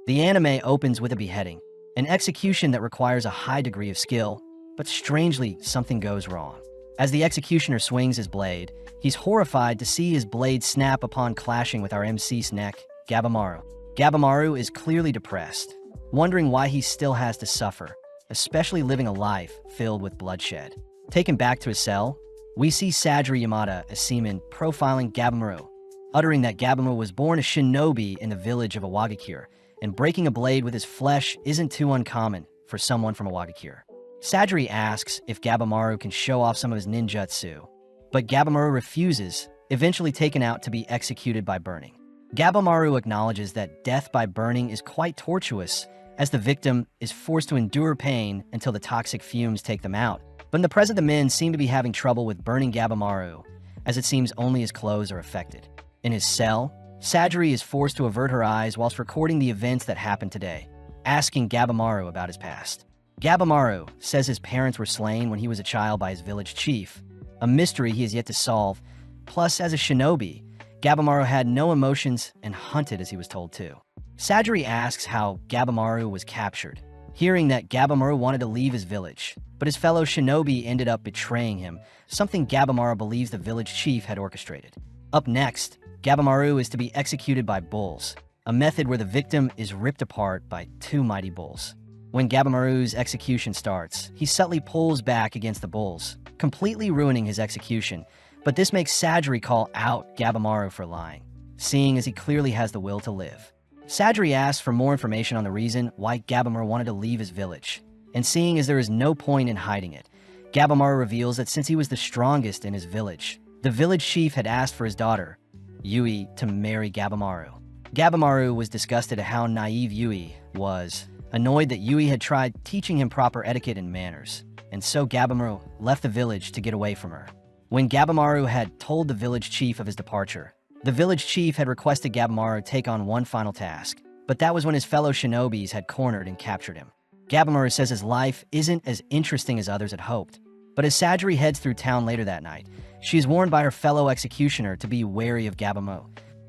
The anime opens with a beheading, an execution that requires a high degree of skill, but strangely, something goes wrong. As the executioner swings his blade, he's horrified to see his blade snap upon clashing with our MC's neck, Gabimaru. Gabimaru is clearly depressed, wondering why he still has to suffer, especially living a life filled with bloodshed. Taken back to his cell, we see Sajiri Yamada, a seaman, profiling Gabimaru, uttering that Gabimaru was born a shinobi in the village of Awagakure, and breaking a blade with his flesh isn't too uncommon for someone from Awagakure. Sajiri asks if Gabimaru can show off some of his ninjutsu, but Gabimaru refuses, eventually taken out to be executed by burning. Gabimaru acknowledges that death by burning is quite tortuous, as the victim is forced to endure pain until the toxic fumes take them out. But in the present, the men seem to be having trouble with burning Gabimaru, as it seems only his clothes are affected. In his cell, Sajiri is forced to avert her eyes whilst recording the events that happened today, asking Gabimaru about his past. Gabimaru says his parents were slain when he was a child by his village chief, a mystery he has yet to solve. Plus, as a shinobi, Gabimaru had no emotions and hunted as he was told to. Sajiri asks how Gabimaru was captured, hearing that Gabimaru wanted to leave his village, but his fellow shinobi ended up betraying him, something Gabimaru believes the village chief had orchestrated. Up next, Gabimaru is to be executed by bulls, a method where the victim is ripped apart by two mighty bulls. When Gabimaru's execution starts, he subtly pulls back against the bulls, completely ruining his execution, but this makes Sajiri call out Gabimaru for lying, seeing as he clearly has the will to live. Sajiri asks for more information on the reason why Gabimaru wanted to leave his village, and seeing as there is no point in hiding it, Gabimaru reveals that since he was the strongest in his village, the village chief had asked for his daughter, Yui, to marry Gabimaru. Gabimaru was disgusted at how naive Yui was, annoyed that Yui had tried teaching him proper etiquette and manners, and so Gabimaru left the village to get away from her. When Gabimaru had told the village chief of his departure, the village chief had requested Gabimaru take on one final task, but that was when his fellow shinobis had cornered and captured him. Gabimaru says his life isn't as interesting as others had hoped, but as Sajiri heads through town later that night, she is warned by her fellow executioner to be wary of Gabimaru,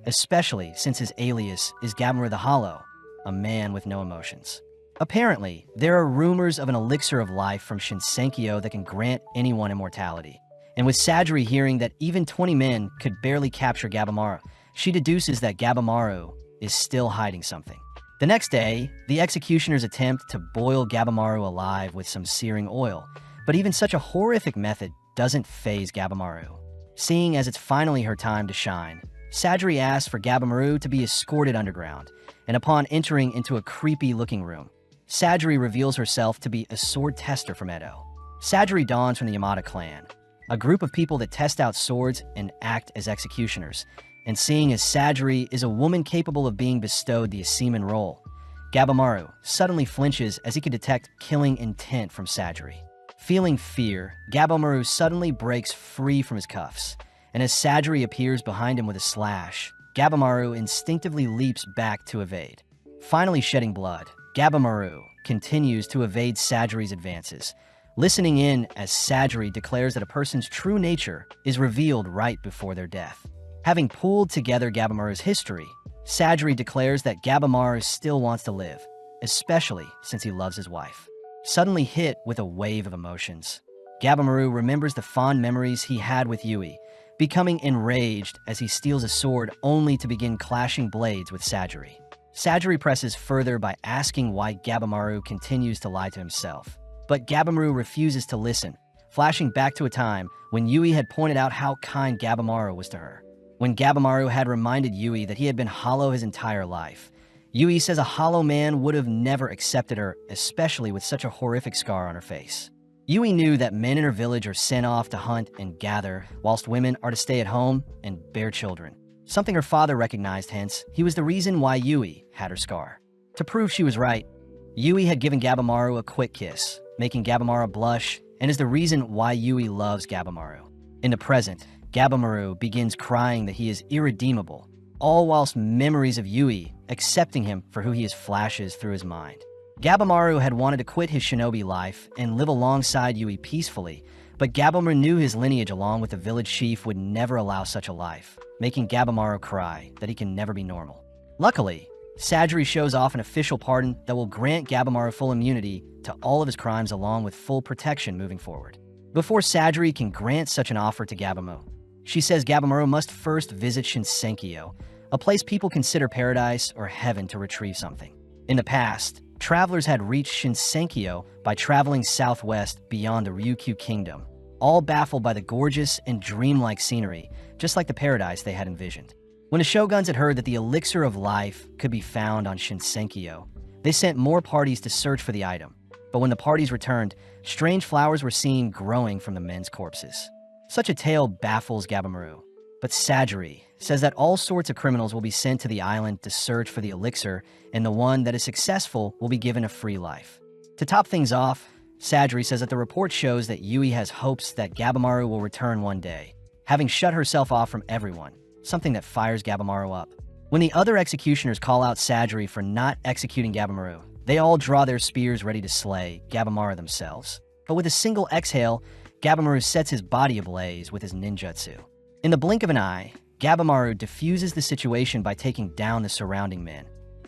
especially since his alias is Gabimaru the Hollow, a man with no emotions. Apparently, there are rumors of an elixir of life from Shinsenkyo that can grant anyone immortality. And with Sajiri hearing that even 20 men could barely capture Gabimaru, she deduces that Gabimaru is still hiding something. The next day, the executioners attempt to boil Gabimaru alive with some searing oil, but even such a horrific method doesn't faze Gabimaru. Seeing as it's finally her time to shine, Sajiri asks for Gabimaru to be escorted underground, and upon entering into a creepy-looking room, Sajiri reveals herself to be a sword tester from Edo. Sajiri dawns from the Yamada clan, a group of people that test out swords and act as executioners, and seeing as Sajiri is a woman capable of being bestowed the seaman role, Gabimaru suddenly flinches as he can detect killing intent from Sajiri. Feeling fear, Gabimaru suddenly breaks free from his cuffs, and as Sajiri appears behind him with a slash, Gabimaru instinctively leaps back to evade. Finally shedding blood, Gabimaru continues to evade Sajiri's advances, listening in as Sajiri declares that a person's true nature is revealed right before their death. Having pulled together Gabimaru's history, Sajiri declares that Gabimaru still wants to live, especially since he loves his wife. Suddenly hit with a wave of emotions, Gabimaru remembers the fond memories he had with Yui, becoming enraged as he steals a sword only to begin clashing blades with Sajiri. Sajiri presses further by asking why Gabimaru continues to lie to himself. But Gabimaru refuses to listen, flashing back to a time when Yui had pointed out how kind Gabimaru was to her. When Gabimaru had reminded Yui that he had been hollow his entire life, Yui says a hollow man would have never accepted her, especially with such a horrific scar on her face. Yui knew that men in her village are sent off to hunt and gather, whilst women are to stay at home and bear children. Something her father recognized, hence, he was the reason why Yui had her scar. To prove she was right, Yui had given Gabimaru a quick kiss, making Gabimaru blush, and is the reason why Yui loves Gabimaru. In the present, Gabimaru begins crying that he is irredeemable, all whilst memories of Yui accepting him for who he is flashes through his mind. Gabimaru had wanted to quit his shinobi life and live alongside Yui peacefully, but Gabimaru knew his lineage along with the village chief would never allow such a life, making Gabimaru cry that he can never be normal. Luckily, Sajiri shows off an official pardon that will grant Gabimaru full immunity to all of his crimes along with full protection moving forward. Before Sajiri can grant such an offer to Gabimaru, she says Gabimaru must first visit Shinsenkyo, a place people consider paradise or heaven, to retrieve something. In the past, travelers had reached Shinsenkyo by traveling southwest beyond the Ryukyu Kingdom, all baffled by the gorgeous and dreamlike scenery, just like the paradise they had envisioned. When the shoguns had heard that the elixir of life could be found on Shinsenkyo, they sent more parties to search for the item. But when the parties returned, strange flowers were seen growing from the men's corpses. Such a tale baffles Gabimaru, but Sajiri says that all sorts of criminals will be sent to the island to search for the elixir, and the one that is successful will be given a free life. To top things off, Sajiri says that the report shows that Yui has hopes that Gabimaru will return one day, having shut herself off from everyone, something that fires Gabimaru up. When the other executioners call out Sajiri for not executing Gabimaru, they all draw their spears ready to slay Gabimaru themselves. But with a single exhale, Gabimaru sets his body ablaze with his ninjutsu. In the blink of an eye, Gabimaru diffuses the situation by taking down the surrounding men,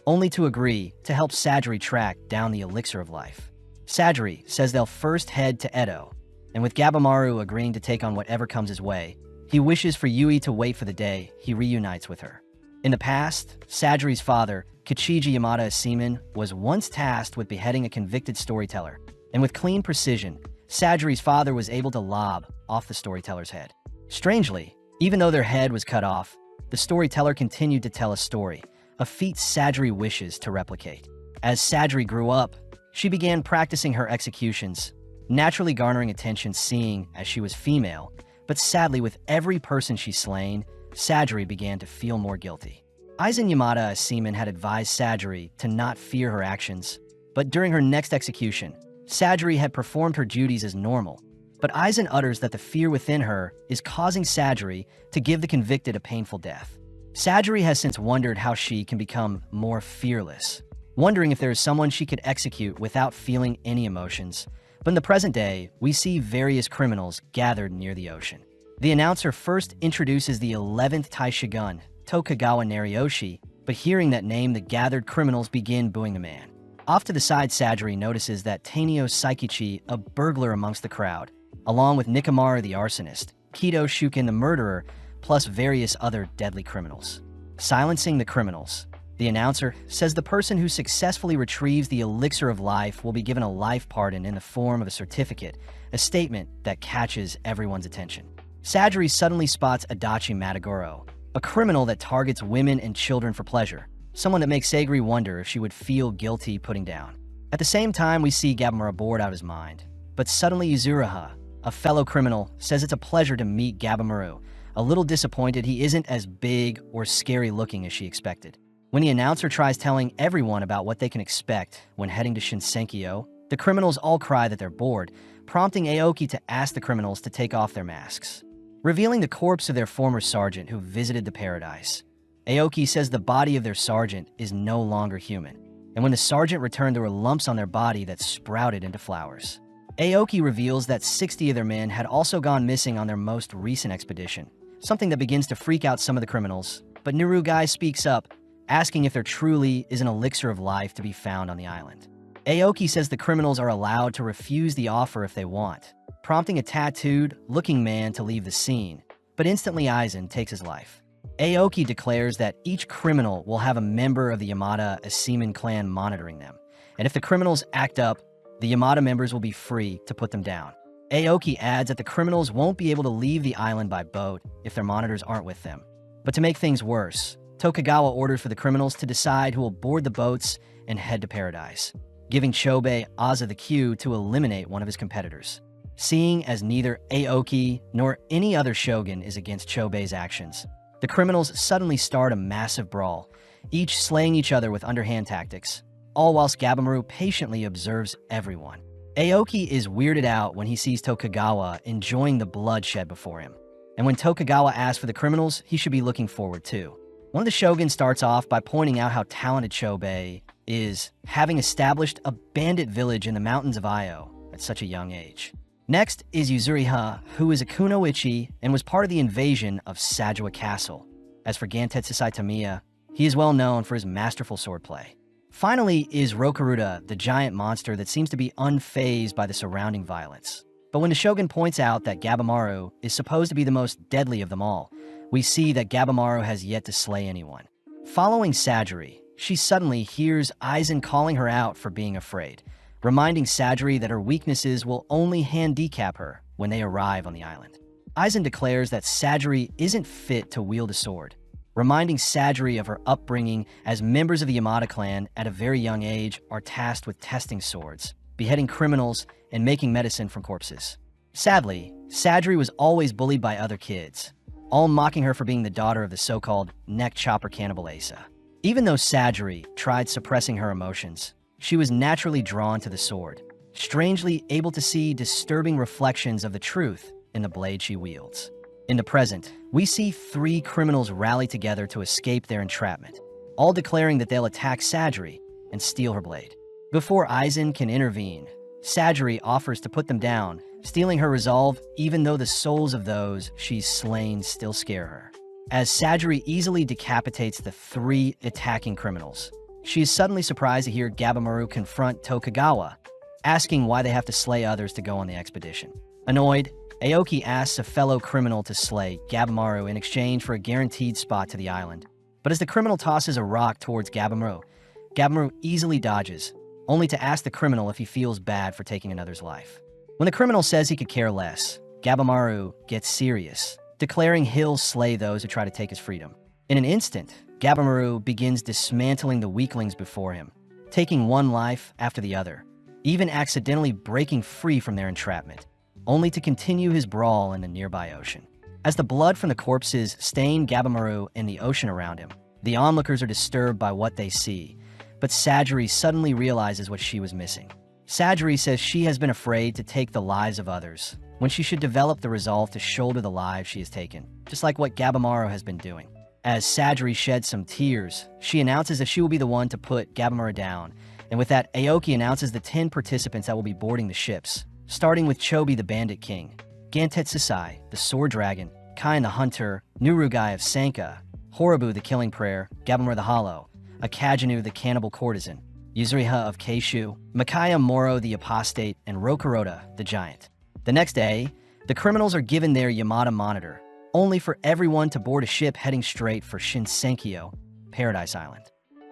only to agree to help Sajiri track down the elixir of life. Sajiri says they'll first head to Edo, and with Gabimaru agreeing to take on whatever comes his way, he wishes for Yui to wait for the day he reunites with her. In the past, Sajiri's father, Kichiji Yamada Seaman, was once tasked with beheading a convicted storyteller, and with clean precision, Sajiri's father was able to lob off the storyteller's head. Strangely, even though their head was cut off, the storyteller continued to tell a story, a feat Sajiri wishes to replicate. As Sajiri grew up, she began practicing her executions, naturally garnering attention seeing as she was female, but sadly with every person she's slain, Sajiri began to feel more guilty. Aizen Yamada as Seaman had advised Sajiri to not fear her actions, but during her next execution, Sajiri had performed her duties as normal, but Aizen utters that the fear within her is causing Sajiri to give the convicted a painful death. Sajiri has since wondered how she can become more fearless, wondering if there is someone she could execute without feeling any emotions. But in the present day, we see various criminals gathered near the ocean. The announcer first introduces the 11th Taishigun, Tokugawa Nariyoshi, but hearing that name, the gathered criminals begin booing the man. Off to the side, Sajiri notices that Tanio Saikichi, a burglar amongst the crowd, along with Nikimaru the arsonist, Kido Shuken the murderer, plus various other deadly criminals. Silencing the criminals, the announcer says the person who successfully retrieves the elixir of life will be given a life pardon in the form of a certificate, a statement that catches everyone's attention. Sajiri suddenly spots Adachi Matagoro, a criminal that targets women and children for pleasure, someone that makes Sagiri wonder if she would feel guilty putting down. At the same time, we see Gabimaru bored out of his mind, but suddenly Yuzuriha, a fellow criminal, says it's a pleasure to meet Gabimaru, a little disappointed he isn't as big or scary looking as she expected. When the announcer tries telling everyone about what they can expect when heading to Shinsenkyo, the criminals all cry that they're bored, prompting Aoki to ask the criminals to take off their masks, revealing the corpse of their former sergeant who visited the paradise. Aoki says the body of their sergeant is no longer human, and when the sergeant returned there were lumps on their body that sprouted into flowers. Aoki reveals that 60 of their men had also gone missing on their most recent expedition, something that begins to freak out some of the criminals, but Nirugai speaks up, asking if there truly is an elixir of life to be found on the island. Aoki says the criminals are allowed to refuse the offer if they want, prompting a tattooed-looking man to leave the scene, but instantly Aizen takes his life. Aoki declares that each criminal will have a member of the Yamada Asiman clan monitoring them, and if the criminals act up, the Yamada members will be free to put them down. Aoki adds that the criminals won't be able to leave the island by boat if their monitors aren't with them. But to make things worse, Tokugawa orders for the criminals to decide who will board the boats and head to paradise, giving Chobei Aza the cue to eliminate one of his competitors. Seeing as neither Aoki nor any other shogun is against Chobei's actions, the criminals suddenly start a massive brawl, each slaying each other with underhand tactics, all whilst Gabimaru patiently observes everyone. Aoki is weirded out when he sees Tokugawa enjoying the bloodshed before him, and when Tokugawa asks for the criminals, he should be looking forward too. One of the shoguns starts off by pointing out how talented Chobei is, having established a bandit village in the mountains of Io at such a young age. Next is Yuzuriha, who is a kunoichi and was part of the invasion of Sajua Castle. As for Gantetsu Saitamiya, He is well known for his masterful swordplay. Finally is Rokuruda, the giant monster that seems to be unfazed by the surrounding violence. But when the shogun points out that Gabimaru is supposed to be the most deadly of them all, we see that Gabimaru has yet to slay anyone. Following Sajiri, she suddenly hears Aizen calling her out for being afraid, reminding Sajiri that her weaknesses will only handicap her when they arrive on the island. Aizen declares that Sajiri isn't fit to wield a sword, reminding Sajiri of her upbringing as members of the Yamada clan at a very young age are tasked with testing swords, beheading criminals, and making medicine from corpses. Sadly, Sajiri was always bullied by other kids, all mocking her for being the daughter of the so-called neck chopper cannibal Asa. Even though Sajiri tried suppressing her emotions, she was naturally drawn to the sword, strangely able to see disturbing reflections of the truth in the blade she wields. In the present, we see 3 criminals rally together to escape their entrapment, all declaring that they'll attack Sajiri and steal her blade. Before Aizen can intervene, Sajiri offers to put them down, stealing her resolve even though the souls of those she's slain still scare her. As Sajiri easily decapitates the 3 attacking criminals, she is suddenly surprised to hear Gabimaru confront Tokugawa, asking why they have to slay others to go on the expedition. Annoyed, Aoki asks a fellow criminal to slay Gabimaru in exchange for a guaranteed spot to the island. But as the criminal tosses a rock towards Gabimaru, Gabimaru easily dodges, only to ask the criminal if he feels bad for taking another's life. When the criminal says he could care less, Gabimaru gets serious, declaring he'll slay those who try to take his freedom. In an instant, Gabimaru begins dismantling the weaklings before him, taking one life after the other, even accidentally breaking free from their entrapment, only to continue his brawl in the nearby ocean. As the blood from the corpses stain Gabimaru and the ocean around him, the onlookers are disturbed by what they see, but Sajiri suddenly realizes what she was missing. Sajiri says she has been afraid to take the lives of others, when she should develop the resolve to shoulder the lives she has taken, just like what Gabimaru has been doing. As Sajiri sheds some tears, she announces that she will be the one to put Gabimaru down, and with that, Aoki announces the 10 participants that will be boarding the ships, starting with Chobi the Bandit King, Gantetsusai, the Sword Dragon, Kain the Hunter, Nurugai of Sanka, Horobu the Killing Prayer, Gabimaru the Hollow, Akajinu the Cannibal Courtesan, Yuzuriha of Keishu, Makaya Moro the Apostate, and Rokuroda the Giant. The next day, the criminals are given their Yamada monitor, only for everyone to board a ship heading straight for Shinsenkyo, Paradise Island.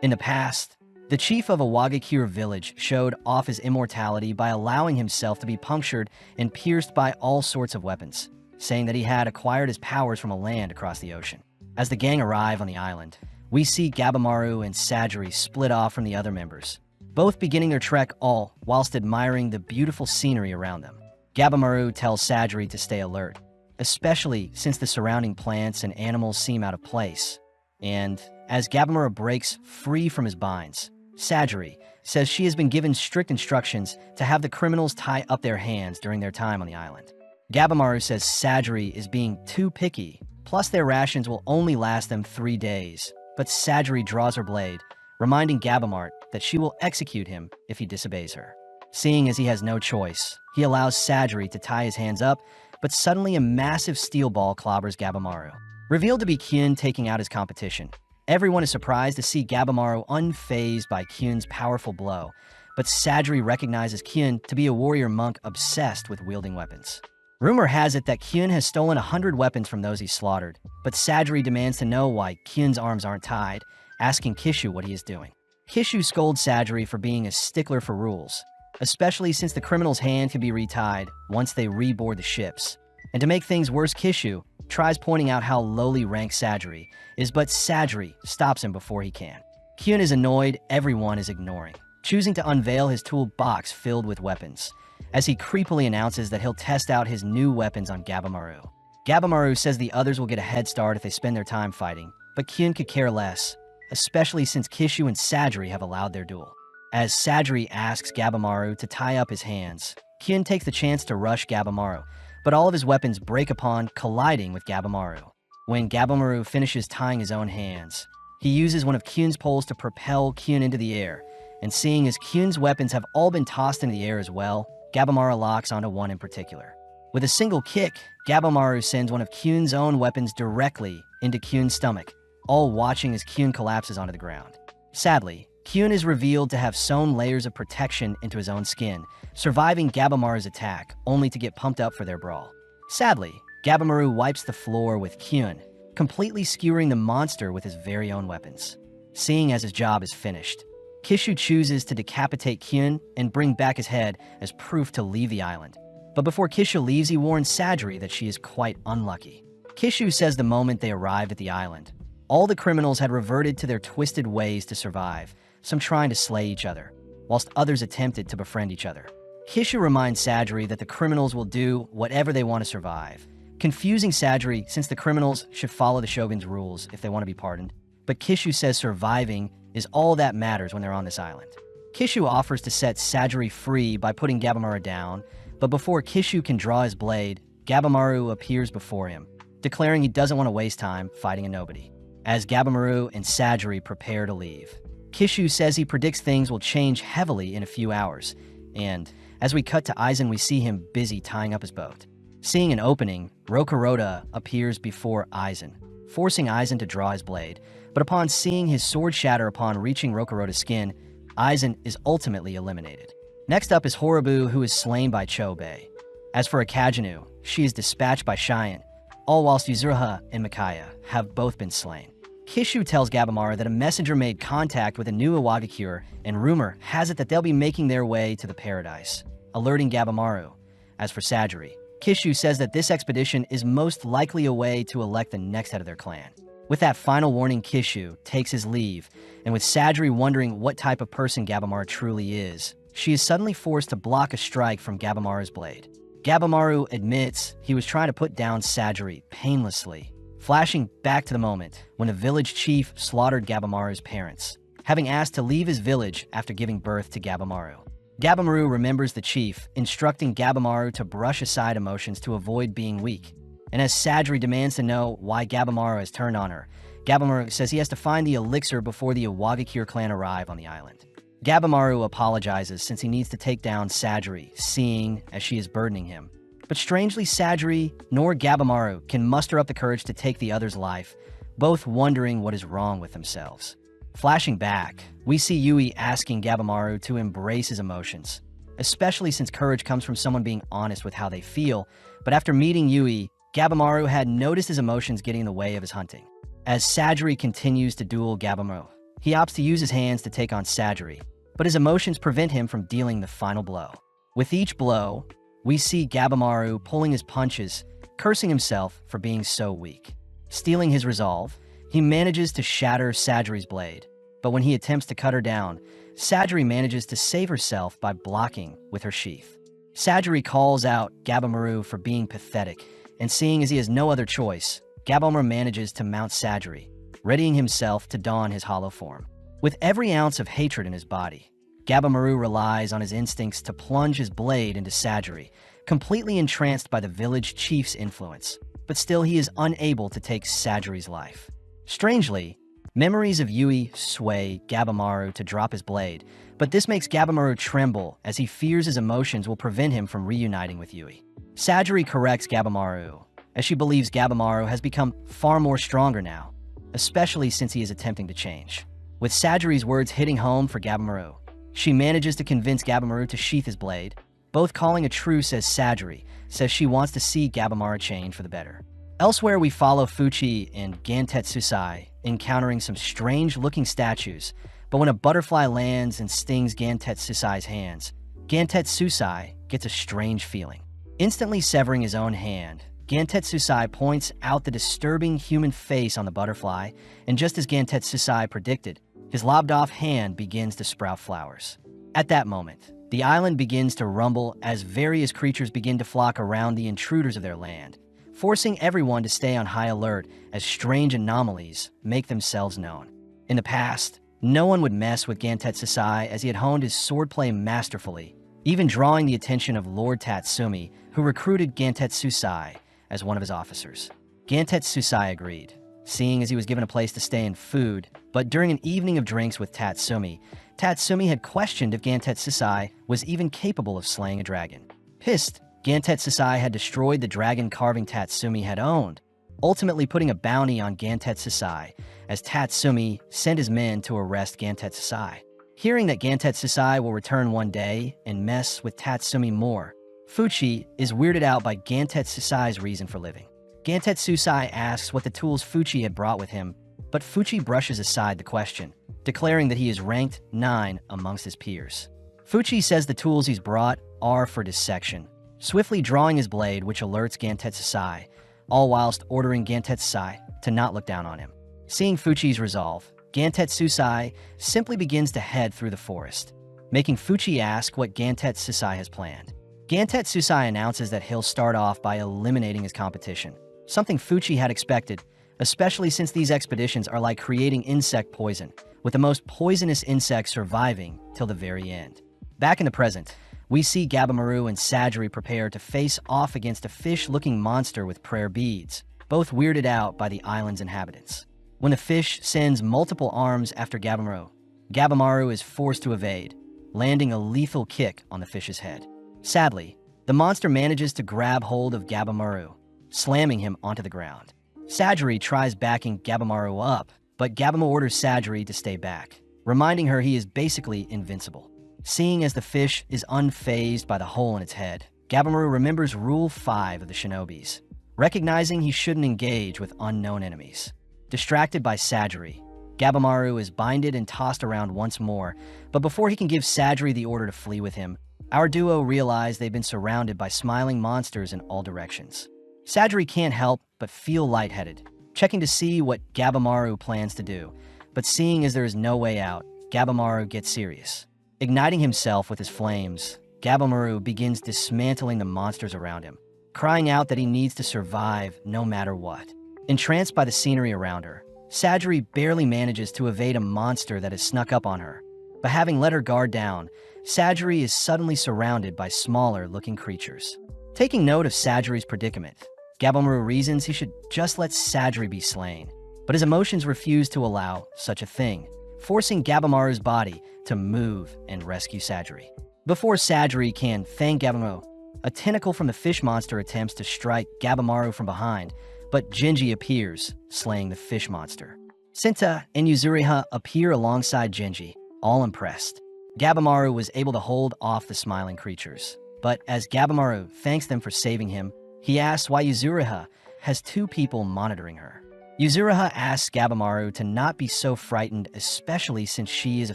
In the past, the chief of a Wagakure village showed off his immortality by allowing himself to be punctured and pierced by all sorts of weapons, saying that he had acquired his powers from a land across the ocean. As the gang arrive on the island, we see Gabimaru and Sajiri split off from the other members, both beginning their trek all whilst admiring the beautiful scenery around them. Gabimaru tells Sajiri to stay alert, especially since the surrounding plants and animals seem out of place. And as Gabimaru breaks free from his binds, Sajiri says she has been given strict instructions to have the criminals tie up their hands during their time on the island. Gabimaru says Sajiri is being too picky, plus their rations will only last them 3 days, but Sajiri draws her blade, reminding Gabimaru that she will execute him if he disobeys her. Seeing as he has no choice, he allows Sajiri to tie his hands up, but suddenly a massive steel ball clobbers Gabimaru. Revealed to be Kyun taking out his competition, everyone is surprised to see Gabimaru unfazed by Kyun's powerful blow, but Sajiri recognizes Kyun to be a warrior monk obsessed with wielding weapons. Rumor has it that Kyun has stolen 100 weapons from those he slaughtered, but Sajiri demands to know why Kyun's arms aren't tied, asking Kishu what he is doing. Kishu scolds Sajiri for being a stickler for rules, especially since the criminal's hand can be retied once they reboard the ships. And to make things worse, Kishu tries pointing out how lowly ranked Sajiri is, but Sajiri stops him before he can. Kyun is annoyed everyone is ignoring, choosing to unveil his toolbox filled with weapons, as he creepily announces that he'll test out his new weapons on Gabimaru. Gabimaru says the others will get a head start if they spend their time fighting, but Kyun could care less, especially since Kishu and Sajiri have allowed their duel. As Sajiri asks Gabimaru to tie up his hands, Kyun takes the chance to rush Gabimaru, but all of his weapons break upon colliding with Gabimaru. When Gabimaru finishes tying his own hands, he uses one of Kyun's poles to propel Kyun into the air, and seeing as Kyun's weapons have all been tossed into the air as well, Gabimaru locks onto one in particular. With a single kick, Gabimaru sends one of Kyun's own weapons directly into Kyun's stomach, all watching as Kyun collapses onto the ground. Sadly, Kyun is revealed to have sewn layers of protection into his own skin, surviving Gabamaru's attack, only to get pumped up for their brawl. Sadly, Gabamaru wipes the floor with Kyun, completely skewering the monster with his very own weapons. Seeing as his job is finished, Kishu chooses to decapitate Kyun and bring back his head as proof to leave the island. But before Kishu leaves, he warns Sajri that she is quite unlucky. Kishu says the moment they arrived at the island, all the criminals had reverted to their twisted ways to survive, some trying to slay each other, whilst others attempted to befriend each other. Kishu reminds Sajri that the criminals will do whatever they want to survive, confusing Sajri since the criminals should follow the Shogun's rules if they want to be pardoned. But Kishu says surviving is all that matters when they're on this island. Kishu offers to set Sajri free by putting Gabamaru down, but before Kishu can draw his blade, Gabamaru appears before him, declaring he doesn't want to waste time fighting a nobody. As Gabamaru and Sajri prepare to leave, Kishu says he predicts things will change heavily in a few hours, and as we cut to Aizen, we see him busy tying up his boat. Seeing an opening, Rokuroda appears before Aizen, forcing Aizen to draw his blade, but upon seeing his sword shatter upon reaching Rokuroda's skin, Aizen is ultimately eliminated. Next up is Horobu, who is slain by Chobei. As for Akajinu, she is dispatched by Cheyenne, all whilst Yuzuriha and Mikaya have both been slain. Kishu tells Gabamaru that a messenger made contact with a new Iwagakure, and rumor has it that they'll be making their way to the paradise, alerting Gabamaru. As for Sajri, Kishu says that this expedition is most likely a way to elect the next head of their clan. With that final warning, Kishu takes his leave, and with Sajri wondering what type of person Gabamaru truly is, she is suddenly forced to block a strike from Gabamaru's blade. Gabamaru admits he was trying to put down Sajri painlessly, flashing back to the moment when a village chief slaughtered Gabamaru's parents, having asked to leave his village after giving birth to Gabamaru. Gabamaru remembers the chief, instructing Gabamaru to brush aside emotions to avoid being weak. And as Sajri demands to know why Gabamaru has turned on her, Gabamaru says he has to find the elixir before the Iwagakure clan arrive on the island. Gabamaru apologizes since he needs to take down Sajri, seeing as she is burdening him. But strangely, Sajri nor Gabamaru can muster up the courage to take the other's life, both wondering what is wrong with themselves. Flashing back, we see Yui asking Gabamaru to embrace his emotions, especially since courage comes from someone being honest with how they feel. But after meeting Yui, Gabamaru had noticed his emotions getting in the way of his hunting. As Sajri continues to duel Gabamaru, he opts to use his hands to take on Sajri, but his emotions prevent him from dealing the final blow. With each blow, we see Gabamaru pulling his punches, cursing himself for being so weak. Stealing his resolve, he manages to shatter Sajri's blade, but when he attempts to cut her down, Sajri manages to save herself by blocking with her sheath. Sajri calls out Gabamaru for being pathetic, and seeing as he has no other choice, Gabamaru manages to mount Sajri, readying himself to don his hollow form. With every ounce of hatred in his body, Gabamaru relies on his instincts to plunge his blade into Sajri, completely entranced by the village chief's influence, but still he is unable to take Sajri's life. Strangely, memories of Yui sway Gabamaru to drop his blade, but this makes Gabamaru tremble as he fears his emotions will prevent him from reuniting with Yui. Sajri corrects Gabamaru, as she believes Gabamaru has become far more stronger now, especially since he is attempting to change. With Sajri's words hitting home for Gabamaru, she manages to convince Gabamaru to sheath his blade, both calling a truce as Sajri says she wants to see Gabamaru change for the better. Elsewhere, we follow Fuchi and Gantetsusai encountering some strange-looking statues, but when a butterfly lands and stings Gantetsusai's hands, Gantetsusai gets a strange feeling. Instantly severing his own hand, Gantetsusai points out the disturbing human face on the butterfly, and just as Gantetsusai predicted, his lobbed-off hand begins to sprout flowers. At that moment, the island begins to rumble as various creatures begin to flock around the intruders of their land, forcing everyone to stay on high alert as strange anomalies make themselves known. In the past, no one would mess with Gantetsusai as he had honed his swordplay masterfully, even drawing the attention of Lord Tatsumi, who recruited Gantetsusai as one of his officers. Gantetsusai agreed, seeing as he was given a place to stay and food, but during an evening of drinks with Tatsumi, Tatsumi had questioned if Gantetsusai was even capable of slaying a dragon. Pissed, Gantetsusai had destroyed the dragon carving Tatsumi had owned, ultimately putting a bounty on Gantetsusai, as Tatsumi sent his men to arrest Gantetsu Sai. Hearing that Gantetsu Sai will return one day and mess with Tatsumi more, Fuchi is weirded out by Gantetsu Sai's reason for living. Gantetsu Sai asks what the tools Fuchi had brought with him, but Fuchi brushes aside the question, declaring that he is ranked 9 amongst his peers. Fuchi says the tools he's brought are for dissection, swiftly drawing his blade, which alerts Gantetsu Sai, all whilst ordering Gantetsu Sai to not look down on him. Seeing Fuchi's resolve, Gantetsu Sai simply begins to head through the forest, making Fuchi ask what Gantetsu Sai has planned. Gantetsu Sai announces that he'll start off by eliminating his competition, something Fuchi had expected, especially since these expeditions are like creating insect poison, with the most poisonous insects surviving till the very end. Back in the present, we see Gabimaru and Sajiri prepare to face off against a fish-looking monster with prayer beads, both weirded out by the island's inhabitants. When the fish sends multiple arms after Gabimaru is forced to evade, landing a lethal kick on the fish's head. Sadly, the monster manages to grab hold of Gabimaru, slamming him onto the ground. Sajiri tries backing Gabimaru up, but Gabimaru orders Sajiri to stay back, reminding her he is basically invincible. Seeing as the fish is unfazed by the hole in its head, Gabimaru remembers Rule 5 of the Shinobis, recognizing he shouldn't engage with unknown enemies. Distracted by Sajiri, Gabimaru is binded and tossed around once more, but before he can give Sajiri the order to flee with him, our duo realize they've been surrounded by smiling monsters in all directions. Sajiri can't help but feel lightheaded, checking to see what Gabimaru plans to do, but seeing as there is no way out, Gabimaru gets serious. Igniting himself with his flames, Gabimaru begins dismantling the monsters around him, crying out that he needs to survive no matter what. Entranced by the scenery around her, Sajiri barely manages to evade a monster that has snuck up on her, but having let her guard down, Sajiri is suddenly surrounded by smaller-looking creatures. Taking note of Sajiri's predicament, Gabimaru reasons he should just let Sajiri be slain, but his emotions refuse to allow such a thing, forcing Gabimaru's body to move and rescue Sajiri. Before Sajiri can thank Gabimaru, a tentacle from the fish monster attempts to strike Gabimaru from behind, but Genji appears, slaying the fish monster. Senta and Yuzuriha appear alongside Genji, all impressed. Gabimaru was able to hold off the smiling creatures, but as Gabimaru thanks them for saving him, he asks why Yuzuriha has 2 people monitoring her. Yuzuriha asks Gabimaru to not be so frightened, especially since she is a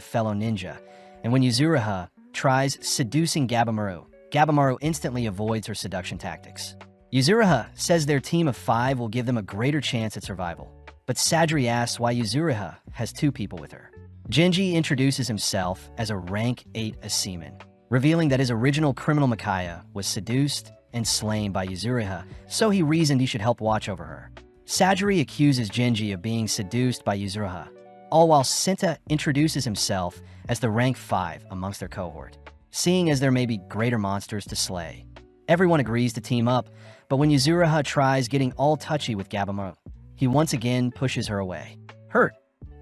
fellow ninja, and when Yuzuriha tries seducing Gabimaru, Gabimaru instantly avoids her seduction tactics. Yuzuriha says their team of 5 will give them a greater chance at survival, but Sajiri asks why Yuzuriha has 2 people with her. Genji introduces himself as a rank 8 Aseeman, revealing that his original criminal Mikaya was seduced and slain by Yuzuriha, so he reasoned he should help watch over her. Sajiri accuses Genji of being seduced by Yuzuriha, all while Senta introduces himself as the rank 5 amongst their cohort. Seeing as there may be greater monsters to slay, everyone agrees to team up, but when Yuzuriha tries getting all touchy with Gabimaru, he once again pushes her away. Hurt,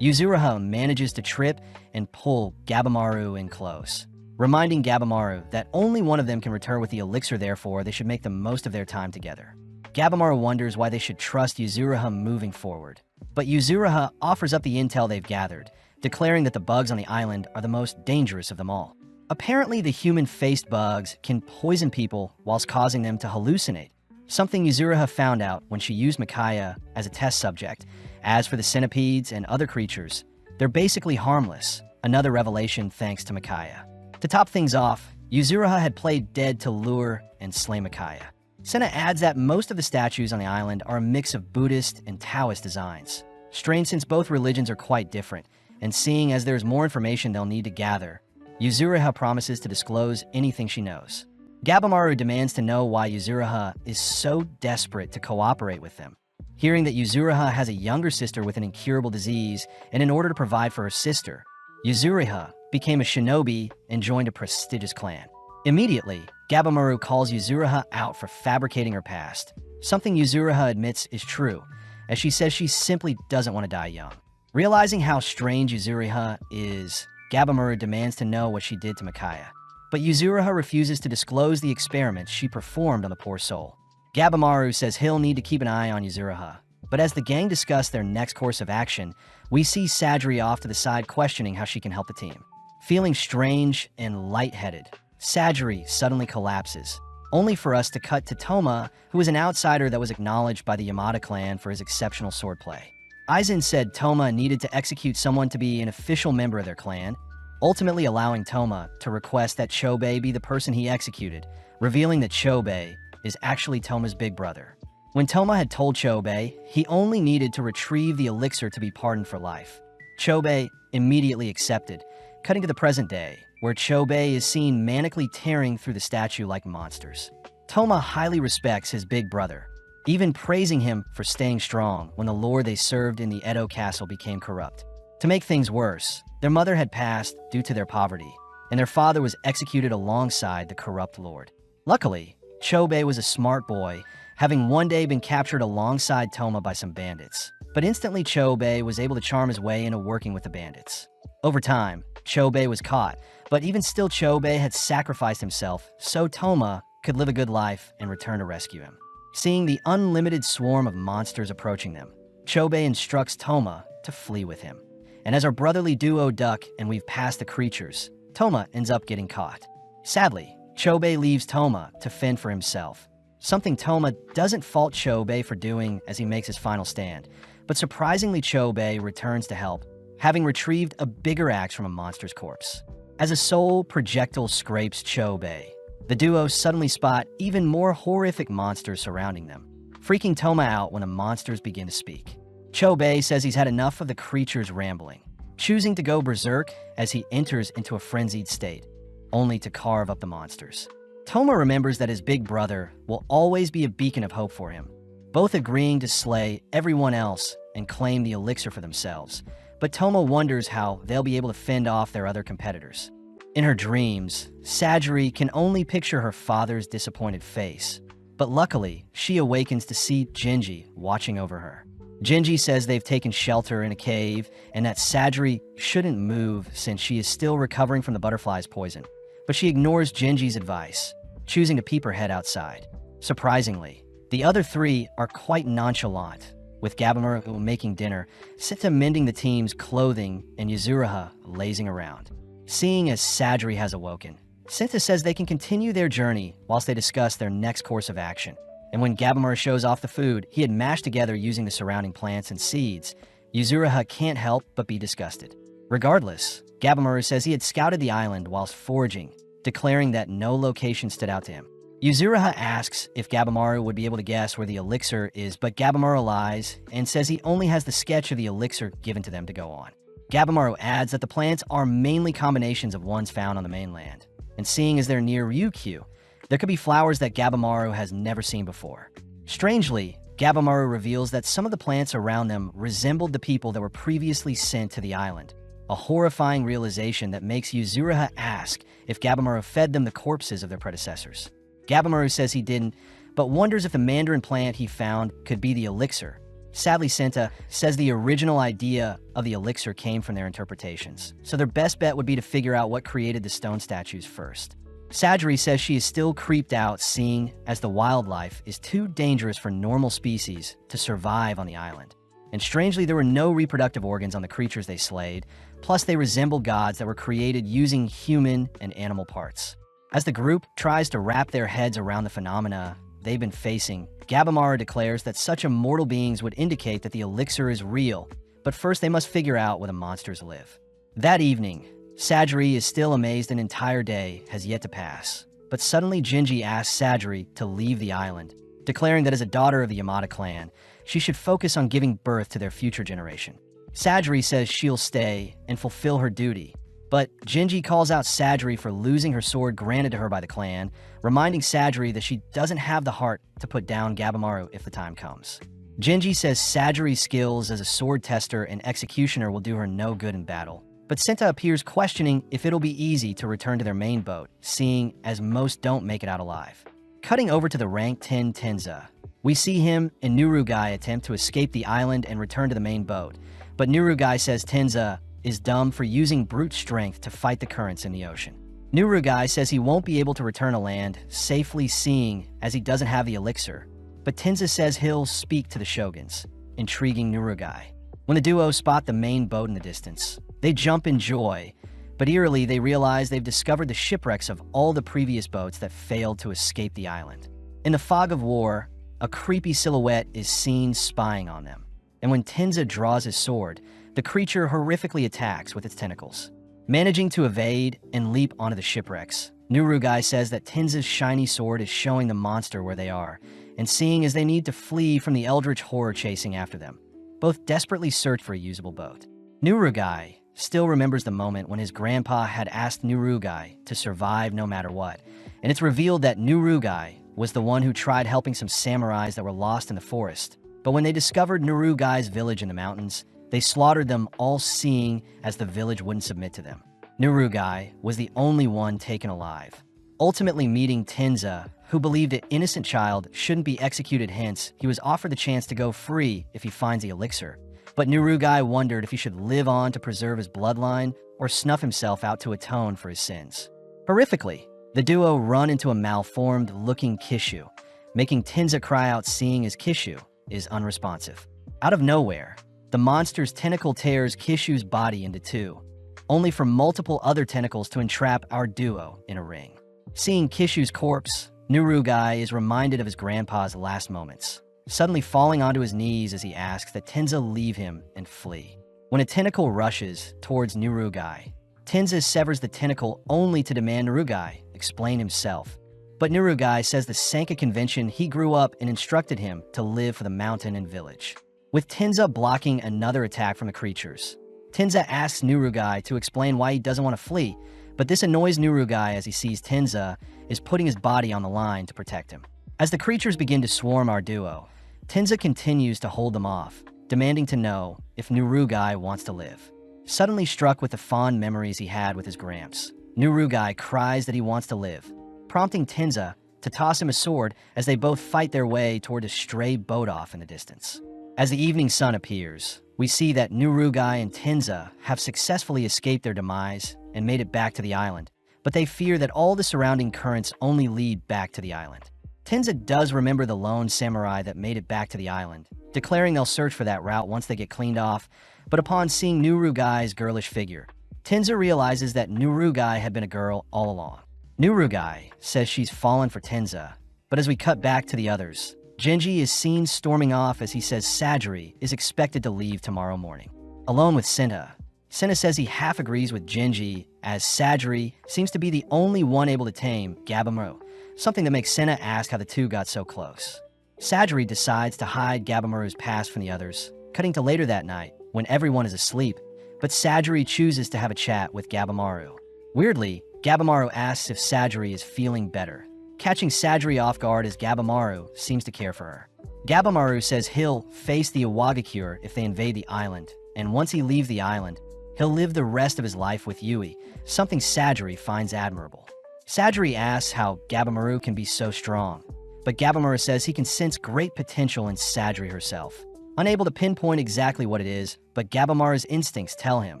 Yuzuriha manages to trip and pull Gabimaru in close, reminding Gabimaru that only one of them can return with the elixir, therefore they should make the most of their time together. Gabimaru wonders why they should trust Yuzuriha moving forward, but Yuzuriha offers up the intel they've gathered, declaring that the bugs on the island are the most dangerous of them all. Apparently, the human-faced bugs can poison people whilst causing them to hallucinate, something Yuzuriha found out when she used Mikaya as a test subject. As for the centipedes and other creatures, they're basically harmless, another revelation thanks to Mikaya. To top things off, Yuzuriha had played dead to lure and slay Mikaya. Sena adds that most of the statues on the island are a mix of Buddhist and Taoist designs. Strange since both religions are quite different, and seeing as there's more information they'll need to gather, Yuzuriha promises to disclose anything she knows. Gabimaru demands to know why Yuzuriha is so desperate to cooperate with them. Hearing that Yuzuriha has a younger sister with an incurable disease, and in order to provide for her sister, Yuzuriha became a shinobi and joined a prestigious clan. Immediately, Gabimaru calls Yuzuriha out for fabricating her past, something Yuzuriha admits is true, as she says she simply doesn't want to die young. Realizing how strange Yuzuriha is, Gabimaru demands to know what she did to Mikaya, but Yuzuriha refuses to disclose the experiments she performed on the poor soul. Gabimaru says he'll need to keep an eye on Yuzuriha, But as the gang discuss their next course of action, we see Sadri off to the side questioning how she can help the team. Feeling strange and lightheaded, Sadri suddenly collapses, only for us to cut to Toma, who is an outsider that was acknowledged by the Yamada clan for his exceptional swordplay. Aizen said Toma needed to execute someone to be an official member of their clan, ultimately allowing Toma to request that Chobei be the person he executed, revealing that Chobei is actually Toma's big brother. When Toma had told Chobei he only needed to retrieve the elixir to be pardoned for life, Chobei immediately accepted, cutting to the present day, where Chobei is seen manically tearing through the statue like monsters. Toma highly respects his big brother, even praising him for staying strong when the lord they served in the Edo castle became corrupt. To make things worse, their mother had passed due to their poverty, and their father was executed alongside the corrupt lord. Luckily, Chobei was a smart boy, having one day been captured alongside Toma by some bandits. But instantly Chobei was able to charm his way into working with the bandits. Over time, Chobei was caught, but even still Chobei had sacrificed himself so Toma could live a good life and return to rescue him. Seeing the unlimited swarm of monsters approaching them, Chobei instructs Toma to flee with him. And as our brotherly duo duck and weave past the creatures, Toma ends up getting caught. Sadly, Chobei leaves Toma to fend for himself, something Toma doesn't fault Chobei for doing as he makes his final stand. But surprisingly, Chobei returns to help, having retrieved a bigger axe from a monster's corpse. As a soul projectile scrapes Chobei, the duo suddenly spot even more horrific monsters surrounding them, freaking Toma out when the monsters begin to speak. Chobei says he's had enough of the creatures rambling, choosing to go berserk as he enters into a frenzied state, only to carve up the monsters. Toma remembers that his big brother will always be a beacon of hope for him, both agreeing to slay everyone else and claim the elixir for themselves. But Toma wonders how they'll be able to fend off their other competitors. In her dreams, Sadri can only picture her father's disappointed face, but luckily, she awakens to see Genji watching over her. Genji says they've taken shelter in a cave and that Sadri shouldn't move since she is still recovering from the butterfly's poison. But she ignores Genji's advice, choosing to peep her head outside. Surprisingly, the other three are quite nonchalant, with Gabimaru making dinner, Sita mending the team's clothing, and Yuzuriha lazing around. Seeing as Sadri has awoken, Sita says they can continue their journey whilst they discuss their next course of action. And when Gabimaru shows off the food he had mashed together using the surrounding plants and seeds, Yuzuriha can't help but be disgusted. Regardless, Gabimaru says he had scouted the island whilst foraging, declaring that no location stood out to him. Yuzuriha asks if Gabimaru would be able to guess where the elixir is, but Gabimaru lies and says he only has the sketch of the elixir given to them to go on. Gabimaru adds that the plants are mainly combinations of ones found on the mainland, and seeing as they're near Ryukyu, there could be flowers that Gabimaru has never seen before. Strangely, Gabimaru reveals that some of the plants around them resembled the people that were previously sent to the island, a horrifying realization that makes Yuzuriha ask if Gabimaru fed them the corpses of their predecessors. Gabimaru says he didn't, but wonders if the mandarin plant he found could be the elixir. Sadly, Senta says the original idea of the elixir came from their interpretations, so their best bet would be to figure out what created the stone statues first. Sadri says she is still creeped out seeing as the wildlife is too dangerous for normal species to survive on the island. And strangely, there were no reproductive organs on the creatures they slayed, plus they resemble gods that were created using human and animal parts. As the group tries to wrap their heads around the phenomena they've been facing, Gabimaru declares that such immortal beings would indicate that the elixir is real, but first they must figure out where the monsters live. That evening, Sadri is still amazed an entire day has yet to pass, but suddenly Genji asks Sadri to leave the island, declaring that as a daughter of the Yamada clan, she should focus on giving birth to their future generation. Sadri says she'll stay and fulfill her duty, but Genji calls out Sadri for losing her sword granted to her by the clan, reminding Sadri that she doesn't have the heart to put down Gabimaru if the time comes. Genji says Sadri's skills as a sword tester and executioner will do her no good in battle, but Senta appears questioning if it'll be easy to return to their main boat, seeing as most don't make it out alive. Cutting over to the rank 10 Tenza, we see him and Nurugai attempt to escape the island and return to the main boat, but Nurugai says Tenza is dumb for using brute strength to fight the currents in the ocean. Nurugai says he won't be able to return to land safely seeing as he doesn't have the elixir, but Tenza says he'll speak to the shoguns. intriguing Nurugai. When the duo spot the main boat in the distance, they jump in joy, but eerily they realize they've discovered the shipwrecks of all the previous boats that failed to escape the island. In the fog of war, a creepy silhouette is seen spying on them, and when Tenza draws his sword, the creature horrifically attacks with its tentacles. Managing to evade and leap onto the shipwrecks, Nurugai says that Tenza's shiny sword is showing the monster where they are, and seeing as they need to flee from the eldritch horror chasing after them. Both desperately search for a usable boat. Nurugai still remembers the moment when his grandpa had asked Nurugai to survive no matter what, and it's revealed that Nurugai was the one who tried helping some samurais that were lost in the forest. But when they discovered Nurugai's village in the mountains, they slaughtered them, all seeing as the village wouldn't submit to them. Nurugai was the only one taken alive, ultimately meeting Tenza, who believed an innocent child shouldn't be executed, hence he was offered the chance to go free if he finds the elixir. But Nurugai wondered if he should live on to preserve his bloodline or snuff himself out to atone for his sins. Horrifically, the duo run into a malformed-looking Kishu, making Tenza cry out seeing as Kishu is unresponsive. Out of nowhere, the monster's tentacle tears Kishu's body into two, only for multiple other tentacles to entrap our duo in a ring. Seeing Kishu's corpse, Nurugai is reminded of his grandpa's last moments, suddenly falling onto his knees as he asks that Tenza leave him and flee. When a tentacle rushes towards Nurugai, Tenza severs the tentacle only to demand Nurugai explain himself. But Nurugai says the Sanka convention he grew up and instructed him to live for the mountain and village. With Tenza blocking another attack from the creatures, Tenza asks Nurugai to explain why he doesn't want to flee, but this annoys Nurugai as he sees Tenza is putting his body on the line to protect him. As the creatures begin to swarm our duo, Tenza continues to hold them off, demanding to know if Nurugai wants to live. Suddenly struck with the fond memories he had with his gramps, Nurugai cries that he wants to live, prompting Tenza to toss him a sword as they both fight their way toward a stray boat off in the distance. As the evening sun appears, we see that Nurugai and Tenza have successfully escaped their demise and made it back to the island, but they fear that all the surrounding currents only lead back to the island. Tenza does remember the lone samurai that made it back to the island, declaring they'll search for that route once they get cleaned off, but upon seeing Nurugai's girlish figure, Tenza realizes that Nurugai had been a girl all along. Nurugai says she's fallen for Tenza, but as we cut back to the others, Genji is seen storming off as he says Sajiri is expected to leave tomorrow morning. Alone with Senna says he half agrees with Genji as Sajiri seems to be the only one able to tame Gabimaru, something that makes Senna ask how the two got so close. Sajiri decides to hide Gabimaru's past from the others, cutting to later that night when everyone is asleep, but Sajiri chooses to have a chat with Gabimaru. Weirdly, Gabimaru asks if Sajiri is feeling better, catching Sajiri off guard as Gabimaru seems to care for her. Gabimaru says he'll face the Iwagakure if they invade the island, and once he leaves the island, he'll live the rest of his life with Yui, something Sajiri finds admirable. Sajiri asks how Gabimaru can be so strong, but Gabimaru says he can sense great potential in Sajiri herself. Unable to pinpoint exactly what it is, but Gabimaru's instincts tell him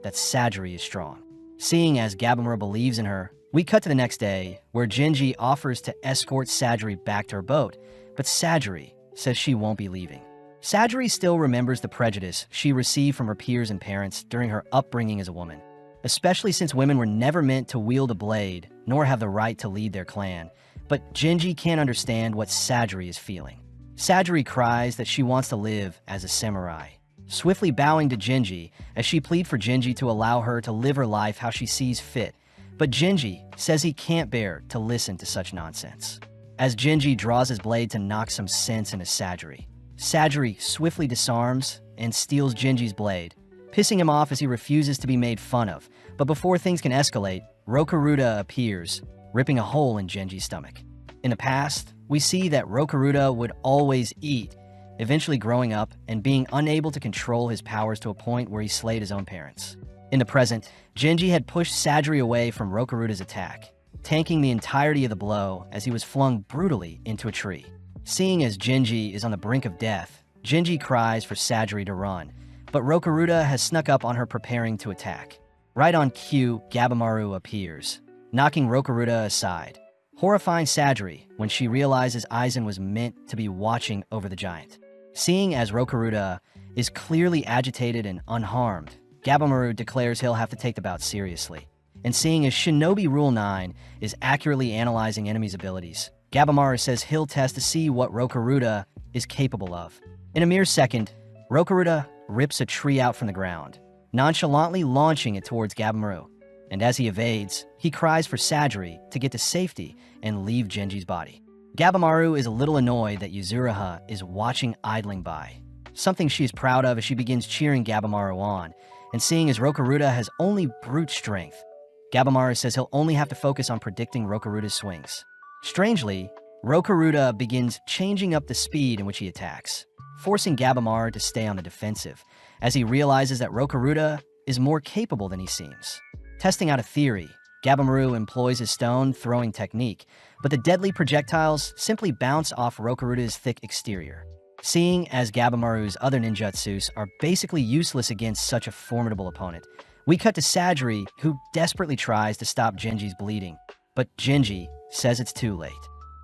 that Sajiri is strong. Seeing as Gabimaru believes in her, we cut to the next day, where Genji offers to escort Sajiri back to her boat, but Sajiri says she won't be leaving. Sajiri still remembers the prejudice she received from her peers and parents during her upbringing as a woman, especially since women were never meant to wield a blade nor have the right to lead their clan, but Genji can't understand what Sajiri is feeling. Sajiri cries that she wants to live as a samurai, swiftly bowing to Genji as she pleads for Genji to allow her to live her life how she sees fit, but Genji says he can't bear to listen to such nonsense. As Genji draws his blade to knock some sense into Sajiri, Sajiri swiftly disarms and steals Genji's blade, pissing him off as he refuses to be made fun of, but before things can escalate, Rokuruda appears, ripping a hole in Genji's stomach. In the past, we see that Rokuruda would always eat, eventually growing up and being unable to control his powers to a point where he slayed his own parents. In the present, Genji had pushed Sajiri away from Rokuruda's attack, tanking the entirety of the blow as he was flung brutally into a tree. Seeing as Genji is on the brink of death, Genji cries for Sajiri to run, but Rokuruda has snuck up on her preparing to attack. Right on cue, Gabimaru appears, knocking Rokuruda aside, horrifying Sajiri when she realizes Aizen was meant to be watching over the giant. Seeing as Rokuruda is clearly agitated and unharmed, Gabimaru declares he'll have to take the bout seriously. And seeing as Shinobi Rule 9 is accurately analyzing enemies' abilities, Gabimaru says he'll test to see what Rokuruda is capable of. In a mere second, Rokuruda rips a tree out from the ground, nonchalantly launching it towards Gabimaru. And as he evades, he cries for Sajiri to get to safety and leave Genji's body. Gabimaru is a little annoyed that Yuzuriha is watching idling by, something she is proud of as she begins cheering Gabimaru on, and seeing as Rokuruda has only brute strength, Gabimaru says he'll only have to focus on predicting Rokuruda's swings. Strangely, Rokuruda begins changing up the speed in which he attacks, forcing Gabimaru to stay on the defensive, as he realizes that Rokuruda is more capable than he seems. Testing out a theory, Gabimaru employs his stone-throwing technique, but the deadly projectiles simply bounce off Rokuruda's thick exterior. Seeing as Gabimaru's other ninjutsus are basically useless against such a formidable opponent, we cut to Sajiri, who desperately tries to stop Genji's bleeding, but Genji says it's too late.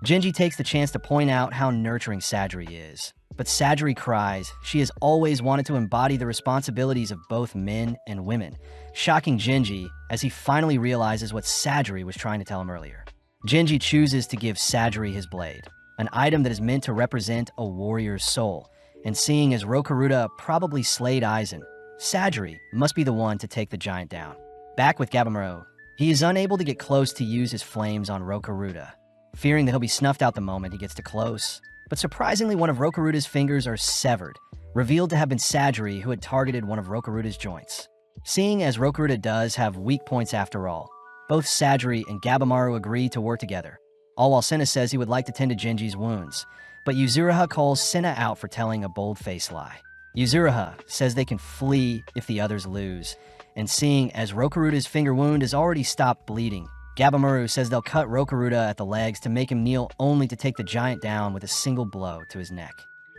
Genji takes the chance to point out how nurturing Sajiri is, but Sajiri cries she has always wanted to embody the responsibilities of both men and women, shocking Genji as he finally realizes what Sajiri was trying to tell him earlier. Genji chooses to give Sajiri his blade, an item that is meant to represent a warrior's soul, and seeing as Rokuruda probably slayed Aizen, Sajiri must be the one to take the giant down. Back with Gabimaru, he is unable to get close to use his flames on Rokuruda, fearing that he'll be snuffed out the moment he gets too close. But surprisingly, one of Rokuruda's fingers are severed, revealed to have been Sajiri who had targeted one of Rokuruda's joints. Seeing as Rokuruda does have weak points after all, both Sajiri and Gabimaru agree to work together, all while Senna says he would like to tend to Genji's wounds, but Yuzuriha calls Senna out for telling a bold-faced lie. Yuzuriha says they can flee if the others lose, and seeing as Rokuruda's finger wound has already stopped bleeding, Gabimaru says they'll cut Rokuruda at the legs to make him kneel only to take the giant down with a single blow to his neck.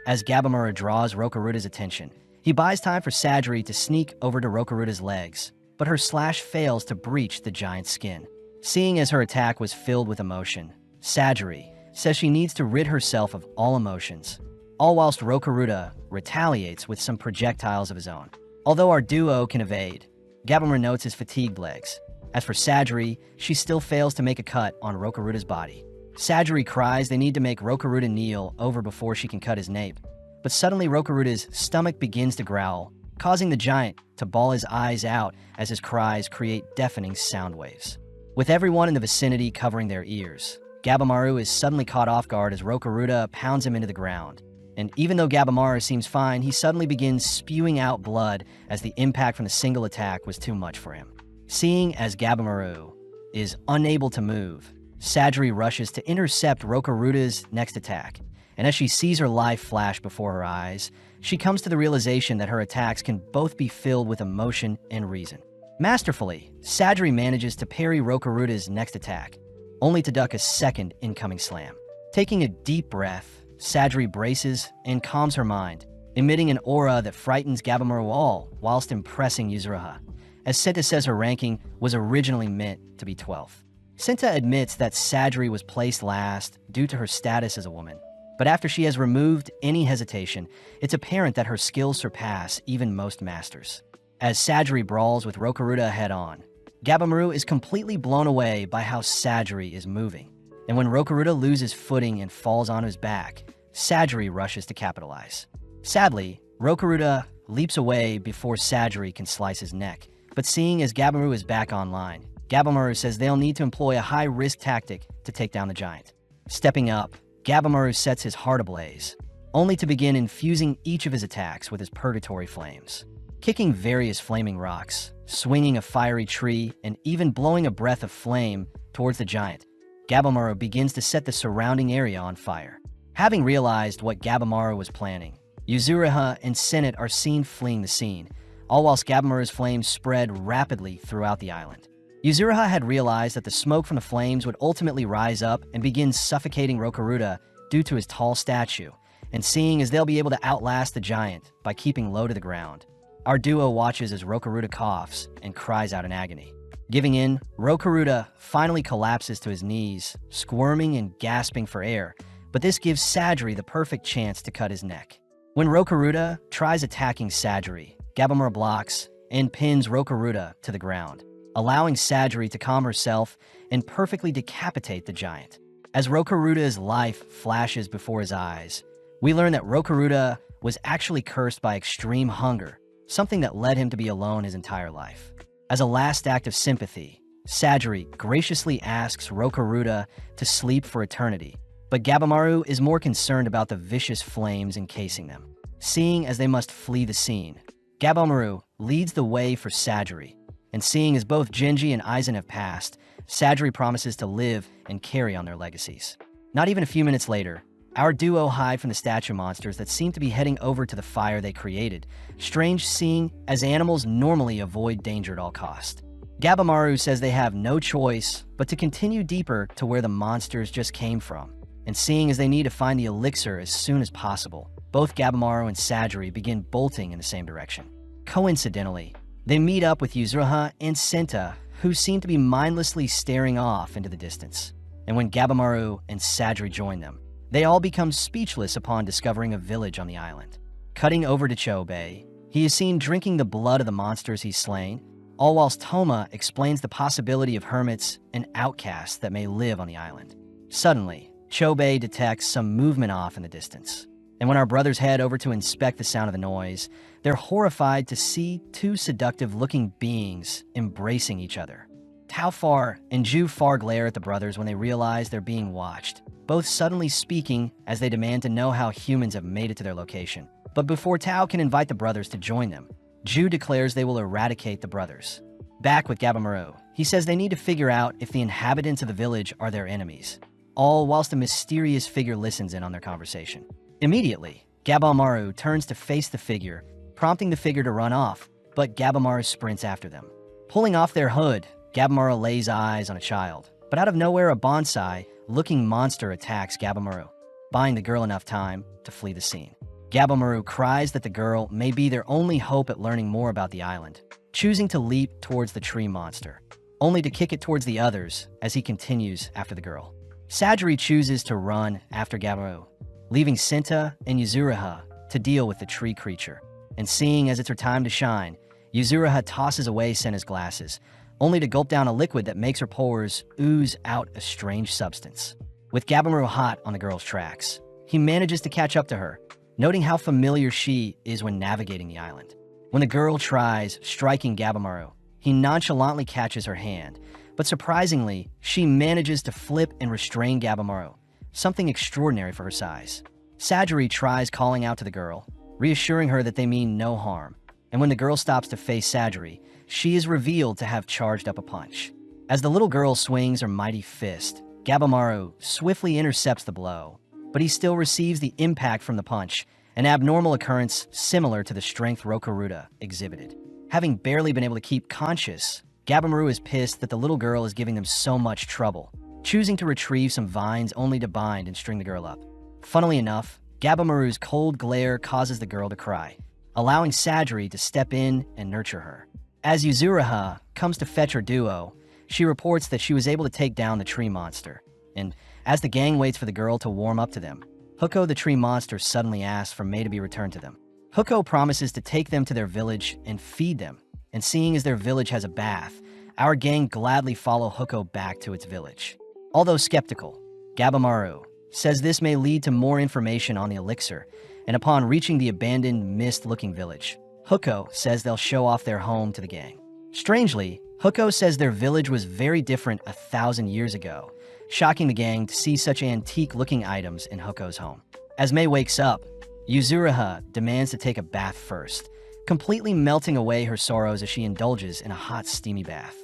As Gabimaru draws Rokuruda's attention, he buys time for Sajiri to sneak over to Rokuruda's legs, but her slash fails to breach the giant's skin. Seeing as her attack was filled with emotion, Sajiri says she needs to rid herself of all emotions, all whilst Rokuruda retaliates with some projectiles of his own. Although our duo can evade, Gabimaru notes his fatigued legs. As for Sajiri, she still fails to make a cut on Rokuruda's body. Sajiri cries they need to make Rokuruda kneel over before she can cut his nape, but suddenly Rokuruda's stomach begins to growl, causing the giant to bawl his eyes out as his cries create deafening sound waves. With everyone in the vicinity covering their ears, Gabimaru is suddenly caught off guard as Rokuruda pounds him into the ground. And even though Gabimaru seems fine, he suddenly begins spewing out blood as the impact from the single attack was too much for him. Seeing as Gabimaru is unable to move, Sajiri rushes to intercept Rokuruda's next attack, and as she sees her life flash before her eyes, she comes to the realization that her attacks can both be filled with emotion and reason. Masterfully, Sajiri manages to parry Rokuruda's next attack, only to duck a second incoming slam. Taking a deep breath, Sajiri braces and calms her mind, emitting an aura that frightens Gabimaru all whilst impressing Yuzuriha, as Senta says her ranking was originally meant to be 12th. Senta admits that Sajiri was placed last due to her status as a woman, but after she has removed any hesitation, it's apparent that her skills surpass even most masters. As Sajiri brawls with Rokuruda head-on, Gabimaru is completely blown away by how Sajiri is moving, and when Rokuruda loses footing and falls on his back, Sajiri rushes to capitalize. Sadly, Rokuruda leaps away before Sajiri can slice his neck, but seeing as Gabimaru is back online, Gabimaru says they'll need to employ a high-risk tactic to take down the giant. Stepping up, Gabimaru sets his heart ablaze, only to begin infusing each of his attacks with his purgatory flames. Kicking various flaming rocks, swinging a fiery tree, and even blowing a breath of flame towards the giant, Gabimaru begins to set the surrounding area on fire. Having realized what Gabimaru was planning, Yuzuriha and Sennet are seen fleeing the scene, all whilst Gabimaru's flames spread rapidly throughout the island. Yuzuriha had realized that the smoke from the flames would ultimately rise up and begin suffocating Rokuruda due to his tall stature, and seeing as they'll be able to outlast the giant by keeping low to the ground, our duo watches as Rokuruda coughs and cries out in agony. Giving in, Rokuruda finally collapses to his knees, squirming and gasping for air, but this gives Sajiri the perfect chance to cut his neck. When Rokuruda tries attacking Sajiri, Gabamaru blocks and pins Rokuruda to the ground, allowing Sajiri to calm herself and perfectly decapitate the giant. As Rokuruda's life flashes before his eyes, we learn that Rokuruda was actually cursed by extreme hunger, something that led him to be alone his entire life. As a last act of sympathy, Sajiri graciously asks Rokuruda to sleep for eternity, but Gabamaru is more concerned about the vicious flames encasing them. Seeing as they must flee the scene, Gabamaru leads the way for Sajiri, and seeing as both Genji and Aizen have passed, Sajiri promises to live and carry on their legacies. Not even a few minutes later, our duo hide from the statue monsters that seem to be heading over to the fire they created, strange seeing as animals normally avoid danger at all costs. Gabamaru says they have no choice but to continue deeper to where the monsters just came from, and seeing as they need to find the elixir as soon as possible, both Gabamaru and Sajiri begin bolting in the same direction. Coincidentally, they meet up with Yuzuriha and Senta, who seem to be mindlessly staring off into the distance. And when Gabamaru and Sajiri join them, they all become speechless upon discovering a village on the island. Cutting over to Chobei, he is seen drinking the blood of the monsters he's slain, all whilst Toma explains the possibility of hermits and outcasts that may live on the island. Suddenly, Chobei detects some movement off in the distance, and when our brothers head over to inspect the sound of the noise, they're horrified to see two seductive-looking beings embracing each other. Taofar and Ju-Far glare at the brothers when they realize they're being watched, both suddenly speaking as they demand to know how humans have made it to their location. But before Tao can invite the brothers to join them, Ju declares they will eradicate the brothers. Back with Gabamaru, he says they need to figure out if the inhabitants of the village are their enemies, all whilst a mysterious figure listens in on their conversation. Immediately, Gabamaru turns to face the figure, prompting the figure to run off, but Gabamaru sprints after them. Pulling off their hood, Gabamaru lays eyes on a child, but out of nowhere a bonsai-looking monster attacks Gabamaru, buying the girl enough time to flee the scene. Gabamaru cries that the girl may be their only hope at learning more about the island, choosing to leap towards the tree monster, only to kick it towards the others as he continues after the girl. Sajiri chooses to run after Gabamaru, leaving Senta and Yuzuriha to deal with the tree creature. And seeing as it's her time to shine, Yuzuriha tosses away Senta's glasses, only to gulp down a liquid that makes her pores ooze out a strange substance. With Gabamaru hot on the girl's tracks, he manages to catch up to her, noting how familiar she is when navigating the island. When the girl tries striking Gabamaru, he nonchalantly catches her hand, but surprisingly, she manages to flip and restrain Gabamaru, something extraordinary for her size. Sajiri tries calling out to the girl, reassuring her that they mean no harm, and when the girl stops to face Sajiri, she is revealed to have charged up a punch. As the little girl swings her mighty fist, Gabamaru swiftly intercepts the blow, but he still receives the impact from the punch, an abnormal occurrence similar to the strength Rokuruda exhibited. Having barely been able to keep conscious, Gabamaru is pissed that the little girl is giving them so much trouble, choosing to retrieve some vines only to bind and string the girl up. Funnily enough, Gabamaru's cold glare causes the girl to cry, allowing Sajiri to step in and nurture her. As Yuzuriha comes to fetch her duo, she reports that she was able to take down the tree monster, and as the gang waits for the girl to warm up to them, Huko the tree monster suddenly asks for Mei to be returned to them. Huko promises to take them to their village and feed them, and seeing as their village has a bath, our gang gladly follow Huko back to its village. Although skeptical, Gabamaru says this may lead to more information on the elixir, and upon reaching the abandoned, mist-looking village, Huko says they'll show off their home to the gang. Strangely, Huko says their village was very different 1,000 years ago, shocking the gang to see such antique-looking items in Huko's home. As Mei wakes up, Yuzuriha demands to take a bath first, completely melting away her sorrows as she indulges in a hot, steamy bath.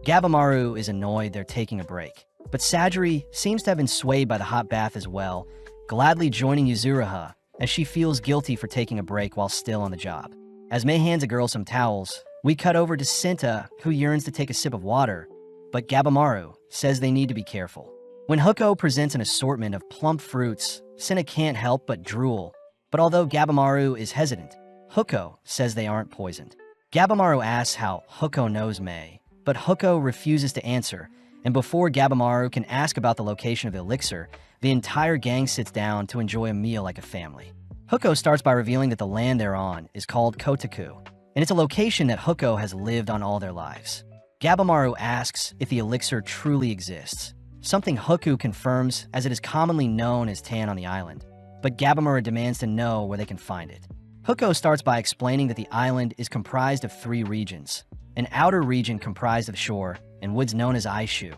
Gabamaru is annoyed they're taking a break, but Sajiri seems to have been swayed by the hot bath as well, gladly joining Yuzuriha as she feels guilty for taking a break while still on the job. As Mei hands a girl some towels, we cut over to Senta, who yearns to take a sip of water, but Gabamaru says they need to be careful. When Huko presents an assortment of plump fruits, Senta can't help but drool, but although Gabamaru is hesitant, Huko says they aren't poisoned. Gabamaru asks how Huko knows Mei, but Huko refuses to answer, and before Gabamaru can ask about the location of the elixir, the entire gang sits down to enjoy a meal like a family. Huko starts by revealing that the land they're on is called Kotaku, and it's a location that Huko has lived on all their lives. Gabimaru asks if the elixir truly exists, something Huko confirms as it is commonly known as Tan on the island, but Gabimaru demands to know where they can find it. Huko starts by explaining that the island is comprised of 3 regions, an outer region comprised of shore and woods known as Aishu,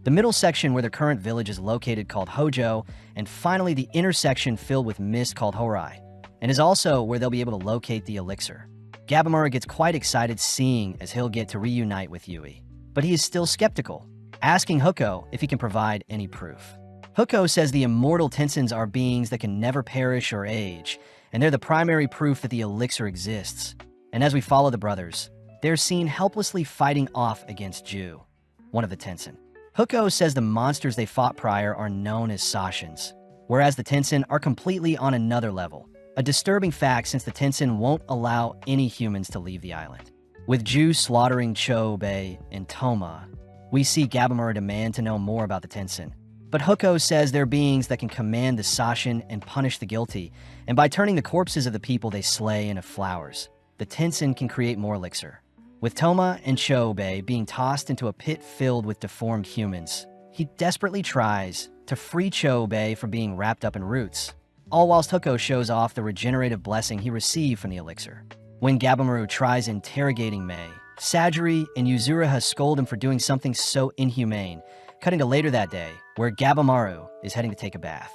the middle section where their current village is located called Hojo, and finally the inner section filled with mist called Horai, and is also where they'll be able to locate the elixir. Gabimaru gets quite excited seeing as he'll get to reunite with Yui, but he is still skeptical, asking Huko if he can provide any proof. Huko says the immortal Tensins are beings that can never perish or age, and they're the primary proof that the elixir exists. And as we follow the brothers, they're seen helplessly fighting off against Ju, one of the Tensin. Huko says the monsters they fought prior are known as Sashins, whereas the Tensin are completely on another level, a disturbing fact since the Tensin won't allow any humans to leave the island. With Ju slaughtering Chobe and Toma, we see Gabimaru demand to know more about the Tensin. But Huko says they're beings that can command the Sashin and punish the guilty, and by turning the corpses of the people they slay into flowers, the Tensin can create more elixir. With Toma and Chobe being tossed into a pit filled with deformed humans, he desperately tries to free Chobe from being wrapped up in roots, all whilst Huko shows off the regenerative blessing he received from the elixir. When Gabimaru tries interrogating Mei, Sajiri and Yuzuriha scold him for doing something so inhumane, cutting to later that day, where Gabimaru is heading to take a bath.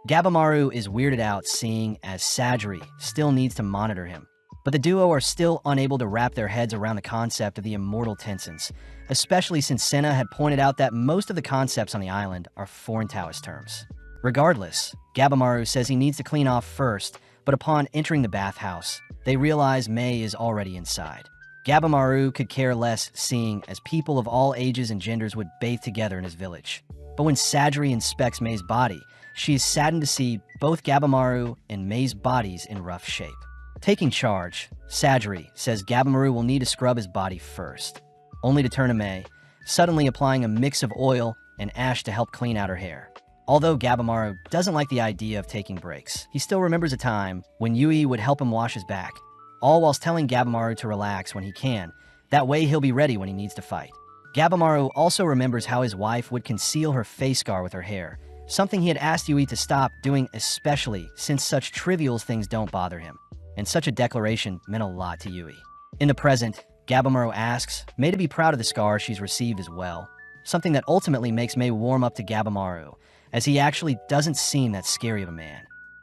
Gabimaru is weirded out seeing as Sajiri still needs to monitor him, but the duo are still unable to wrap their heads around the concept of the immortal Tensins, especially since Senna had pointed out that most of the concepts on the island are foreign Taoist terms. Regardless, Gabimaru says he needs to clean off first, but upon entering the bathhouse, they realize Mei is already inside. Gabimaru could care less seeing as people of all ages and genders would bathe together in his village. But when Sajiri inspects Mei's body, she is saddened to see both Gabimaru and Mei's bodies in rough shape. Taking charge, Sajiri says Gabimaru will need to scrub his body first, only to turn to Mei, suddenly applying a mix of oil and ash to help clean out her hair. Although Gabimaru doesn't like the idea of taking breaks, he still remembers a time when Yui would help him wash his back, all whilst telling Gabimaru to relax when he can, that way he'll be ready when he needs to fight. Gabimaru also remembers how his wife would conceal her face scar with her hair, something he had asked Yui to stop doing, especially since such trivial things don't bother him, and such a declaration meant a lot to Yui. In the present, Gabimaru asks Mei to be proud of the scar she's received as well, something that ultimately makes Mei warm up to Gabimaru, as he actually doesn't seem that scary of a man.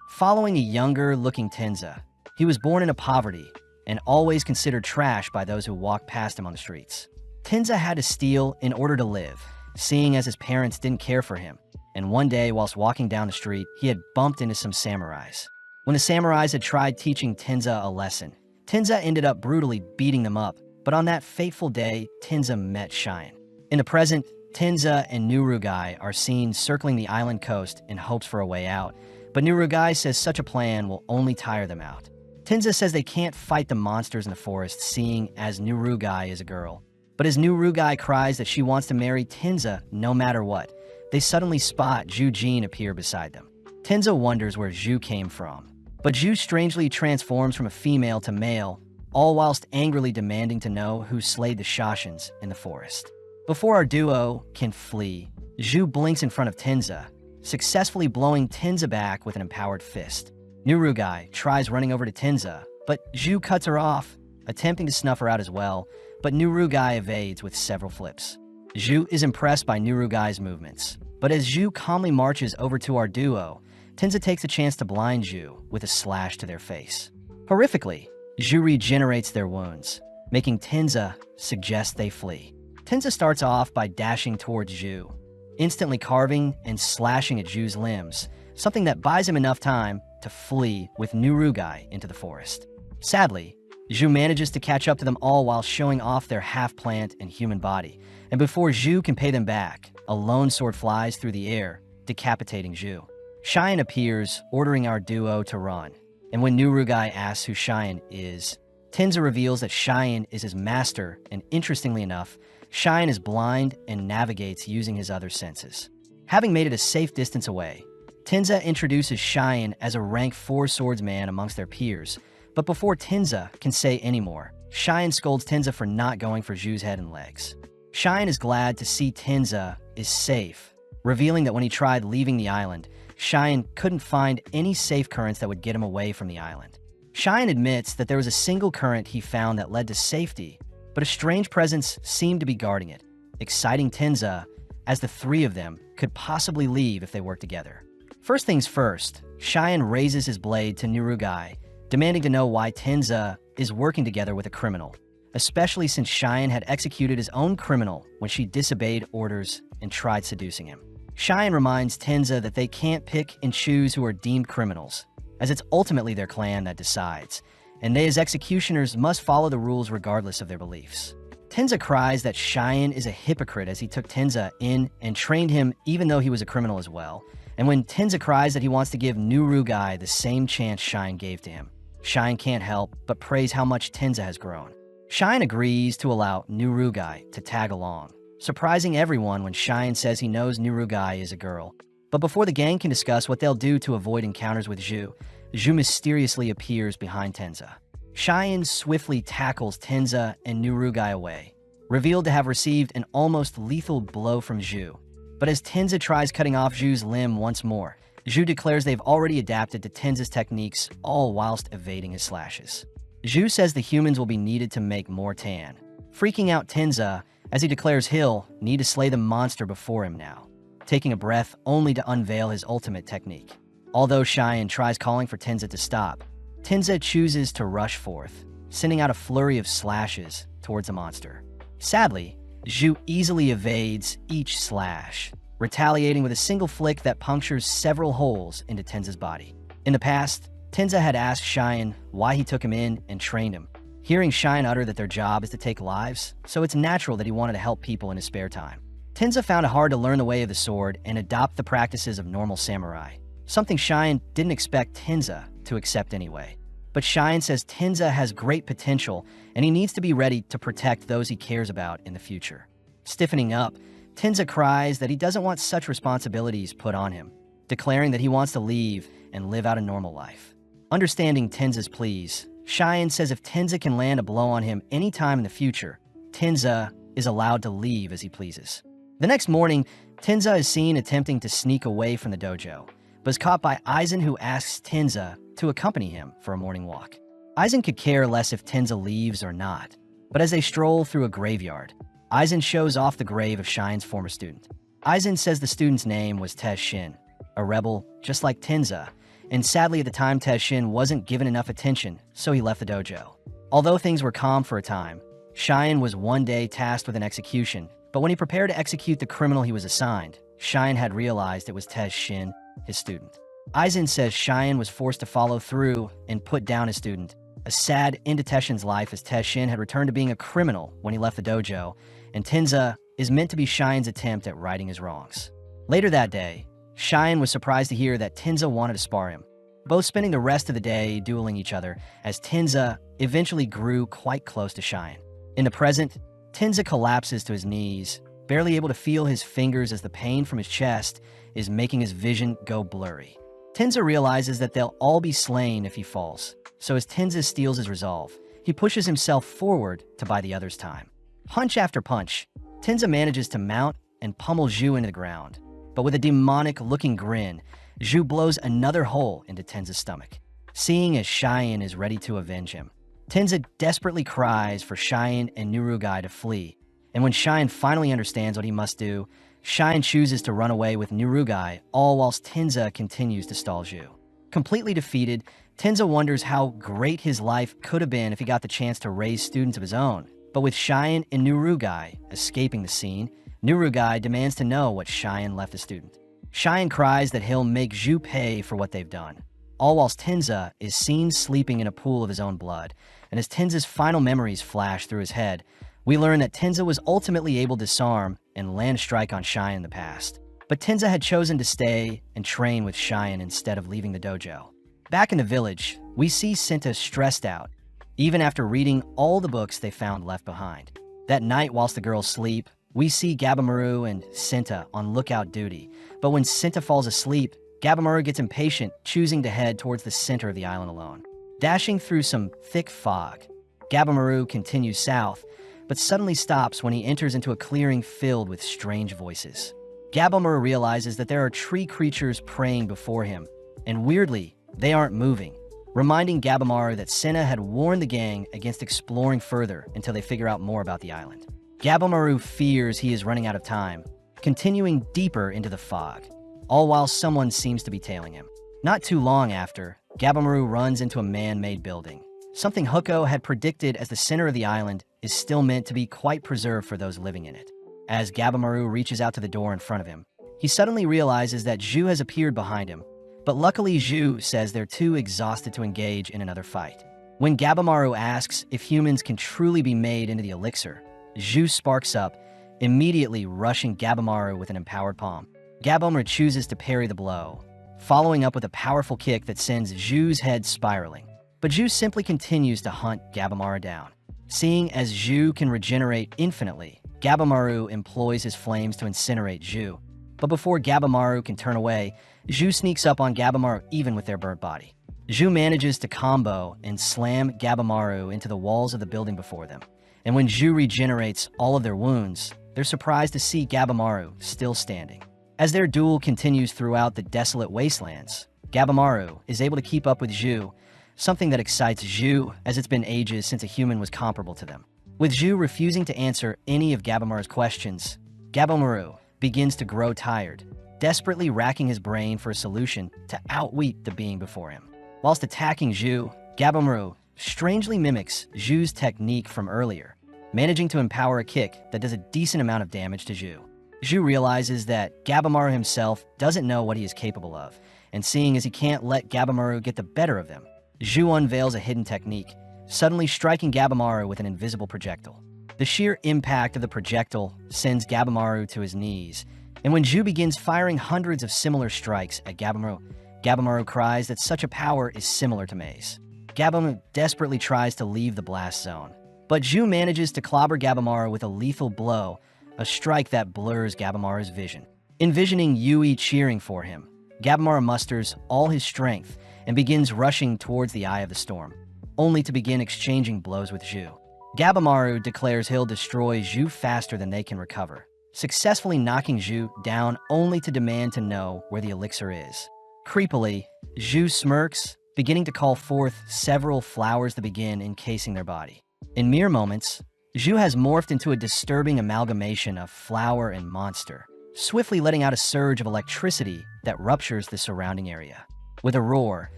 Following a younger-looking Tenza, he was born into poverty and always considered trash by those who walked past him on the streets. Tenza had to steal in order to live, seeing as his parents didn't care for him, and one day whilst walking down the street, he had bumped into some samurais. When the samurais had tried teaching Tenza a lesson, Tenza ended up brutally beating them up, but on that fateful day, Tenza met Cheyenne. In the present, Tenza and Nurugai are seen circling the island coast in hopes for a way out, but Nurugai says such a plan will only tire them out. Tenza says they can't fight the monsters in the forest, seeing as Nurugai is a girl. But as Nurugai cries that she wants to marry Tenza no matter what, they suddenly spot Zhu Jin appear beside them. Tenza wonders where Zhu came from, but Zhu strangely transforms from a female to male, all whilst angrily demanding to know who slayed the Shashins in the forest. Before our duo can flee, Zhu blinks in front of Tenza, successfully blowing Tenza back with an empowered fist. Nurugai tries running over to Tenza, but Zhu cuts her off, attempting to snuff her out as well, but Nurugai evades with several flips. Zhu is impressed by Nurugai's movements, but as Zhu calmly marches over to our duo, Tenza takes a chance to blind Zhu with a slash to their face. Horrifically, Zhu regenerates their wounds, making Tenza suggest they flee. Tenza starts off by dashing towards Zhu, instantly carving and slashing at Zhu's limbs, something that buys him enough time to flee with Nurugai into the forest. Sadly, Zhu manages to catch up to them all while showing off their half-plant and human body, and before Zhu can pay them back, a lone sword flies through the air, decapitating Zhu. Cheyenne appears, ordering our duo to run, and when Nurugai asks who Cheyenne is, Tenza reveals that Cheyenne is his master, and interestingly enough, Cheyenne is blind and navigates using his other senses. Having made it a safe distance away, Tenza introduces Cheyenne as a rank 4 swordsman amongst their peers, but before Tenza can say any more, Cheyenne scolds Tenza for not going for Zhu's head and legs. Cheyenne is glad to see Tenza is safe, revealing that when he tried leaving the island, Cheyenne couldn't find any safe currents that would get him away from the island. Cheyenne admits that there was a single current he found that led to safety, but a strange presence seemed to be guarding it, exciting Tenza as the three of them could possibly leave if they worked together. First things first, Cheyenne raises his blade to Nirugai, demanding to know why Tenza is working together with a criminal, especially since Cheyenne had executed his own criminal when she disobeyed orders and tried seducing him. Cheyenne reminds Tenza that they can't pick and choose who are deemed criminals, as it's ultimately their clan that decides, and they as executioners must follow the rules regardless of their beliefs. Tenza cries that Cheyenne is a hypocrite as he took Tenza in and trained him even though he was a criminal as well, and when Tenza cries that he wants to give Nirugai the same chance Cheyenne gave to him, Cheyenne can't help but praise how much Tenza has grown. Cheyenne agrees to allow Nirugai to tag along, surprising everyone when Cheyenne says he knows Nirugai is a girl. But before the gang can discuss what they'll do to avoid encounters with Zhu, Zhu mysteriously appears behind Tenza. Cheyenne swiftly tackles Tenza and Nirugai away, revealed to have received an almost lethal blow from Zhu. But as Tenza tries cutting off Zhu's limb once more, Zhu declares they've already adapted to Tenza's techniques, all whilst evading his slashes. Zhu says the humans will be needed to make more tan, freaking out Tenza as he declares he'll need to slay the monster before him now, taking a breath only to unveil his ultimate technique. Although Cheyenne tries calling for Tenza to stop, Tenza chooses to rush forth, sending out a flurry of slashes towards the monster. Sadly, Zhu easily evades each slash, retaliating with a single flick that punctures several holes into Tenza's body. In the past, Tenza had asked Cheyenne why he took him in and trained him, hearing Cheyenne utter that their job is to take lives, so it's natural that he wanted to help people in his spare time. Tenza found it hard to learn the way of the sword and adopt the practices of normal samurai, something Cheyenne didn't expect Tenza to accept anyway. But Cheyenne says Tenza has great potential and he needs to be ready to protect those he cares about in the future. Stiffening up, Tenza cries that he doesn't want such responsibilities put on him, declaring that he wants to leave and live out a normal life. Understanding Tenza's pleas, Cheyenne says if Tenza can land a blow on him anytime in the future, Tenza is allowed to leave as he pleases. The next morning, Tenza is seen attempting to sneak away from the dojo, but is caught by Aizen, who asks Tenza to accompany him for a morning walk. Aizen could care less if Tenza leaves or not, but as they stroll through a graveyard, Aizen shows off the grave of Cheyenne's former student. Aizen says the student's name was Tez Shin, a rebel just like Tenza, and sadly at the time Tez Shin wasn't given enough attention, so he left the dojo. Although things were calm for a time, Cheyenne was one day tasked with an execution, but when he prepared to execute the criminal he was assigned, Cheyenne had realized it was Tez Shin, his student. Aizen says Cheyenne was forced to follow through and put down his student, a sad end to Teshin's life as Tez Shin had returned to being a criminal when he left the dojo, and Tenza is meant to be Cheyenne's attempt at righting his wrongs. Later that day, Cheyenne was surprised to hear that Tenza wanted to spar him, both spending the rest of the day dueling each other as Tenza eventually grew quite close to Cheyenne. In the present, Tenza collapses to his knees, barely able to feel his fingers as the pain from his chest is making his vision go blurry. Tenza realizes that they'll all be slain if he falls, so as Tenza steals his resolve, he pushes himself forward to buy the others time. Punch after punch, Tenza manages to mount and pummel Zhu into the ground, but with a demonic-looking grin, Zhu blows another hole into Tenza's stomach. Seeing as Cheyenne is ready to avenge him, Tenza desperately cries for Cheyenne and Nirugai to flee, and when Cheyenne finally understands what he must do, Cheyenne chooses to run away with Nirugai, all whilst Tenza continues to stall Zhu. Completely defeated, Tenza wonders how great his life could have been if he got the chance to raise students of his own. But with Cheyenne and Nirugai escaping the scene, Nirugai demands to know what Cheyenne left a student. Cheyenne cries that he'll make Zhu pay for what they've done, all whilst Tenza is seen sleeping in a pool of his own blood, and as Tenza's final memories flash through his head, we learn that Tenza was ultimately able to disarm and land a strike on Cheyenne in the past. But Tenza had chosen to stay and train with Cheyenne instead of leaving the dojo. Back in the village, we see Cinta stressed out, even after reading all the books they found left behind. That night, whilst the girls sleep, we see Gabamaru and Cinta on lookout duty, but when Cinta falls asleep, Gabimaru gets impatient, choosing to head towards the center of the island alone. Dashing through some thick fog, Gabimaru continues south, but suddenly stops when he enters into a clearing filled with strange voices. Gabimaru realizes that there are tree creatures praying before him, and weirdly, they aren't moving, reminding Gabimaru that Senna had warned the gang against exploring further until they figure out more about the island. Gabimaru fears he is running out of time, continuing deeper into the fog, all while someone seems to be tailing him. Not too long after, Gabimaru runs into a man-made building. Something Huko had predicted as the center of the island is still meant to be quite preserved for those living in it. As Gabimaru reaches out to the door in front of him, he suddenly realizes that Zhu has appeared behind him, but luckily Zhu says they're too exhausted to engage in another fight. When Gabimaru asks if humans can truly be made into the elixir, Zhu sparks up, immediately rushing Gabimaru with an empowered palm. Gabimaru chooses to parry the blow, following up with a powerful kick that sends Zhu's head spiraling. But Zhu simply continues to hunt Gabimaru down. Seeing as Zhu can regenerate infinitely, Gabimaru employs his flames to incinerate Zhu. But before Gabimaru can turn away, Zhu sneaks up on Gabimaru even with their burnt body. Zhu manages to combo and slam Gabimaru into the walls of the building before them. And when Zhu regenerates all of their wounds, they're surprised to see Gabimaru still standing. As their duel continues throughout the desolate wastelands, Gabimaru is able to keep up with Zhu, something that excites Zhu as it's been ages since a human was comparable to them. With Zhu refusing to answer any of Gabimaru's questions, Gabimaru begins to grow tired, desperately racking his brain for a solution to outwit the being before him. Whilst attacking Zhu, Gabimaru strangely mimics Zhu's technique from earlier, managing to empower a kick that does a decent amount of damage to Zhu. Zhu realizes that Gabimaru himself doesn't know what he is capable of, and seeing as he can't let Gabimaru get the better of them, Zhu unveils a hidden technique, suddenly striking Gabimaru with an invisible projectile. The sheer impact of the projectile sends Gabimaru to his knees, and when Zhu begins firing hundreds of similar strikes at Gabimaru, Gabimaru cries that such a power is similar to Maze. Gabimaru desperately tries to leave the blast zone, but Zhu manages to clobber Gabimaru with a lethal blow, a strike that blurs Gabimaru's vision. Envisioning Yui cheering for him, Gabimaru musters all his strength and begins rushing towards the eye of the storm, only to begin exchanging blows with Zhu. Gabimaru declares he'll destroy Zhu faster than they can recover, successfully knocking Zhu down only to demand to know where the elixir is. Creepily, Zhu smirks, beginning to call forth several flowers to begin encasing their body. In mere moments, Zhu has morphed into a disturbing amalgamation of flower and monster, swiftly letting out a surge of electricity that ruptures the surrounding area. With a roar,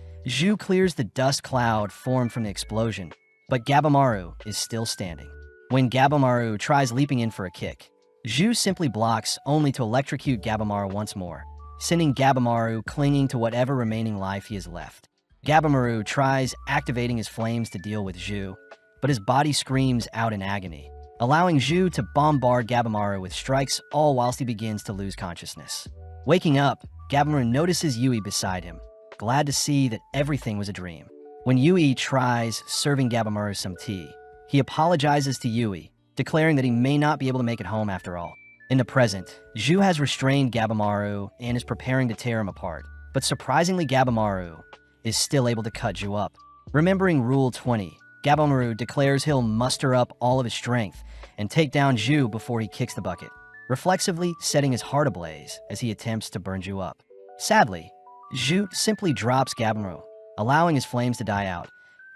Zhu clears the dust cloud formed from the explosion, but Gabimaru is still standing. When Gabimaru tries leaping in for a kick, Zhu simply blocks only to electrocute Gabimaru once more, sending Gabimaru clinging to whatever remaining life he has left. Gabimaru tries activating his flames to deal with Zhu, but his body screams out in agony, allowing Zhu to bombard Gabimaru with strikes all whilst he begins to lose consciousness. Waking up, Gabimaru notices Yui beside him, glad to see that everything was a dream. When Yui tries serving Gabimaru some tea, he apologizes to Yui, declaring that he may not be able to make it home after all. In the present, Zhu has restrained Gabimaru and is preparing to tear him apart, but surprisingly Gabimaru is still able to cut Zhu up. Remembering Rule 20, Gabimaru declares he'll muster up all of his strength and take down Zhu before he kicks the bucket, reflexively setting his heart ablaze as he attempts to burn Zhu up. Sadly, Zhu simply drops Gabimaru, allowing his flames to die out,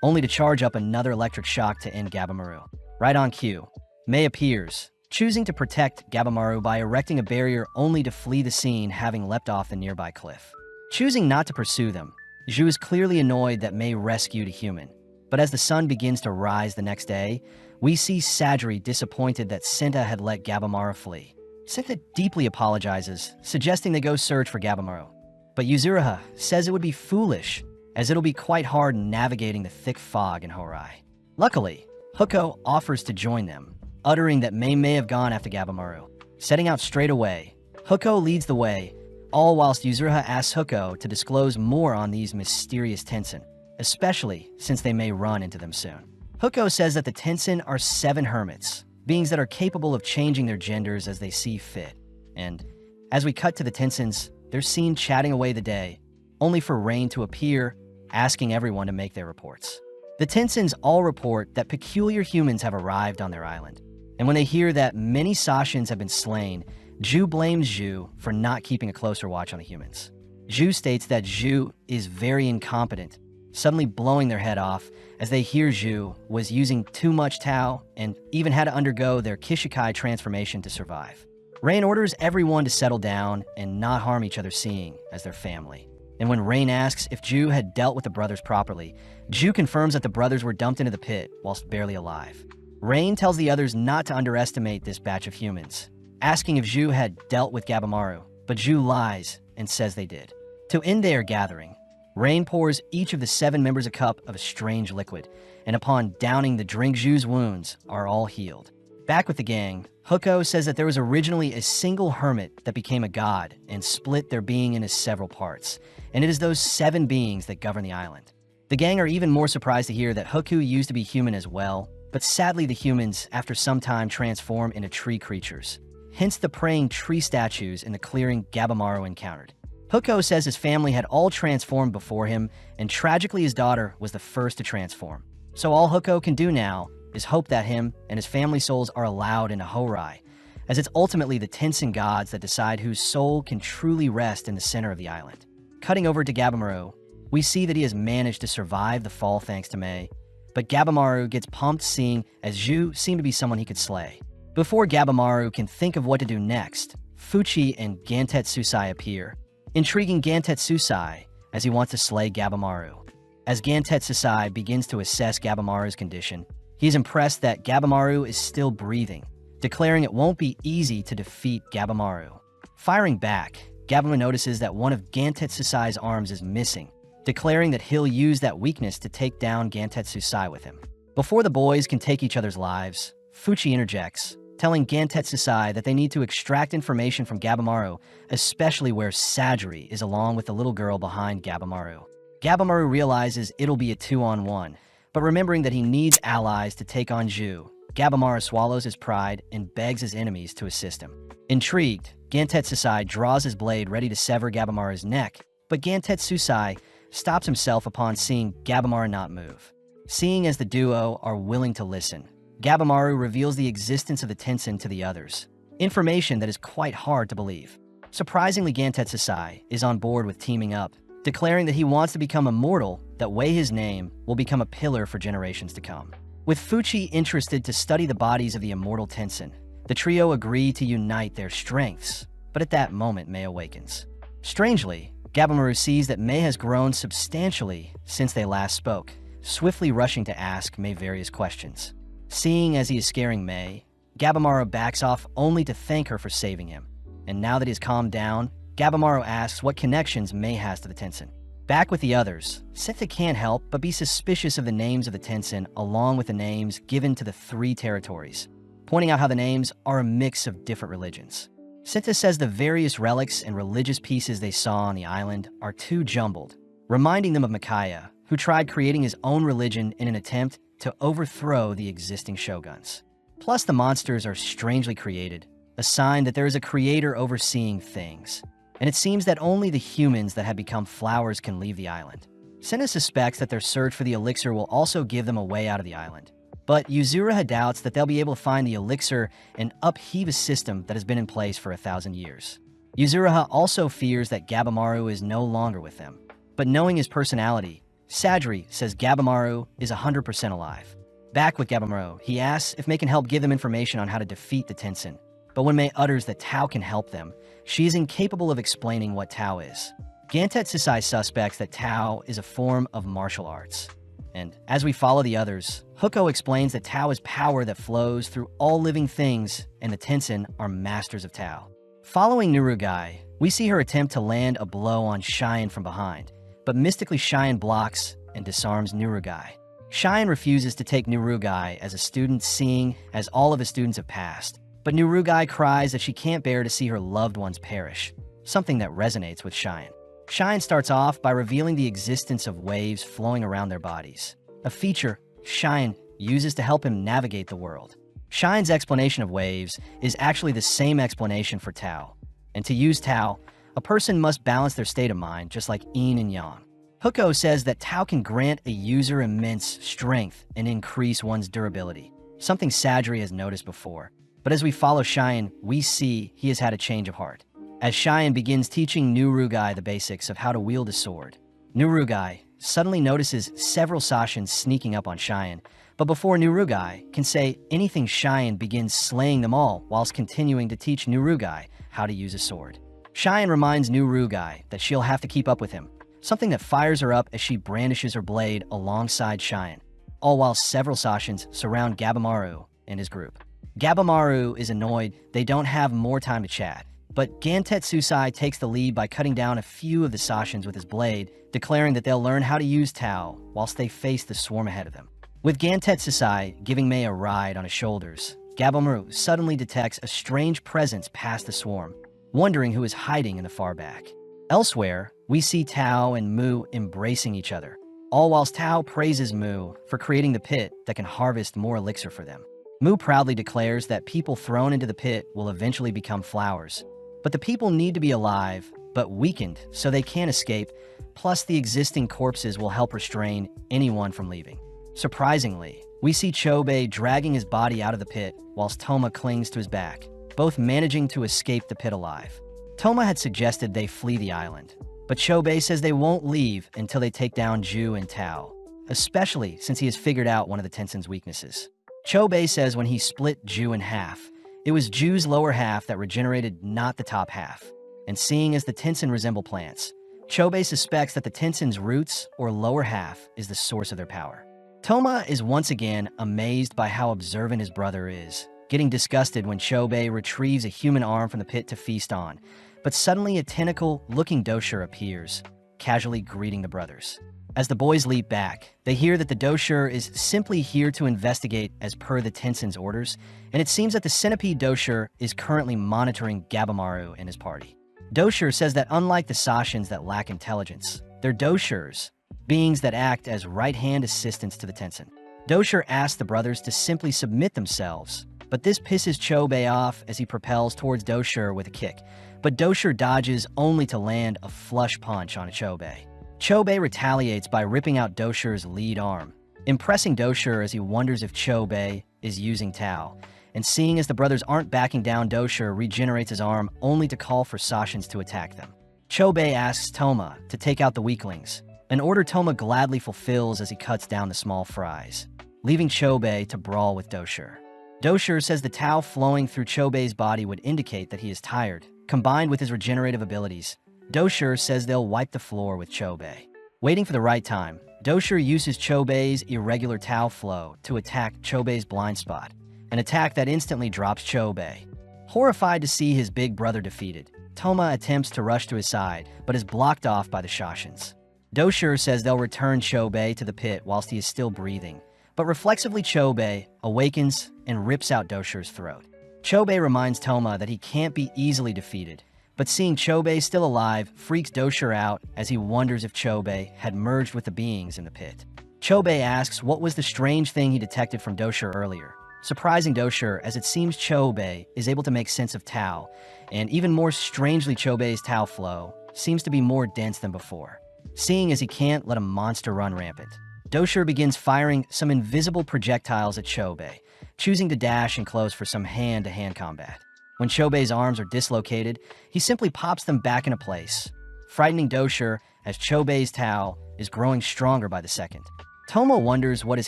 only to charge up another electric shock to end Gabimaru. Right on cue, Mei appears, choosing to protect Gabimaru by erecting a barrier only to flee the scene having leapt off the nearby cliff. Choosing not to pursue them, Zhu is clearly annoyed that Mei rescued a human. But as the sun begins to rise the next day, we see Sajiri disappointed that Senta had let Gabimaru flee. Senta deeply apologizes, suggesting they go search for Gabimaru. But Yuzuriha says it would be foolish, as it'll be quite hard navigating the thick fog in Horai. Luckily, Huko offers to join them, uttering that Mei may have gone after Gabimaru. Setting out straight away, Huko leads the way, all whilst Yuzuriha asks Huko to disclose more on these mysterious Tensen, especially since they may run into them soon. Huko says that the Tensen are 7 hermits, beings that are capable of changing their genders as they see fit. And as we cut to the Tensens, they're seen chatting away the day, only for Rain to appear, asking everyone to make their reports. The Tensins all report that peculiar humans have arrived on their island, and when they hear that many Sashins have been slain, Zhu blames Zhu for not keeping a closer watch on the humans. Zhu states that Zhu is very incompetent, suddenly blowing their head off as they hear Zhu was using too much Tao and even had to undergo their Kishikai transformation to survive. Rain orders everyone to settle down and not harm each other, seeing as their family. And when Rain asks if Zhu had dealt with the brothers properly, Zhu confirms that the brothers were dumped into the pit whilst barely alive. Rain tells the others not to underestimate this batch of humans, asking if Zhu had dealt with Gabimaru, but Zhu lies and says they did. To end their gathering, Rain pours each of the 7 members a cup of a strange liquid, and upon downing the drink, Zhu's wounds are all healed. Back with the gang, Huko says that there was originally a single hermit that became a god and split their being into several parts, and it is those 7 beings that govern the island. The gang are even more surprised to hear that Huko used to be human as well, but sadly the humans, after some time, transform into tree creatures. Hence the praying tree statues in the clearing Gabimaru encountered. Huko says his family had all transformed before him, and tragically his daughter was the first to transform. So all Huko can do now is hope that him and his family souls are allowed into Horai, as it's ultimately the Tensin gods that decide whose soul can truly rest in the center of the island. Cutting over to Gabimaru, we see that he has managed to survive the fall thanks to Mei, but Gabimaru gets pumped seeing as Zhu seemed to be someone he could slay. Before Gabimaru can think of what to do next, Fuchi and Gantetsusai appear, intriguing Gantetsusai as he wants to slay Gabimaru. As Gantetsusai begins to assess Gabimaru's condition, he's impressed that Gabimaru is still breathing, declaring it won't be easy to defeat Gabimaru. Firing back, Gabimaru notices that one of Gantetsusai's arms is missing, declaring that he'll use that weakness to take down Gantetsusai with him. Before the boys can take each other's lives, Fuchi interjects, telling Gantetsusai that they need to extract information from Gabimaru, especially where Sajiri is along with the little girl behind Gabimaru. Gabimaru realizes it'll be a 2-on-1, but remembering that he needs allies to take on Zhu, Gabimaru swallows his pride and begs his enemies to assist him. Intrigued, Gantetsusai draws his blade ready to sever Gabimaru's neck, but Gantetsusai stops himself upon seeing Gabimaru not move. Seeing as the duo are willing to listen, Gabimaru reveals the existence of the Tensin to the others, information that is quite hard to believe. Surprisingly, Gantetsusai is on board with teaming up, declaring that he wants to become immortal, that way his name will become a pillar for generations to come. With Fuchi interested to study the bodies of the immortal Tensin, the trio agree to unite their strengths, but at that moment Mei awakens. Strangely, Gabimaru sees that Mei has grown substantially since they last spoke, swiftly rushing to ask Mei various questions. Seeing as he is scaring Mei, Gabimaru backs off only to thank her for saving him, and now that he has calmed down, Gabimaru asks what connections Mei has to the Tensin. Back with the others, Senta can't help but be suspicious of the names of the Tensin along with the names given to the 3 territories, pointing out how the names are a mix of different religions. Senta says the various relics and religious pieces they saw on the island are too jumbled, reminding them of Mikaya, who tried creating his own religion in an attempt to overthrow the existing shoguns. Plus, the monsters are strangely created, a sign that there is a creator overseeing things, and it seems that only the humans that have become flowers can leave the island. Senna suspects that their search for the elixir will also give them a way out of the island, but Yuzuriha doubts that they'll be able to find the elixir and upheave a system that has been in place for 1,000 years. Yuzuriha also fears that Gabimaru is no longer with them, but knowing his personality, Sajiri says Gabimaru is 100% alive. Back with Gabimaru, he asks if Mei can help give them information on how to defeat the Tensin, but when Mei utters that Tao can help them, she is incapable of explaining what Tao is. Gantetsusai suspects that Tao is a form of martial arts. And as we follow the others, Huko explains that Tao is power that flows through all living things, and the Tensin are masters of Tao. Following Nurugai, we see her attempt to land a blow on Cheyenne from behind, but mystically Cheyenne blocks and disarms Nurugai. Cheyenne refuses to take Nurugai as a student, seeing as all of his students have passed, but Nurugai cries that she can't bear to see her loved ones perish, something that resonates with Cheyenne. Cheyenne starts off by revealing the existence of waves flowing around their bodies, a feature Cheyenne uses to help him navigate the world. Cheyenne's explanation of waves is actually the same explanation for Tao, and to use Tao, A person must balance their state of mind, just like yin and yang. Huko says that Tao can grant a user immense strength and increase one's durability, something Sadri has noticed before. But as we follow Cheyenne, we see he has had a change of heart. As Cheyenne begins teaching New Rugai the basics of how to wield a sword, New Rugai suddenly notices several Sashins sneaking up on Cheyenne, but before New Rugai can say anything, Cheyenne begins slaying them all whilst continuing to teach New Rugai how to use a sword. Cheyenne reminds New Rugai that she'll have to keep up with him, something that fires her up as she brandishes her blade alongside Cheyenne, all while several Sashins surround Gabimaru and his group. Gabimaru is annoyed they don't have more time to chat, but Gantetsusai takes the lead by cutting down a few of the Sashins with his blade, declaring that they'll learn how to use Tao whilst they face the swarm ahead of them. With Gantetsusai giving Mei a ride on his shoulders, Gabimaru suddenly detects a strange presence past the swarm, wondering who is hiding in the far back. Elsewhere, we see Tao and Mu embracing each other, all whilst Tao praises Mu for creating the pit that can harvest more elixir for them. Mu proudly declares that people thrown into the pit will eventually become flowers, but the people need to be alive, but weakened so they can't escape, plus the existing corpses will help restrain anyone from leaving. Surprisingly, we see Chobei dragging his body out of the pit whilst Toma clings to his back, both managing to escape the pit alive. Toma had suggested they flee the island, but Chobei says they won't leave until they take down Ju and Tao, especially since he has figured out one of the Tensen's weaknesses. Chobei says when he split Ju in half, it was Ju's lower half that regenerated, not the top half. And seeing as the Tensen resemble plants, Chobei suspects that the Tensen's roots, or lower half, is the source of their power. Toma is once again amazed by how observant his brother is, getting disgusted when Chobei retrieves a human arm from the pit to feast on, but suddenly a tentacle-looking dosher appears, casually greeting the brothers. As the boys leap back, they hear that the dosher is simply here to investigate as per the Tensen's orders, and it seems that the centipede dosher is currently monitoring Gabimaru and his party. Dosher says that unlike the Sashins that lack intelligence, they're doshers, beings that act as right-hand assistants to the Tensen. Dosher asks the brothers to simply submit themselves, but this pisses Chobei off as he propels towards Dosher with a kick, but Dosher dodges only to land a flush punch on Chobei. Chobei retaliates by ripping out Dosher's lead arm, impressing Dosher as he wonders if Chobei is using Tao, and seeing as the brothers aren't backing down, Dosher regenerates his arm only to call for Sashins to attack them. Chobei asks Toma to take out the weaklings, an order Toma gladly fulfills as he cuts down the small fries, leaving Chobei to brawl with Dosher. Dosher says the Tao flowing through Chobei's body would indicate that he is tired, combined with his regenerative abilities. Dosher says they'll wipe the floor with Chobei. Waiting for the right time, Dosher uses Chobei's irregular Tao flow to attack Chobei's blind spot, an attack that instantly drops Chobei. Horrified to see his big brother defeated, Toma attempts to rush to his side, but is blocked off by the Sashins. Dosher says they'll return Chobei to the pit whilst he is still breathing, but reflexively Chobei awakens and rips out Dosher's throat. Chobei reminds Toma that he can't be easily defeated, but seeing Chobei still alive freaks Dosher out as he wonders if Chobei had merged with the beings in the pit. Chobei asks what was the strange thing he detected from Dosher earlier, surprising Dosher as it seems Chobei is able to make sense of Tao, and even more strangely Chobei's Tao flow seems to be more dense than before. Seeing as he can't let a monster run rampant, Dosher begins firing some invisible projectiles at Chobei, choosing to dash and close for some hand-to-hand combat. When Chobei's arms are dislocated, he simply pops them back into place, frightening Dosher as Chobei's Tao is growing stronger by the second. Toma wonders what is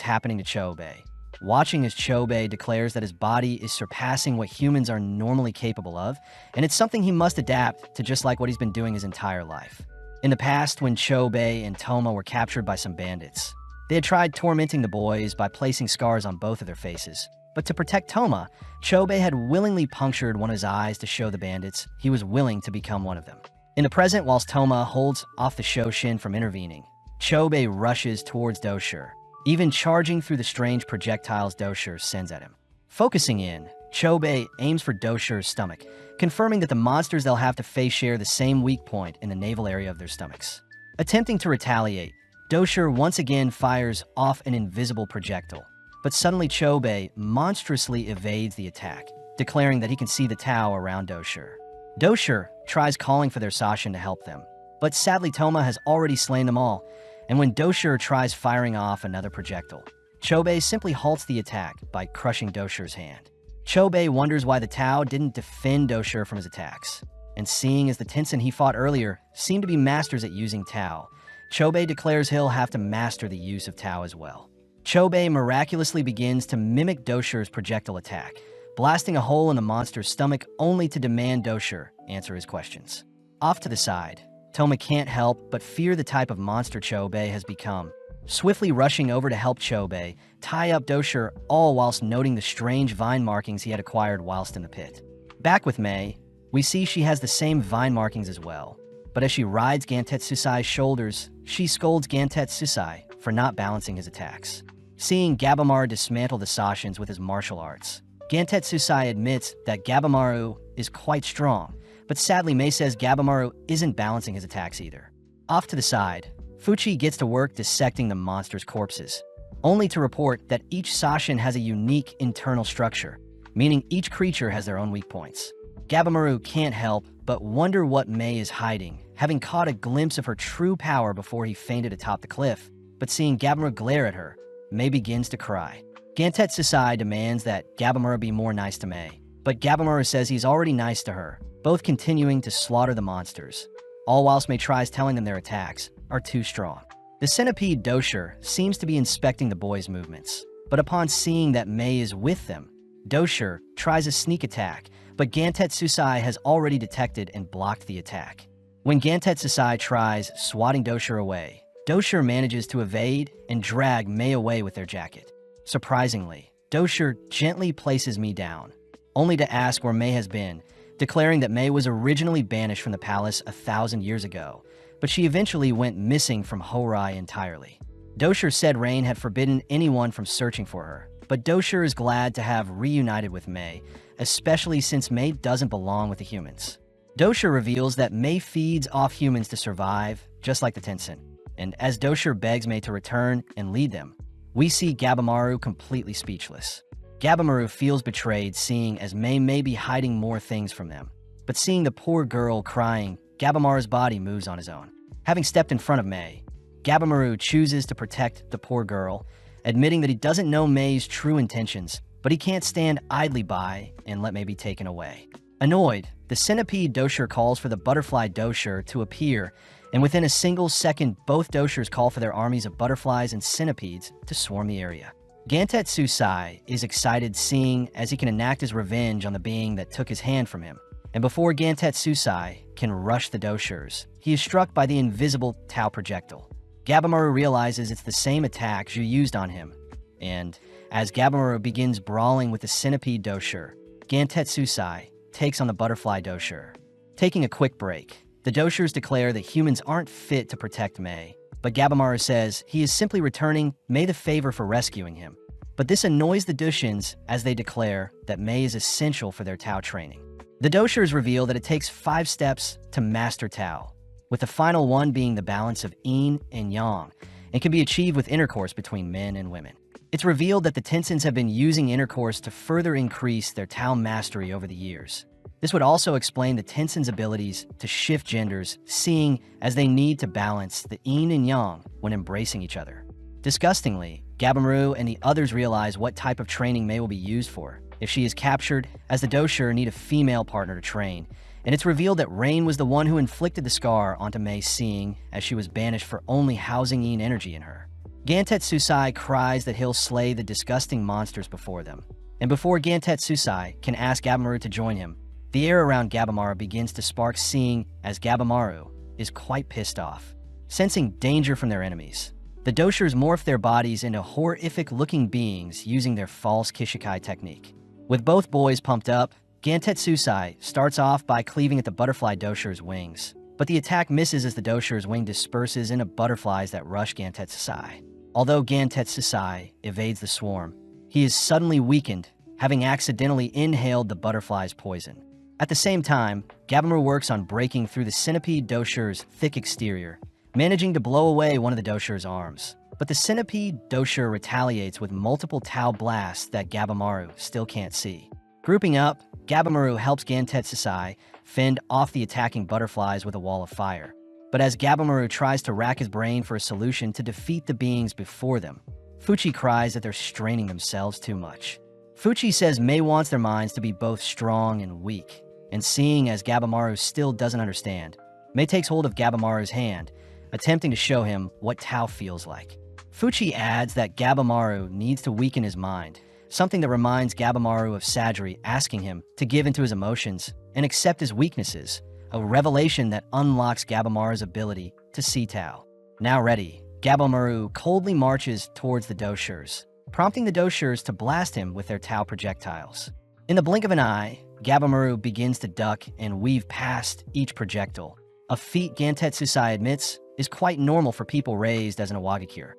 happening to Chobei, watching as Chobei declares that his body is surpassing what humans are normally capable of, and it's something he must adapt to, just like what he's been doing his entire life. In the past, when Chobei and Toma were captured by some bandits, they had tried tormenting the boys by placing scars on both of their faces. But to protect Toma, Chobei had willingly punctured one of his eyes to show the bandits he was willing to become one of them. In the present, whilst Toma holds off the Shoshin from intervening, Chobei rushes towards Dosher, even charging through the strange projectiles Dosher sends at him. Focusing in, Chobei aims for Dosher's stomach, confirming that the monsters they'll have to face share the same weak point in the navel area of their stomachs. Attempting to retaliate, Dosher once again fires off an invisible projectile, but suddenly Chobei monstrously evades the attack, declaring that he can see the Tao around Dosher. Dosher tries calling for their Sashin to help them, but sadly Toma has already slain them all, and when Dosher tries firing off another projectile, Chobei simply halts the attack by crushing Dosher's hand. Chobei wonders why the Tao didn't defend Dosher from his attacks, and seeing as the Tenzin he fought earlier seem to be masters at using Tao, Chobei declares he'll have to master the use of Tao as well. Chobei miraculously begins to mimic Dosher's projectile attack, blasting a hole in the monster's stomach only to demand Dosher answer his questions. Off to the side, Toma can't help but fear the type of monster Chobei has become, swiftly rushing over to help Chobei tie up Dosher, all whilst noting the strange vine markings he had acquired whilst in the pit. Back with Mei, we see she has the same vine markings as well, but as she rides Gantetsusai's shoulders, she scolds Gantetsusai for not balancing his attacks. Seeing Gabamaru dismantle the Sashins with his martial arts, Gantetsusai admits that Gabamaru is quite strong, but sadly Mei says Gabamaru isn't balancing his attacks either. Off to the side, Fuchi gets to work dissecting the monster's corpses, only to report that each Sashin has a unique internal structure, meaning each creature has their own weak points. Gabamaru can't help but wonder what Mei is hiding, having caught a glimpse of her true power before he fainted atop the cliff, but seeing Gabamaru glare at her, Mei begins to cry. Gantetsusai demands that Gabamaru be more nice to Mei, but Gabamaru says he's already nice to her, both continuing to slaughter the monsters, all whilst Mei tries telling them their attacks are too strong. The centipede Dosher seems to be inspecting the boys' movements, but upon seeing that Mei is with them, Dosher tries a sneak attack, but Gantetsusai has already detected and blocked the attack. When Gantetsusai tries swatting Dosher away, Dosher manages to evade and drag Mei away with their jacket. Surprisingly, Dosher gently places Mei down, only to ask where Mei has been, declaring that Mei was originally banished from the palace 1,000 years ago, but she eventually went missing from Horai entirely. Dosher said Rain had forbidden anyone from searching for her, but Dosher is glad to have reunited with Mei, especially since Mei doesn't belong with the humans. Dosher reveals that Mei feeds off humans to survive, just like the Tenzin, and as Dosher begs Mei to return and lead them, we see Gabamaru completely speechless. Gabamaru feels betrayed seeing as Mei may be hiding more things from them, but seeing the poor girl crying, Gabamaru's body moves on his own. Having stepped in front of Mei, Gabamaru chooses to protect the poor girl, admitting that he doesn't know Mei's true intentions, but he can't stand idly by and let Mei be taken away. Annoyed, the centipede Dosher calls for the butterfly Dosher to appear, and within a single second, both Doshers call for their armies of butterflies and centipedes to swarm the area. Gantetsusai is excited seeing as he can enact his revenge on the being that took his hand from him. And before Gantetsusai can rush the Doshers, he is struck by the invisible Tao projectile. Gabamaru realizes it's the same attack Zhu used on him, and as Gabamaru begins brawling with the centipede Dosher, Gantetsusai takes on the butterfly Dosher. Taking a quick break, the Doshers declare that humans aren't fit to protect Mei, but Gabamaru says he is simply returning Mei the favor for rescuing him. But this annoys the Doshins as they declare that Mei is essential for their Tao training. The Doshers reveal that it takes 5 steps to master Tao, with the final one being the balance of yin and yang, and can be achieved with intercourse between men and women. It's revealed that the Tenzins have been using intercourse to further increase their Tao mastery over the years. This would also explain the Tenzins' abilities to shift genders, seeing as they need to balance the yin and yang when embracing each other. Disgustingly, Gabamaru and the others realize what type of training Mei will be used for if she is captured, as the Dosher need a female partner to train, and it's revealed that Rain was the one who inflicted the scar onto Mei, seeing as she was banished for only housing yin energy in her. Gantetsusai cries that he'll slay the disgusting monsters before them, and before Gantetsusai can ask Gabamaru to join him, the air around Gabamaru begins to spark, seeing as Gabamaru is quite pissed off. Sensing danger from their enemies, the Doshers morph their bodies into horrific-looking beings using their false Kishikai technique. With both boys pumped up, Gantetsusai starts off by cleaving at the butterfly Dosher's wings, but the attack misses as the Dosher's wing disperses into butterflies that rush Gantetsusai. Although Gantetsusai evades the swarm, he is suddenly weakened, having accidentally inhaled the butterfly's poison. At the same time, Gabamaru works on breaking through the centipede Dosher's thick exterior, managing to blow away one of the Dosher's arms. But the centipede Dosher retaliates with multiple Tao blasts that Gabamaru still can't see. Grouping up, Gabimaru helps Gantetsusai fend off the attacking butterflies with a wall of fire. But as Gabimaru tries to rack his brain for a solution to defeat the beings before them, Fuchi cries that they're straining themselves too much. Fuchi says Mei wants their minds to be both strong and weak, and seeing as Gabimaru still doesn't understand, Mei takes hold of Gabimaru's hand, attempting to show him what Tao feels like. Fuchi adds that Gabimaru needs to weaken his mind, something that reminds Gabimaru of Sajiri asking him to give into his emotions and accept his weaknesses, a revelation that unlocks Gabimaru's ability to see Tao. Now ready, Gabimaru coldly marches towards the Doshers, prompting the Doshers to blast him with their Tao projectiles. In the blink of an eye, Gabimaru begins to duck and weave past each projectile, a feat Gantetsusai admits is quite normal for people raised as an Awagakure,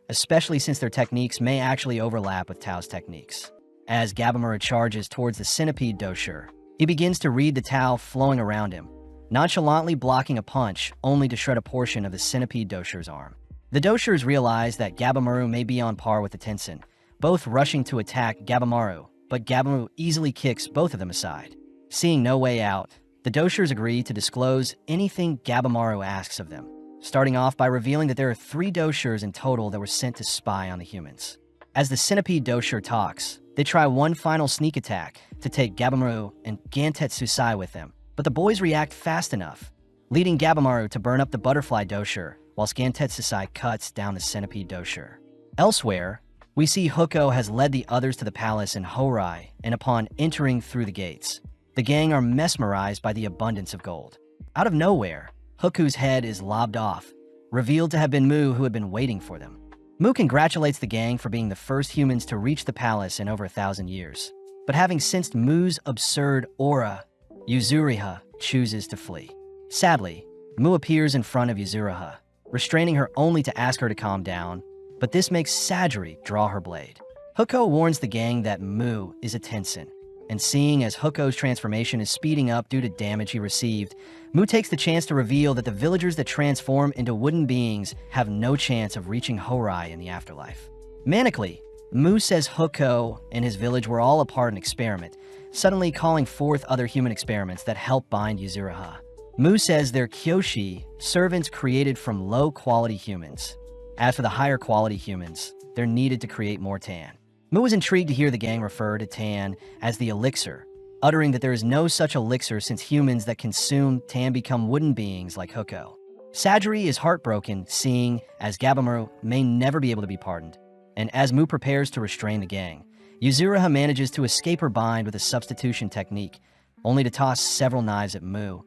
especially since their techniques may actually overlap with Tao's techniques. As Gabimaru charges towards the Centipede Dosher, he begins to read the Tao flowing around him, nonchalantly blocking a punch only to shred a portion of the Centipede Dosher's arm. The Doshers realize that Gabimaru may be on par with the Tenshin, both rushing to attack Gabimaru, but Gabimaru easily kicks both of them aside. Seeing no way out, the Doshers agree to disclose anything Gabimaru asks of them, starting off by revealing that there are 3 Doshers in total that were sent to spy on the humans. As the Centipede Dosher talks, they try one final sneak attack to take Gabimaru and Gantetsusai with them, but the boys react fast enough, leading Gabimaru to burn up the Butterfly Dosher, whilst Gantetsusai cuts down the Centipede Dosher. Elsewhere, we see Huko has led the others to the palace in Horai, and upon entering through the gates, the gang are mesmerized by the abundance of gold. Out of nowhere, Huku's head is lobbed off, revealed to have been Mu who had been waiting for them. Mu congratulates the gang for being the first humans to reach the palace in over 1,000 years. But having sensed Mu's absurd aura, Yuzuriha chooses to flee. Sadly, Mu appears in front of Yuzuriha, restraining her only to ask her to calm down, but this makes Sajiri draw her blade. Huko warns the gang that Mu is a Tenshin, and seeing as Huko's transformation is speeding up due to damage he received, Mu takes the chance to reveal that the villagers that transform into wooden beings have no chance of reaching Horai in the afterlife. Manically, Mu says Huko and his village were all a part of an experiment, suddenly calling forth other human experiments that help bind Yuzuriha. Mu says they're Kyoshi, servants created from low-quality humans. As for the higher-quality humans, they're needed to create more Tan. Mu was intrigued to hear the gang refer to Tan as the elixir, uttering that there is no such elixir since humans that consume Tan become wooden beings like Huko. Sajiri is heartbroken, seeing as Gabimaru may never be able to be pardoned, and as Mu prepares to restrain the gang, Yuzuriha manages to escape her bind with a substitution technique, only to toss several knives at Mu,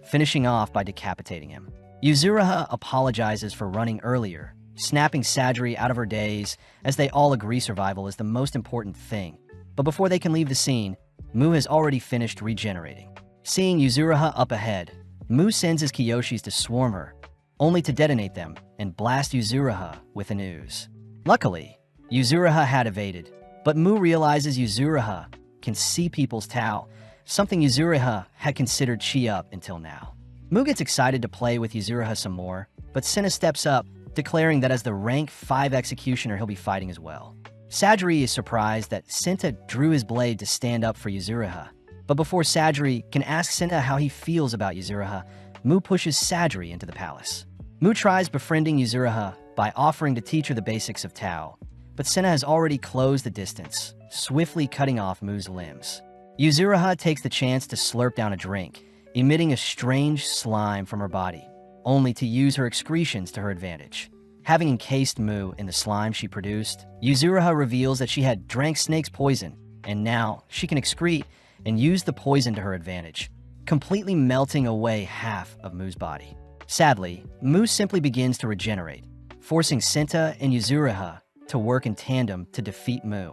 finishing off by decapitating him. Yuzuriha apologizes for running earlier, snapping Sajiri out of her daze, as they all agree survival is the most important thing. But before they can leave the scene, Mu has already finished regenerating. Seeing Yuzuriha up ahead, Mu sends his Kiyoshis to swarm her, only to detonate them and blast Yuzuriha with an ooze. Luckily, Yuzuriha had evaded, but Mu realizes Yuzuriha can see people's Tao, something Yuzuriha had considered chi up until now. Mu gets excited to play with Yuzuriha some more, but Senna steps up, declaring that as the rank 5 executioner he'll be fighting as well. Sajiri is surprised that Senta drew his blade to stand up for Yuzuriha, but before Sajiri can ask Senta how he feels about Yuzuriha, Mu pushes Sajiri into the palace. Mu tries befriending Yuzuriha by offering to teach her the basics of Tao, but Senta has already closed the distance, swiftly cutting off Mu's limbs. Yuzuriha takes the chance to slurp down a drink, emitting a strange slime from her body, only to use her excretions to her advantage. Having encased Mu in the slime she produced, Yuzuriha reveals that she had drank Snake's poison, and now she can excrete and use the poison to her advantage, completely melting away half of Mu's body. Sadly, Mu simply begins to regenerate, forcing Senta and Yuzuriha to work in tandem to defeat Mu,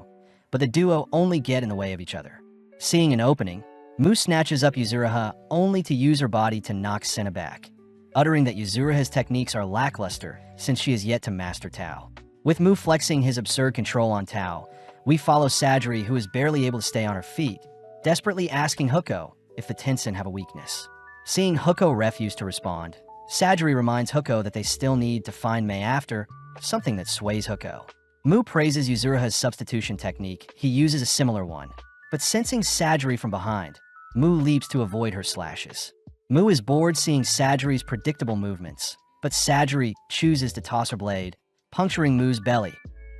but the duo only get in the way of each other. Seeing an opening, Mu snatches up Yuzuriha only to use her body to knock Senta back, uttering that Yuzuriha's techniques are lackluster since she is yet to master Tao. With Mu flexing his absurd control on Tao, we follow Sajiri, who is barely able to stay on her feet, desperately asking Huko if the Tenshin have a weakness. Seeing Huko refuse to respond, Sajiri reminds Huko that they still need to find Mei after, something that sways Huko. Mu praises Yuzuriha's substitution technique. He uses a similar one, but sensing Sajiri from behind, Mu leaps to avoid her slashes. Mu is bored seeing Sajiri's predictable movements, but Sajiri chooses to toss her blade, puncturing Mu's belly,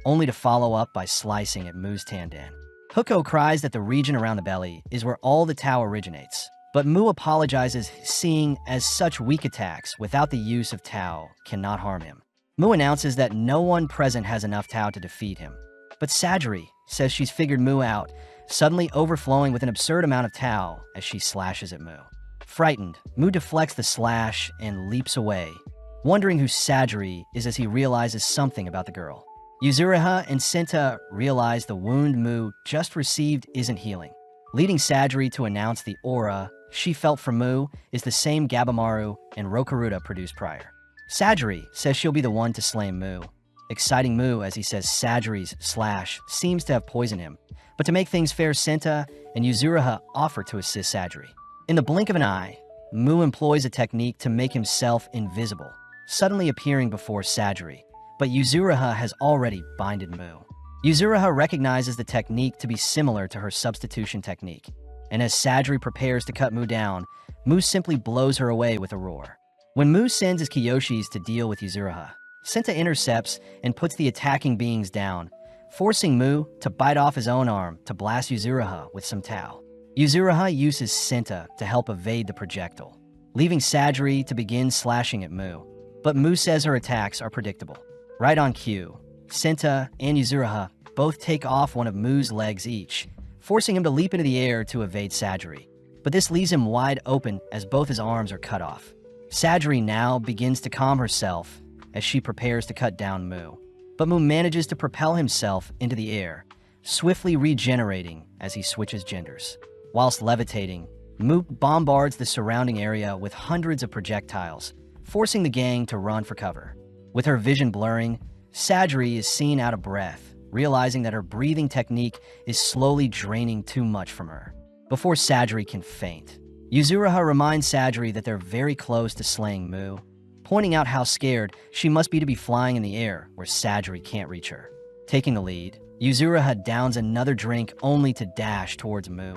only to follow up by slicing at Mu's tanden. Huko cries that the region around the belly is where all the Tao originates, but Mu apologizes, seeing as such weak attacks without the use of Tao cannot harm him. Mu announces that no one present has enough Tao to defeat him, but Sajiri says she's figured Mu out, suddenly overflowing with an absurd amount of Tao as she slashes at Mu. Frightened, Mu deflects the slash and leaps away, wondering who Sajiri is as he realizes something about the girl. Yuzuriha and Sinta realize the wound Mu just received isn't healing, leading Sajiri to announce the aura she felt from Mu is the same Gabimaru and Rokuruda produced prior. Sajiri says she'll be the one to slay Mu, exciting Mu as he says Sajiri's slash seems to have poisoned him. But to make things fair, Sinta and Yuzuriha offer to assist Sajiri. In the blink of an eye, Mu employs a technique to make himself invisible, suddenly appearing before Sajiri, but Yuzuriha has already binded Mu. Yuzuriha recognizes the technique to be similar to her substitution technique, and as Sajiri prepares to cut Mu down, Mu simply blows her away with a roar. When Mu sends his Kiyoshis to deal with Yuzuriha, Sinta intercepts and puts the attacking beings down, forcing Mu to bite off his own arm to blast Yuzuriha with some Tao. Yuzuriha uses Sinta to help evade the projectile, leaving Sajiri to begin slashing at Mu, but Mu says her attacks are predictable. Right on cue, Sinta and Yuzuriha both take off one of Mu's legs each, forcing him to leap into the air to evade Sajiri, but this leaves him wide open as both his arms are cut off. Sajiri now begins to calm herself as she prepares to cut down Mu, but Mu manages to propel himself into the air, swiftly regenerating as he switches genders. Whilst levitating, Mu bombards the surrounding area with hundreds of projectiles, forcing the gang to run for cover. With her vision blurring, Sajiri is seen out of breath, realizing that her breathing technique is slowly draining too much from her. Before Sajiri can faint, Yuzuriha reminds Sajiri that they're very close to slaying Mu, pointing out how scared she must be to be flying in the air where Sajiri can't reach her. Taking the lead, Yuzuriha downs another drink only to dash towards Mu,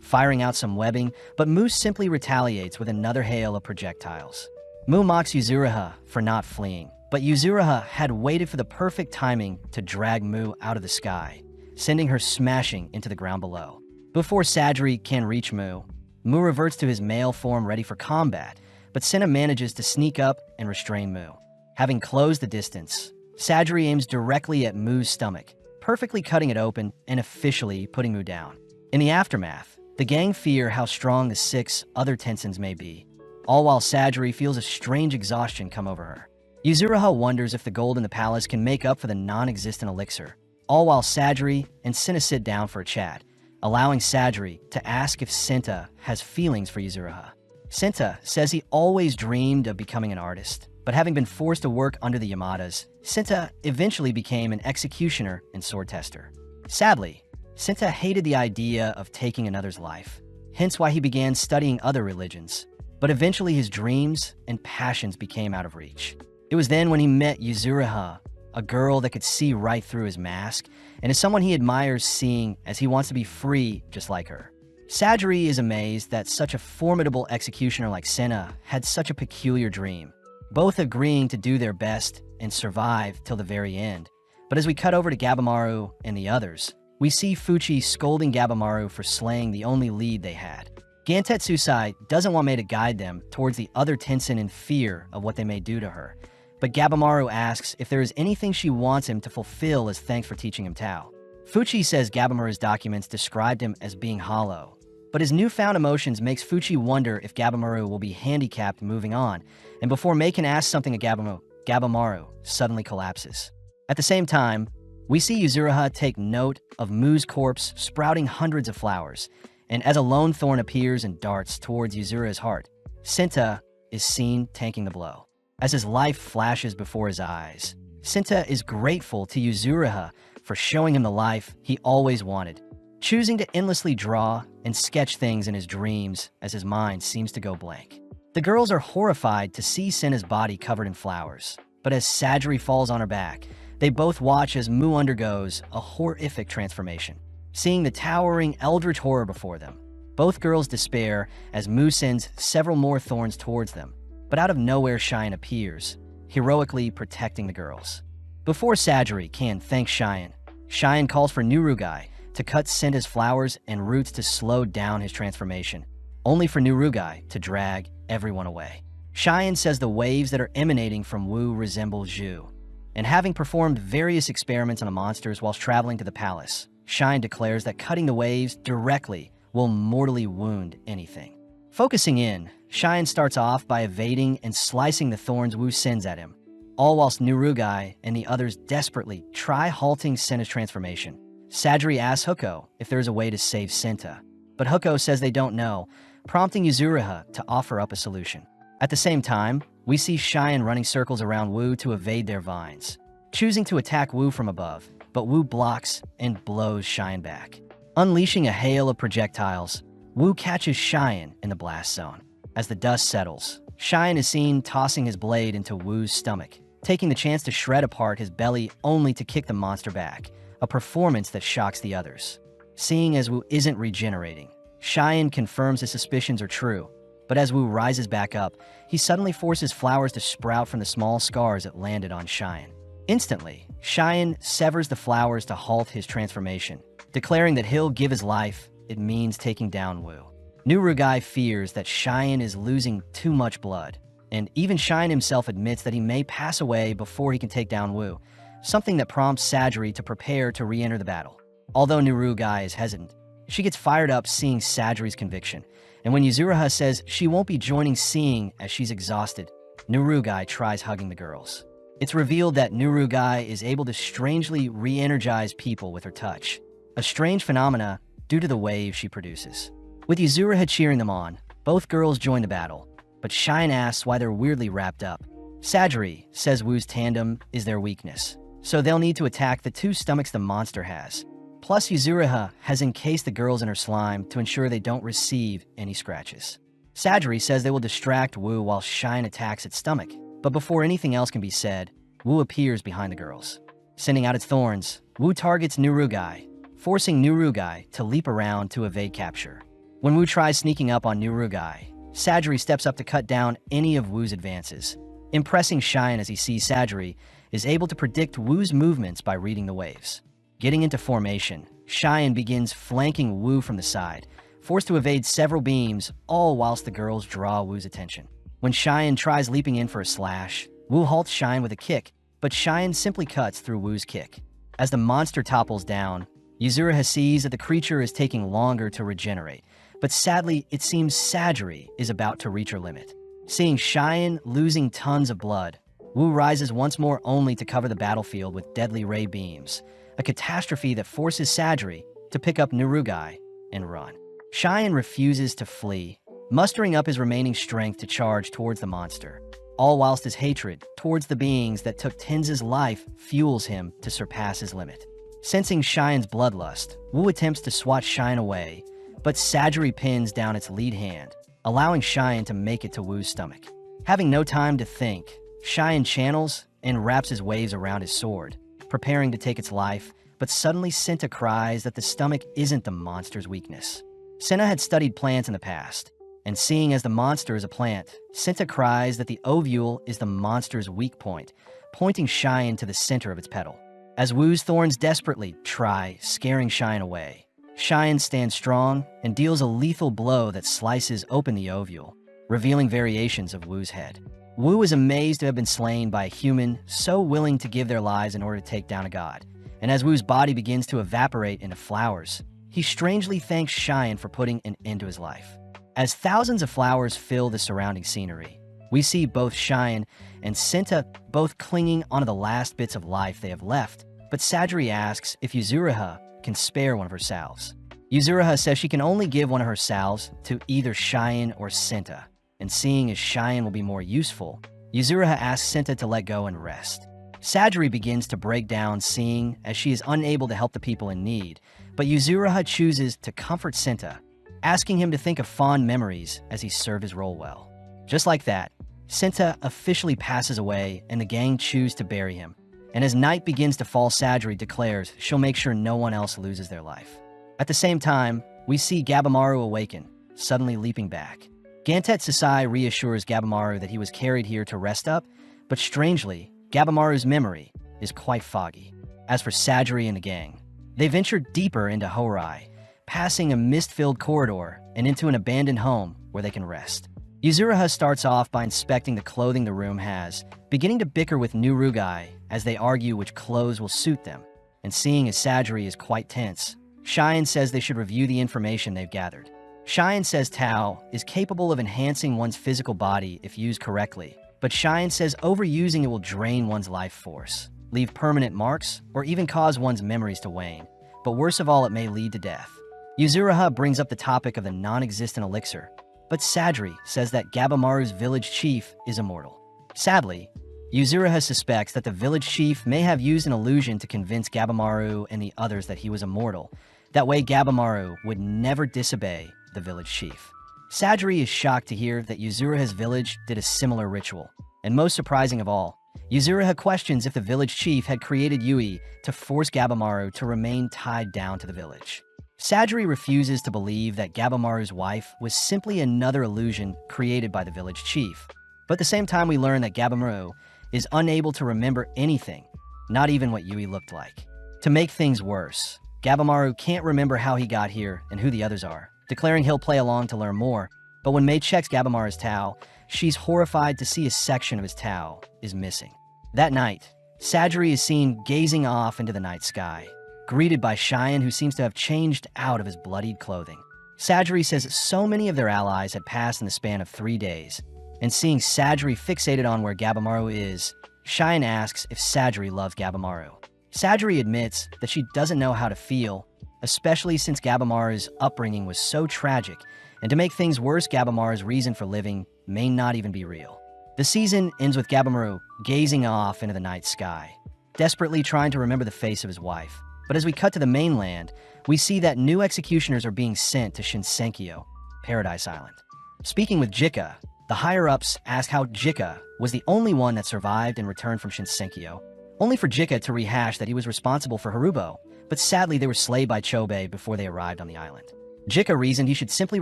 firing out some webbing, but Mu simply retaliates with another hail of projectiles. Mu mocks Yuzuriha for not fleeing, but Yuzuriha had waited for the perfect timing to drag Mu out of the sky, sending her smashing into the ground below. Before Sajiri can reach Mu, Mu reverts to his male form ready for combat, but Senna manages to sneak up and restrain Mu. Having closed the distance, Sajiri aims directly at Mu's stomach, perfectly cutting it open and officially putting Mu down. In the aftermath, the gang fear how strong the 6 other Tensins may be, all while Sajiri feels a strange exhaustion come over her. Yuzuriha wonders if the gold in the palace can make up for the non-existent elixir, all while Sajiri and Sinta sit down for a chat, allowing Sajiri to ask if Sinta has feelings for Yuzuriha. Sinta says he always dreamed of becoming an artist, but having been forced to work under the Yamadas, Sinta eventually became an executioner and sword tester. Sadly, Sinta hated the idea of taking another's life, hence why he began studying other religions, but eventually his dreams and passions became out of reach. It was then when he met Yuzuriha, a girl that could see right through his mask, and is someone he admires seeing as he wants to be free just like her. Sajiri is amazed that such a formidable executioner like Senna had such a peculiar dream, both agreeing to do their best and survive till the very end. But as we cut over to Gabimaru and the others, we see Fuchi scolding Gabimaru for slaying the only lead they had. Gantetsusai doesn't want Mei to guide them towards the other Tensin in fear of what they may do to her, but Gabimaru asks if there is anything she wants him to fulfill as thanks for teaching him Tao. Fuchi says Gabimaru's documents described him as being hollow, but his newfound emotions makes Fuchi wonder if Gabimaru will be handicapped moving on, and before Mei can ask something of Gabimaru suddenly collapses. At the same time, we see Yuzuriha take note of Mu's corpse sprouting hundreds of flowers, and as a lone thorn appears and darts towards Yuzuriha's heart, Sinta is seen tanking the blow. As his life flashes before his eyes, Sinta is grateful to Yuzuriha for showing him the life he always wanted, choosing to endlessly draw and sketch things in his dreams as his mind seems to go blank. The girls are horrified to see Senna's body covered in flowers, but as Sajiri falls on her back, they both watch as Mu undergoes a horrific transformation. Seeing the towering eldritch horror before them, Both girls despair as Mu sends several more thorns towards them, but out of nowhere Cheyenne appears, heroically protecting the girls. Before Sajiri can thank Cheyenne, Cheyenne calls for Nurugai to cut Senta's flowers and roots to slow down his transformation, only for Nurugai to drag everyone away. Cheyenne says the waves that are emanating from Wu resemble Zhu, and having performed various experiments on the monsters whilst traveling to the palace, Cheyenne declares that cutting the waves directly will mortally wound anything. Focusing in, Cheyenne starts off by evading and slicing the thorns Wu sends at him, all whilst Nurugai and the others desperately try halting Senta's transformation. Sajiri asks Huko if there is a way to save Senta, but Huko says they don't know, prompting Yuzuriha to offer up a solution. At the same time, we see Cheyenne running circles around Wu to evade their vines, choosing to attack Wu from above, but Wu blocks and blows Cheyenne back. Unleashing a hail of projectiles, Wu catches Cheyenne in the blast zone. As the dust settles, Cheyenne is seen tossing his blade into Wu's stomach, taking the chance to shred apart his belly only to kick the monster back, a performance that shocks the others. Seeing as Wu isn't regenerating, Cheyenne confirms his suspicions are true, but as Wu rises back up, he suddenly forces flowers to sprout from the small scars that landed on Cheyenne. Instantly, Cheyenne severs the flowers to halt his transformation, declaring that he'll give his life, it means taking down Wu. Nurugai fears that Cheyenne is losing too much blood, and even Cheyenne himself admits that he may pass away before he can take down Wu, something that prompts Sajiri to prepare to re-enter the battle. Although Nurugai is hesitant, she gets fired up seeing Sajiri's conviction, and when Yuzuriha says she won't be joining seeing as she's exhausted, Nurugai tries hugging the girls. It's revealed that Nurugai is able to strangely re-energize people with her touch, a strange phenomena due to the wave she produces. With Yuzuriha cheering them on, both girls join the battle, but Cheyenne asks why they're weirdly wrapped up. Sajiri says Wu's tandem is their weakness, so they'll need to attack the two stomachs the monster has. Plus, Yuzuriha has encased the girls in her slime to ensure they don't receive any scratches. Sajiri says they will distract Wu while Cheyenne attacks its stomach, but before anything else can be said, Wu appears behind the girls. Sending out its thorns, Wu targets Nurugai, forcing Nurugai to leap around to evade capture. When Wu tries sneaking up on Nurugai, Sajiri steps up to cut down any of Wu's advances, impressing Cheyenne as he sees Sajiri is able to predict Wu's movements by reading the waves. Getting into formation, Cheyenne begins flanking Wu from the side, forced to evade several beams, all whilst the girls draw Wu's attention. When Cheyenne tries leaping in for a slash, Wu halts Cheyenne with a kick, but Cheyenne simply cuts through Wu's kick. As the monster topples down, Yuzuriha sees that the creature is taking longer to regenerate, but sadly, it seems Sajiri is about to reach her limit. Seeing Cheyenne losing tons of blood, Wu rises once more only to cover the battlefield with deadly ray beams, a catastrophe that forces Sajiri to pick up Nurugai and run. Cheyenne refuses to flee, mustering up his remaining strength to charge towards the monster, all whilst his hatred towards the beings that took Tenza's life fuels him to surpass his limit. Sensing Cheyenne's bloodlust, Wu attempts to swat Cheyenne away, but Sajiri pins down its lead hand, allowing Cheyenne to make it to Wu's stomach. Having no time to think, Cheyenne channels and wraps his waves around his sword, preparing to take its life, but suddenly Senta cries that the stomach isn't the monster's weakness. Senta had studied plants in the past, and seeing as the monster is a plant, Senta cries that the ovule is the monster's weak point, pointing Cheyenne to the center of its petal. As Wu's thorns desperately try scaring Cheyenne away, Cheyenne stands strong and deals a lethal blow that slices open the ovule, revealing variations of Wu's head. Wu is amazed to have been slain by a human so willing to give their lives in order to take down a god, and as Wu's body begins to evaporate into flowers, he strangely thanks Cheyenne for putting an end to his life. As thousands of flowers fill the surrounding scenery, we see both Cheyenne and Senta both clinging onto the last bits of life they have left, but Sajiri asks if Yuzuriha can spare one of her salves. Yuzuriha says she can only give one of her salves to either Cheyenne or Senta, and seeing as Cheyenne will be more useful, Yuzuriha asks Senta to let go and rest. Sajiri begins to break down seeing as she is unable to help the people in need, but Yuzuriha chooses to comfort Senta, asking him to think of fond memories as he served his role well. Just like that, Senta officially passes away and the gang choose to bury him, and as night begins to fall, Sajiri declares she'll make sure no one else loses their life. At the same time, we see Gabimaru awaken, suddenly leaping back. Gantet Sasai reassures Gabimaru that he was carried here to rest up, but strangely, Gabimaru's memory is quite foggy. As for Sajiri and the gang, they ventured deeper into Horai, passing a mist-filled corridor and into an abandoned home where they can rest. Yuzuriha starts off by inspecting the clothing the room has, beginning to bicker with new Rugai as they argue which clothes will suit them, and seeing as Sajiri is quite tense, Cheyenne says they should review the information they've gathered. Cheyenne says Tao is capable of enhancing one's physical body if used correctly, but Cheyenne says overusing it will drain one's life force, leave permanent marks, or even cause one's memories to wane, but worst of all, it may lead to death. Yuzuriha brings up the topic of the non-existent elixir, but Sajiri says that Gabimaru's village chief is immortal. Sadly, Yuzuriha suspects that the village chief may have used an illusion to convince Gabimaru and the others that he was immortal. That way Gabimaru would never disobey the village chief. Sajiri is shocked to hear that Yuzuriha's village did a similar ritual, and most surprising of all, Yuzuriha questions if the village chief had created Yui to force Gabimaru to remain tied down to the village. Sajiri refuses to believe that Gabimaru's wife was simply another illusion created by the village chief. But at the same time, we learn that Gabimaru is unable to remember anything, not even what Yui looked like. To make things worse, Gabimaru can't remember how he got here and who the others are, declaring he'll play along to learn more. But when Mei checks Gabimaru's Tao, she's horrified to see a section of his Tao is missing. That night, Sajiri is seen gazing off into the night sky, greeted by Cheyenne, who seems to have changed out of his bloodied clothing. Sajiri says so many of their allies had passed in the span of 3 days, and seeing Sajiri fixated on where Gabimaru is, Cheyenne asks if Sajiri loves Gabimaru. Sajiri admits that she doesn't know how to feel, especially since Gabimaru's upbringing was so tragic, and to make things worse, Gabimaru's reason for living may not even be real. The season ends with Gabimaru gazing off into the night sky, desperately trying to remember the face of his wife. But as we cut to the mainland, we see that new executioners are being sent to Shinsenkyo, Paradise Island. Speaking with Jika, the higher-ups ask how Jika was the only one that survived and returned from Shinsenkyo, only for Jika to rehash that he was responsible for Harubo, but sadly they were slayed by Chobei before they arrived on the island. Jika reasoned he should simply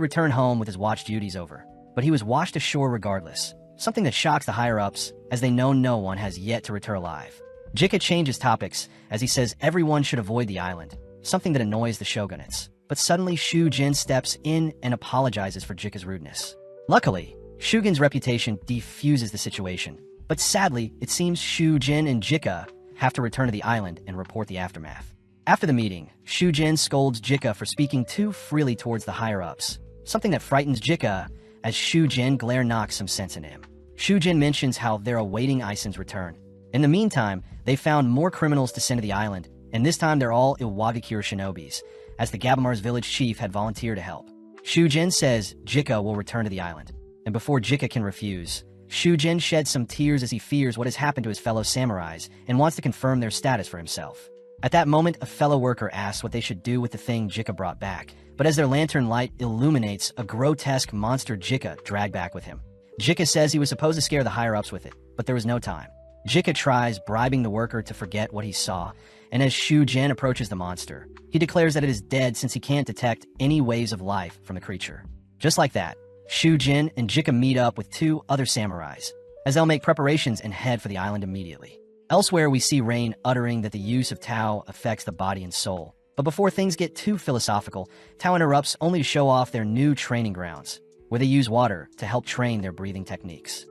return home with his watch duties over, but he was washed ashore regardless, something that shocks the higher-ups, as they know no one has yet to return alive. Jika changes topics, as he says everyone should avoid the island, something that annoys the shogunates. But suddenly Shu Jin steps in and apologizes for Jika's rudeness. Luckily, Shugen's reputation defuses the situation, but sadly, it seems Shu Jin and Jika have to return to the island and report the aftermath. After the meeting, Shu Jin scolds Jika for speaking too freely towards the higher-ups, something that frightens Jika as Shu Jin glare knocks some sense in him. Shu Jin mentions how they're awaiting Aisen's return. In the meantime, they found more criminals to send to the island, and this time they're all Iwagakure shinobis, as the Gabimaru's village chief had volunteered to help. Shu Jin says Jika will return to the island, and before Jika can refuse, Shu Jin sheds some tears as he fears what has happened to his fellow samurais and wants to confirm their status for himself. At that moment, a fellow worker asks what they should do with the thing Jika brought back, but as their lantern light illuminates a grotesque monster Jika dragged back with him. Jika says he was supposed to scare the higher-ups with it, but there was no time. Jika tries bribing the worker to forget what he saw, and as Shu Jin approaches the monster, he declares that it is dead since he can't detect any waves of life from the creature. Just like that, Shu Jin and Jika meet up with 2 other samurais, as they'll make preparations and head for the island immediately. Elsewhere, we see Rain uttering that the use of Tao affects the body and soul. But before things get too philosophical, Tao interrupts only to show off their new training grounds, where they use water to help train their breathing techniques.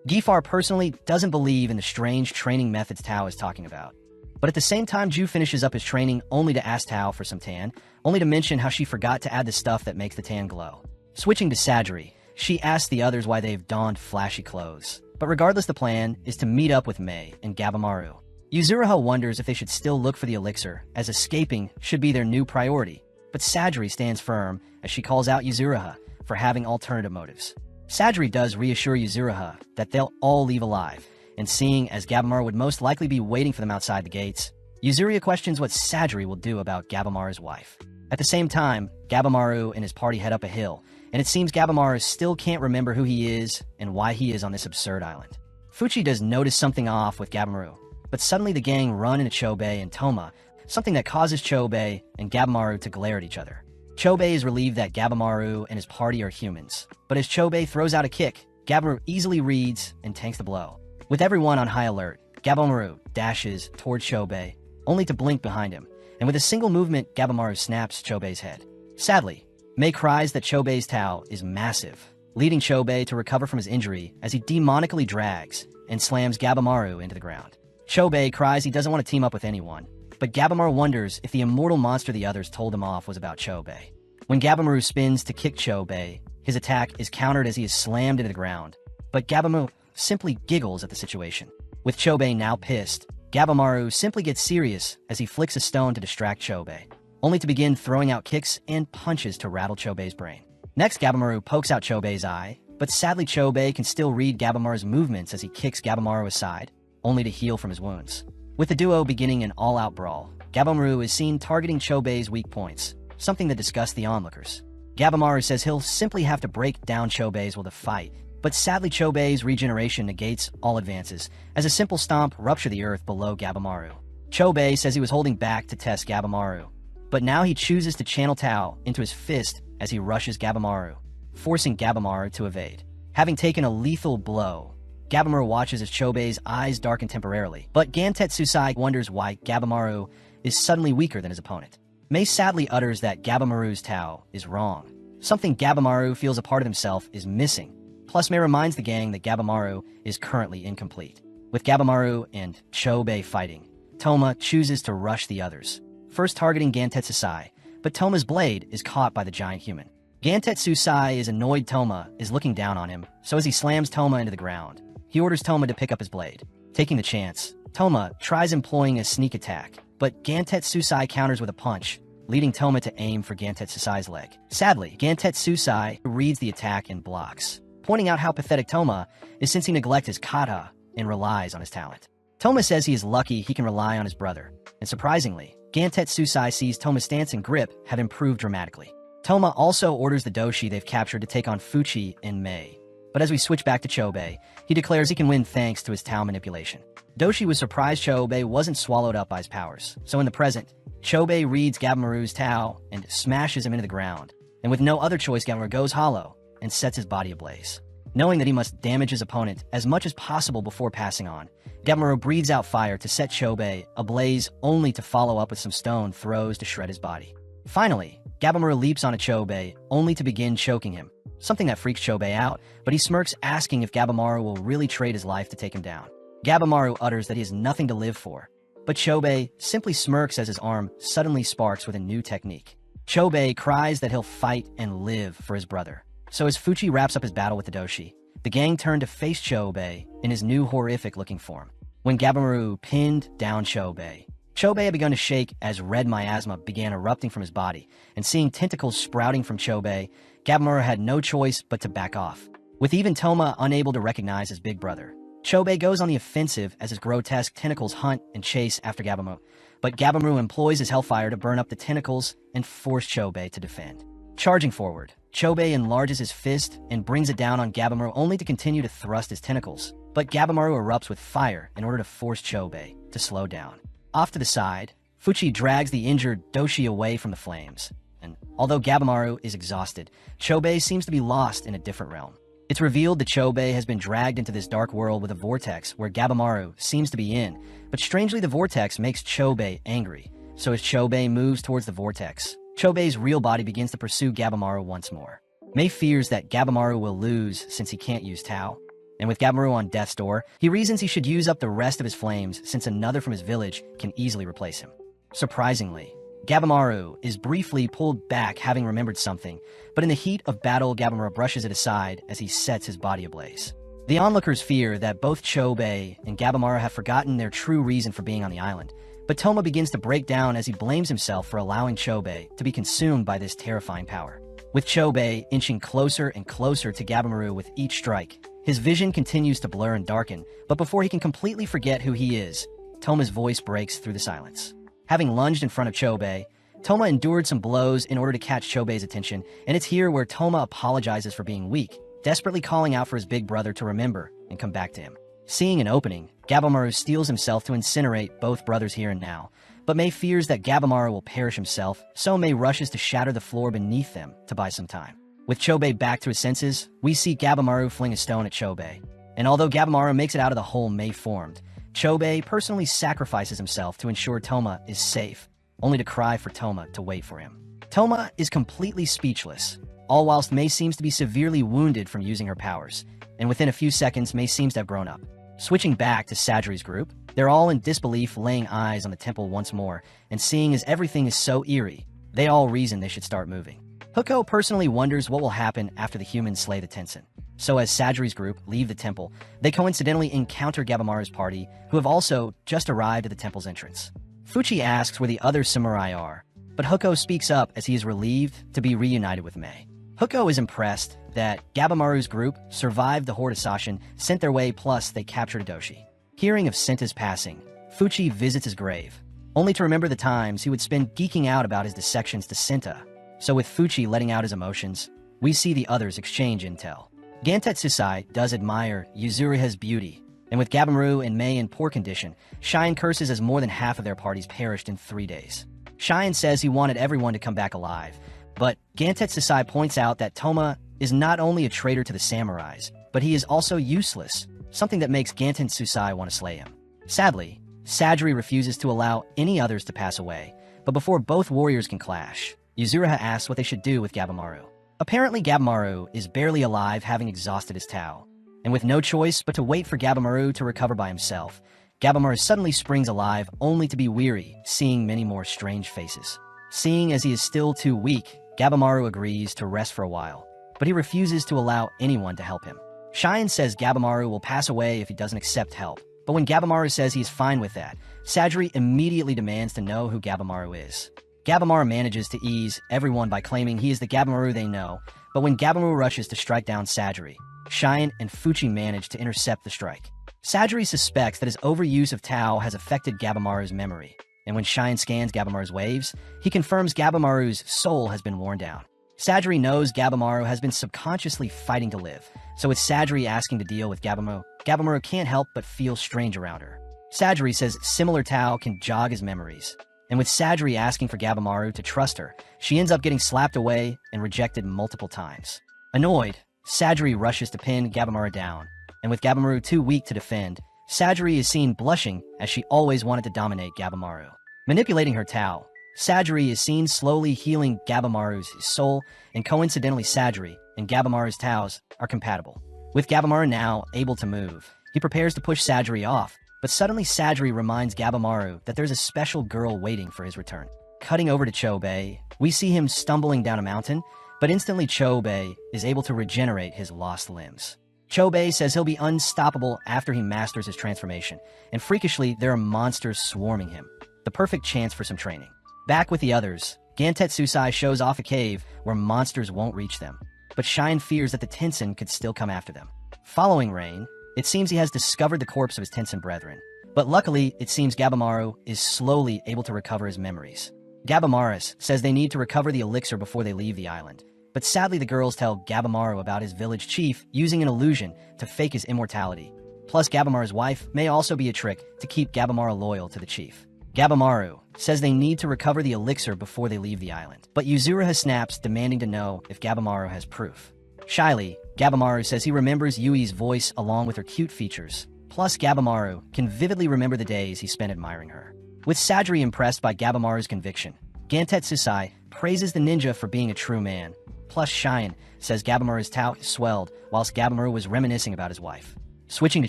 Gifar personally doesn't believe in the strange training methods Tao is talking about. But at the same time, Ju finishes up his training only to ask Tao for some tan, only to mention how she forgot to add the stuff that makes the tan glow. Switching to Sajiri, she asks the others why they've donned flashy clothes. But regardless, the plan is to meet up with Mei and Gabimaru. Yuzuriha wonders if they should still look for the elixir, as escaping should be their new priority. But Sajiri stands firm as she calls out Yuzuriha for having alternative motives. Sajiri does reassure Yuzuriha that they'll all leave alive, and seeing as Gabimaru would most likely be waiting for them outside the gates, Yuzuriha questions what Sajiri will do about Gabimaru's wife. At the same time, Gabimaru and his party head up a hill, and it seems Gabimaru still can't remember who he is and why he is on this absurd island. Fuchi does notice something off with Gabimaru, but suddenly the gang run into Chobei and Toma, something that causes Chobei and Gabimaru to glare at each other. Chobei is relieved that Gabimaru and his party are humans, but as Chobei throws out a kick, Gabimaru easily reads and tanks the blow. With everyone on high alert, Gabimaru dashes towards Chobei, only to blink behind him, and with a single movement, Gabimaru snaps Chobei's head. Sadly, Mei cries that Chobei's Tao is massive, leading Chobei to recover from his injury as he demonically drags and slams Gabimaru into the ground. Chobei cries he doesn't want to team up with anyone, but Gabimaru wonders if the immortal monster the others told him off was about Chobei. When Gabimaru spins to kick Chobei, his attack is countered as he is slammed into the ground, but Gabimaru simply giggles at the situation. With Chobei now pissed, Gabimaru simply gets serious as he flicks a stone to distract Chobei, only to begin throwing out kicks and punches to rattle Chobei's brain. Next, Gabimaru pokes out Chobei's eye, but sadly Chobei can still read Gabimaru's movements as he kicks Gabimaru aside, only to heal from his wounds. With the duo beginning an all-out brawl, Gabimaru is seen targeting Chobei's weak points, something that disgusts the onlookers. Gabimaru says he'll simply have to break down Chobei's will to fight, but sadly Chobei's regeneration negates all advances, as a simple stomp ruptures the earth below Gabimaru. Chobei says he was holding back to test Gabimaru, but now he chooses to channel Tao into his fist as he rushes Gabimaru, forcing Gabimaru to evade. Having taken a lethal blow, Gabimaru watches as Chobei's eyes darken temporarily, but Gantetsusai wonders why Gabimaru is suddenly weaker than his opponent. Mei sadly utters that Gabimaru's Tao is wrong. Something Gabimaru feels a part of himself is missing. Plus, Mei reminds the gang that Gabimaru is currently incomplete. With Gabimaru and Chobei fighting, Toma chooses to rush the others, first targeting Gantetsusai, but Toma's blade is caught by the giant human. Gantetsusai is annoyed Toma is looking down on him, so as he slams Toma into the ground, he orders Toma to pick up his blade. Taking the chance, Toma tries employing a sneak attack, but Gantetsusai counters with a punch, leading Toma to aim for Gantetsusai's leg. Sadly, Gantetsusai reads the attack and blocks, pointing out how pathetic Toma is since he neglects his kata and relies on his talent. Toma says he is lucky he can rely on his brother, and surprisingly, Gantetsusai sees Toma's stance and grip have improved dramatically. Toma also orders the doshi they've captured to take on Fuchi and Mei. But as we switch back to Chobei, he declares he can win thanks to his Tao manipulation. Doshi was surprised Chobei wasn't swallowed up by his powers, so in the present, Chobei reads Gabimaru's Tao and smashes him into the ground, and with no other choice Gabimaru goes hollow and sets his body ablaze. Knowing that he must damage his opponent as much as possible before passing on, Gabimaru breathes out fire to set Chobei ablaze only to follow up with some stone throws to shred his body. Finally, Gabimaru leaps onto Chobei only to begin choking him, something that freaks Chobei out, but he smirks asking if Gabimaru will really trade his life to take him down. Gabimaru utters that he has nothing to live for, but Chobei simply smirks as his arm suddenly sparks with a new technique. Chobei cries that he'll fight and live for his brother. So as Fuchi wraps up his battle with the doshi, the gang turn to face Chobei in his new horrific-looking form. When Gabimaru pinned down Chobei, Chobei had begun to shake as red miasma began erupting from his body, and seeing tentacles sprouting from Chobei, Gabimaru had no choice but to back off. With even Toma unable to recognize his big brother, Chobei goes on the offensive as his grotesque tentacles hunt and chase after Gabimaru, but Gabimaru employs his hellfire to burn up the tentacles and force Chobei to defend. Charging forward, Chobei enlarges his fist and brings it down on Gabimaru only to continue to thrust his tentacles, but Gabimaru erupts with fire in order to force Chobei to slow down. Off to the side, Fuchi drags the injured doshi away from the flames, and although Gabimaru is exhausted, Chobei seems to be lost in a different realm. It's revealed that Chobei has been dragged into this dark world with a vortex where Gabimaru seems to be in, but strangely the vortex makes Chobei angry, so as Chobei moves towards the vortex, Chobei's real body begins to pursue Gabimaru once more. Mei fears that Gabimaru will lose since he can't use Tao, and with Gabimaru on death's door, he reasons he should use up the rest of his flames since another from his village can easily replace him. Surprisingly, Gabimaru is briefly pulled back having remembered something, but in the heat of battle Gabimaru brushes it aside as he sets his body ablaze. The onlookers fear that both Chobei and Gabimaru have forgotten their true reason for being on the island, but Toma begins to break down as he blames himself for allowing Chobei to be consumed by this terrifying power. With Chobei inching closer and closer to Gabimaru with each strike, his vision continues to blur and darken, but before he can completely forget who he is, Toma's voice breaks through the silence. Having lunged in front of Chobei, Toma endured some blows in order to catch Chobei's attention, and it's here where Toma apologizes for being weak, desperately calling out for his big brother to remember and come back to him. Seeing an opening, Gabimaru steels himself to incinerate both brothers here and now, But Mei fears that Gabamaru will perish himself, so Mei rushes to shatter the floor beneath them to buy some time. With Chobei back to his senses, we see Gabamaru fling a stone at Chobei. And although Gabamaru makes it out of the hole Mei formed, Chobei personally sacrifices himself to ensure Toma is safe, only to cry for Toma to wait for him. Toma is completely speechless, all whilst Mei seems to be severely wounded from using her powers, and within a few seconds Mei seems to have grown up. Switching back to Sajiri's group, they're all in disbelief laying eyes on the temple once more, and seeing as everything is so eerie, they all reason they should start moving. Huko personally wonders what will happen after the humans slay the Tenzin. So as Sajiri's group leave the temple, they coincidentally encounter Gabamaru's party, who have also just arrived at the temple's entrance. Fuchi asks where the other samurai are, but Huko speaks up as he is relieved to be reunited with Mei. Huko is impressed that Gabamaru's group survived the Horde assassin, sent their way, plus they captured Adoshi. Hearing of Senta's passing, Fuchi visits his grave, only to remember the times he would spend geeking out about his dissections to Senta. So with Fuchi letting out his emotions, we see the others exchange intel. Gantetsusai does admire Yuzuriha's beauty, and with Gabamaru and Mei in poor condition, Shine curses as more than half of their parties perished in 3 days. Shine says he wanted everyone to come back alive, but Gantetsusai points out that Toma is not only a traitor to the samurais, but he is also useless, something that makes Gantetsusai want to slay him. Sadly, Sajiri refuses to allow any others to pass away, but before both warriors can clash, Yuzuriha asks what they should do with Gabamaru. Apparently Gabamaru is barely alive, having exhausted his Tao, and with no choice but to wait for Gabamaru to recover by himself, Gabamaru suddenly springs alive only to be weary, seeing many more strange faces. Seeing as he is still too weak, Gabamaru agrees to rest for a while, but he refuses to allow anyone to help him. Shine says Gabamaru will pass away if he doesn't accept help, but when Gabamaru says he is fine with that, Sajiri immediately demands to know who Gabamaru is. Gabamaru manages to ease everyone by claiming he is the Gabamaru they know, but when Gabamaru rushes to strike down Sajiri, Shine and Fuchi manage to intercept the strike. Sajiri suspects that his overuse of Tao has affected Gabamaru's memory, and when Shine scans Gabamaru's waves, he confirms Gabamaru's soul has been worn down. Sajiri knows Gabamaru has been subconsciously fighting to live, so with Sajiri asking to deal with Gabamaru, Gabamaru can't help but feel strange around her. Sajiri says similar Tao can jog his memories, and with Sajiri asking for Gabamaru to trust her, she ends up getting slapped away and rejected multiple times. Annoyed, Sajiri rushes to pin Gabamaru down, and with Gabamaru too weak to defend, Sajiri is seen blushing as she always wanted to dominate Gabamaru. Manipulating her Tao, Sajiri is seen slowly healing Gabamaru's soul, and coincidentally Sajiri and Gabamaru's Taos are compatible. With Gabamaru now able to move, he prepares to push Sajiri off, but suddenly Sajiri reminds Gabamaru that there's a special girl waiting for his return. Cutting over to Chobei, we see him stumbling down a mountain, but instantly Chobei is able to regenerate his lost limbs. Chobei says he'll be unstoppable after he masters his transformation, and freakishly there are monsters swarming him. The perfect chance for some training. Back with the others, Gantetsusai shows off a cave where monsters won't reach them, but Shine fears that the Tenzin could still come after them. Following Rain, it seems he has discovered the corpse of his Tenzin brethren, but luckily it seems Gabamaru is slowly able to recover his memories. Gabamaru says they need to recover the elixir before they leave the island, but sadly the girls tell Gabamaru about his village chief using an illusion to fake his immortality. Plus Gabamaru's wife may also be a trick to keep Gabamaru loyal to the chief. Gabamaru says they need to recover the elixir before they leave the island, but Yuzuriha snaps, demanding to know if Gabamaru has proof. Shyly, Gabamaru says he remembers Yui's voice along with her cute features. Plus Gabamaru can vividly remember the days he spent admiring her. With Sajiri impressed by Gabamaru's conviction, Gantetsusai praises the ninja for being a true man. Plus Shine says Gabamaru's Tao swelled whilst Gabamaru was reminiscing about his wife. Switching to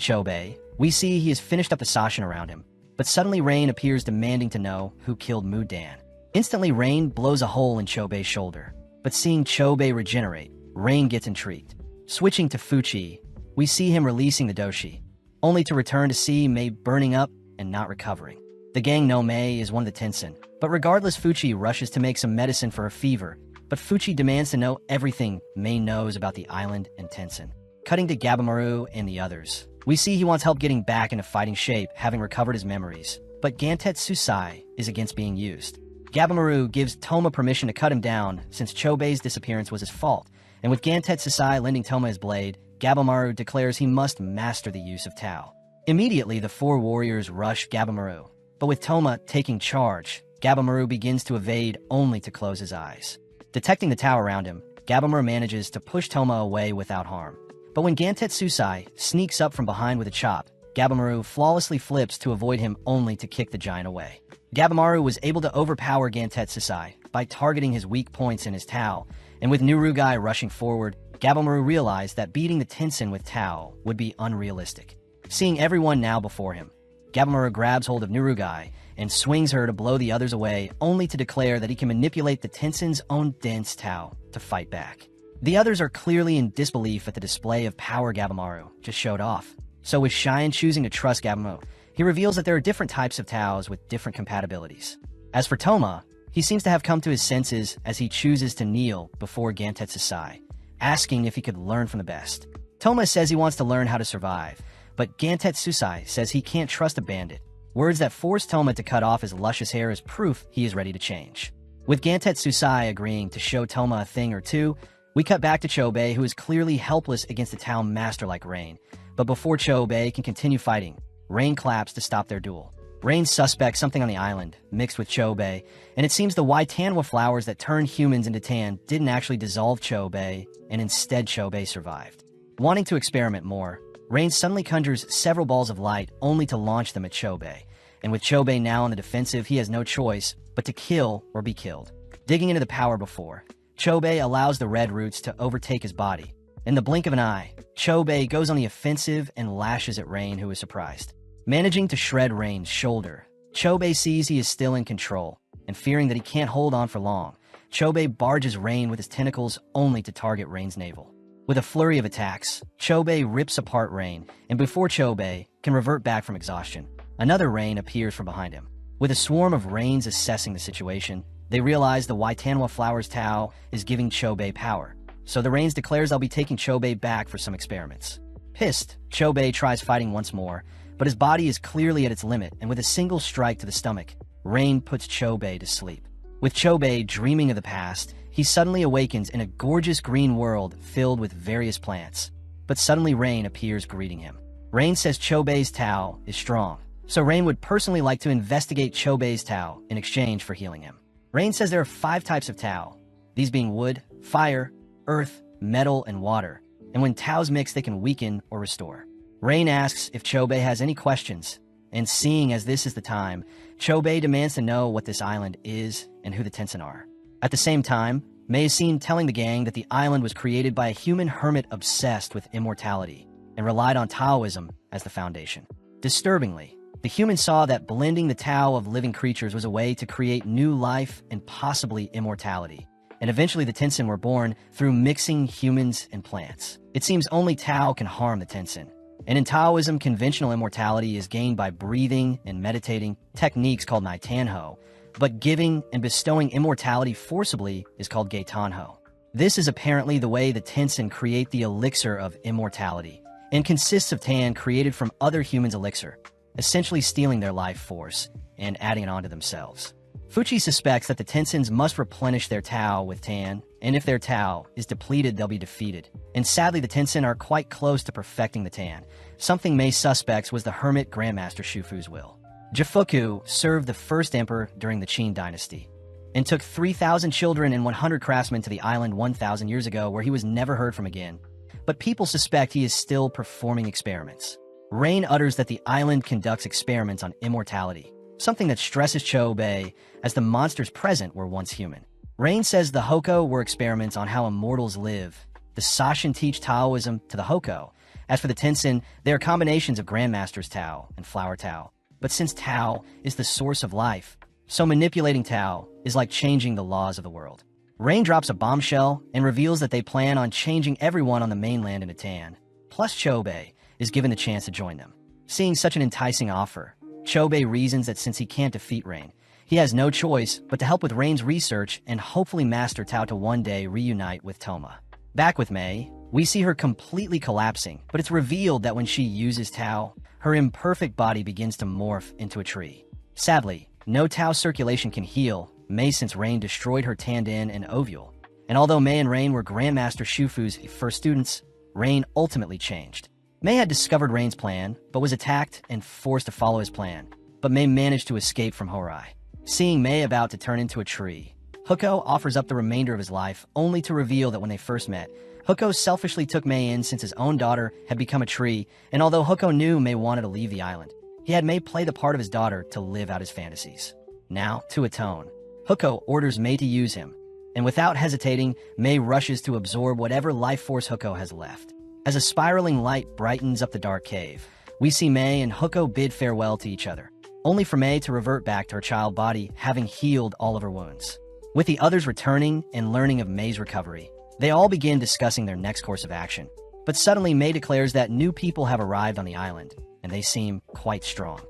Chobei, we see he has finished up the Sashin around him, but suddenly Rain appears demanding to know who killed Mudan. Instantly Rain blows a hole in Chobei's shoulder, but seeing Chobei regenerate, Rain gets intrigued. Switching to Fuchi, we see him releasing the Doshi, only to return to see Mei burning up and not recovering. The gang know Mei is one of the Tenzin, but regardless Fuchi rushes to make some medicine for her fever, but Fuchi demands to know everything Mei knows about the island and Tenzin. Cutting to Gabamaru and the others, we see he wants help getting back into fighting shape, having recovered his memories, but Gantetsusai is against being used. Gabamaru gives Toma permission to cut him down since Chobei's disappearance was his fault, and with Gantetsusai lending Toma his blade, Gabamaru declares he must master the use of Tao. Immediately, the four warriors rush Gabamaru, But with Toma taking charge, Gabimaru begins to evade only to close his eyes. Detecting the Tao around him, Gabimaru manages to push Toma away without harm. But when Gantetsusai sneaks up from behind with a chop, Gabimaru flawlessly flips to avoid him only to kick the giant away. Gabimaru was able to overpower Gantetsusai by targeting his weak points in his Tao, and with Nurugai rushing forward, Gabimaru realized that beating the Tenshin with Tao would be unrealistic. Seeing everyone now before him, Gabimaru grabs hold of Nurugai and swings her to blow the others away, only to declare that he can manipulate the Tenshin's own dense Tao to fight back. The others are clearly in disbelief at the display of power Gabimaru just showed off. So with Shine choosing to trust Gabimaru, he reveals that there are different types of Taos with different compatibilities. As for Toma, he seems to have come to his senses as he chooses to kneel before Gantetsusai, asking if he could learn from the best. Toma says he wants to learn how to survive, but Gantetsusai says he can't trust a bandit, words that force Toma to cut off his luscious hair as proof he is ready to change. With Gantetsusai agreeing to show Toma a thing or two, we cut back to Chobei, who is clearly helpless against a Tao master like Rain. But before Chobei can continue fighting, Rain claps to stop their duel. Rain suspects something on the island, mixed with Chobei, and it seems the Waitanwa flowers that turn humans into tan didn't actually dissolve Chobei, and instead Chobei survived. Wanting to experiment more, Rain suddenly conjures several balls of light only to launch them at Chobei, and with Chobei now on the defensive, he has no choice but to kill or be killed. Digging into the power before, Chobei allows the red roots to overtake his body. In the blink of an eye, Chobei goes on the offensive and lashes at Rain, who is surprised. Managing to shred Rain's shoulder, Chobei sees he is still in control, and fearing that he can't hold on for long, Chobei barges Rain with his tentacles only to target Rain's navel. With a flurry of attacks, Chobei rips apart Rain, and before Chobei can revert back from exhaustion, another Rain appears from behind him. With a swarm of Rains assessing the situation, they realize the Waitanwa Flower's Tao is giving Chobei power, so the Rains declares they'll be taking Chobei back for some experiments. Pissed, Chobei tries fighting once more, but his body is clearly at its limit, and with a single strike to the stomach, Rain puts Chobei to sleep. With Chobei dreaming of the past, he suddenly awakens in a gorgeous green world filled with various plants. But suddenly Rain appears greeting him. Rain says Chobei's Tao is strong, so Rain would personally like to investigate Chobei's Tao in exchange for healing him. Rain says there are 5 types of Tao, these being wood, fire, earth, metal, and water, and when Taos mix they can weaken or restore. Rain asks if Chobei has any questions, and seeing as this is the time, Chobei demands to know what this island is and who the Tenshin are. At the same time, Mei is seen telling the gang that the island was created by a human hermit obsessed with immortality and relied on Taoism as the foundation. Disturbingly, the human saw that blending the Tao of living creatures was a way to create new life and possibly immortality. And eventually the Tenshin were born through mixing humans and plants. It seems only Tao can harm the Tenshin. And in Taoism, conventional immortality is gained by breathing and meditating, techniques called Nai Tanho, but giving and bestowing immortality forcibly is called Gai Tanho. This is apparently the way the Tenshin create the elixir of immortality, and consists of Tan created from other humans' elixir, essentially stealing their life force and adding it onto themselves. Fuchi suspects that the Tenshins must replenish their Tao with Tan, and if their Tao is depleted, they'll be defeated. And sadly, the Tenshin are quite close to perfecting the Tan, something Mei suspects was the Hermit Grandmaster Shufu's will. Jifuku served the first emperor during the Qin dynasty, and took 3,000 children and 100 craftsmen to the island 1,000 years ago, where he was never heard from again. But people suspect he is still performing experiments. Rain utters that the island conducts experiments on immortality, something that stresses Chobei, as the monsters present were once human. Rain says the Hoko were experiments on how immortals live. The Sashin teach Taoism to the Hoko. As for the Tenshin, they are combinations of Grandmaster's Tao and Flower Tao. But since Tao is the source of life, so manipulating Tao is like changing the laws of the world. Rain drops a bombshell and reveals that they plan on changing everyone on the mainland into Tan. Plus Chobei is given the chance to join them. Seeing such an enticing offer, Chobei reasons that since he can't defeat Rain, he has no choice but to help with Rain's research and hopefully master Tao to one day reunite with Toma. Back with Mei, we see her completely collapsing, but it's revealed that when she uses Tao, her imperfect body begins to morph into a tree. Sadly, no Tao circulation can heal Mei since Rain destroyed her Tandin and ovule. And although Mei and Rain were Grandmaster Shufu's first students, Rain ultimately changed. Mei had discovered Rain's plan, but was attacked and forced to follow his plan. but Mei managed to escape from Horai. Seeing Mei about to turn into a tree, Huko offers up the remainder of his life, only to reveal that when they first met, Huko selfishly took Mei in since his own daughter had become a tree, and although Huko knew Mei wanted to leave the island, he had Mei play the part of his daughter to live out his fantasies. Now, to atone, Huko orders Mei to use him, and without hesitating, Mei rushes to absorb whatever life force Huko has left. As a spiraling light brightens up the dark cave, we see Mei and Huko bid farewell to each other, only for Mei to revert back to her child body, having healed all of her wounds. With the others returning and learning of Mei's recovery, they all begin discussing their next course of action. But suddenly Mei declares that new people have arrived on the island, and they seem quite strong.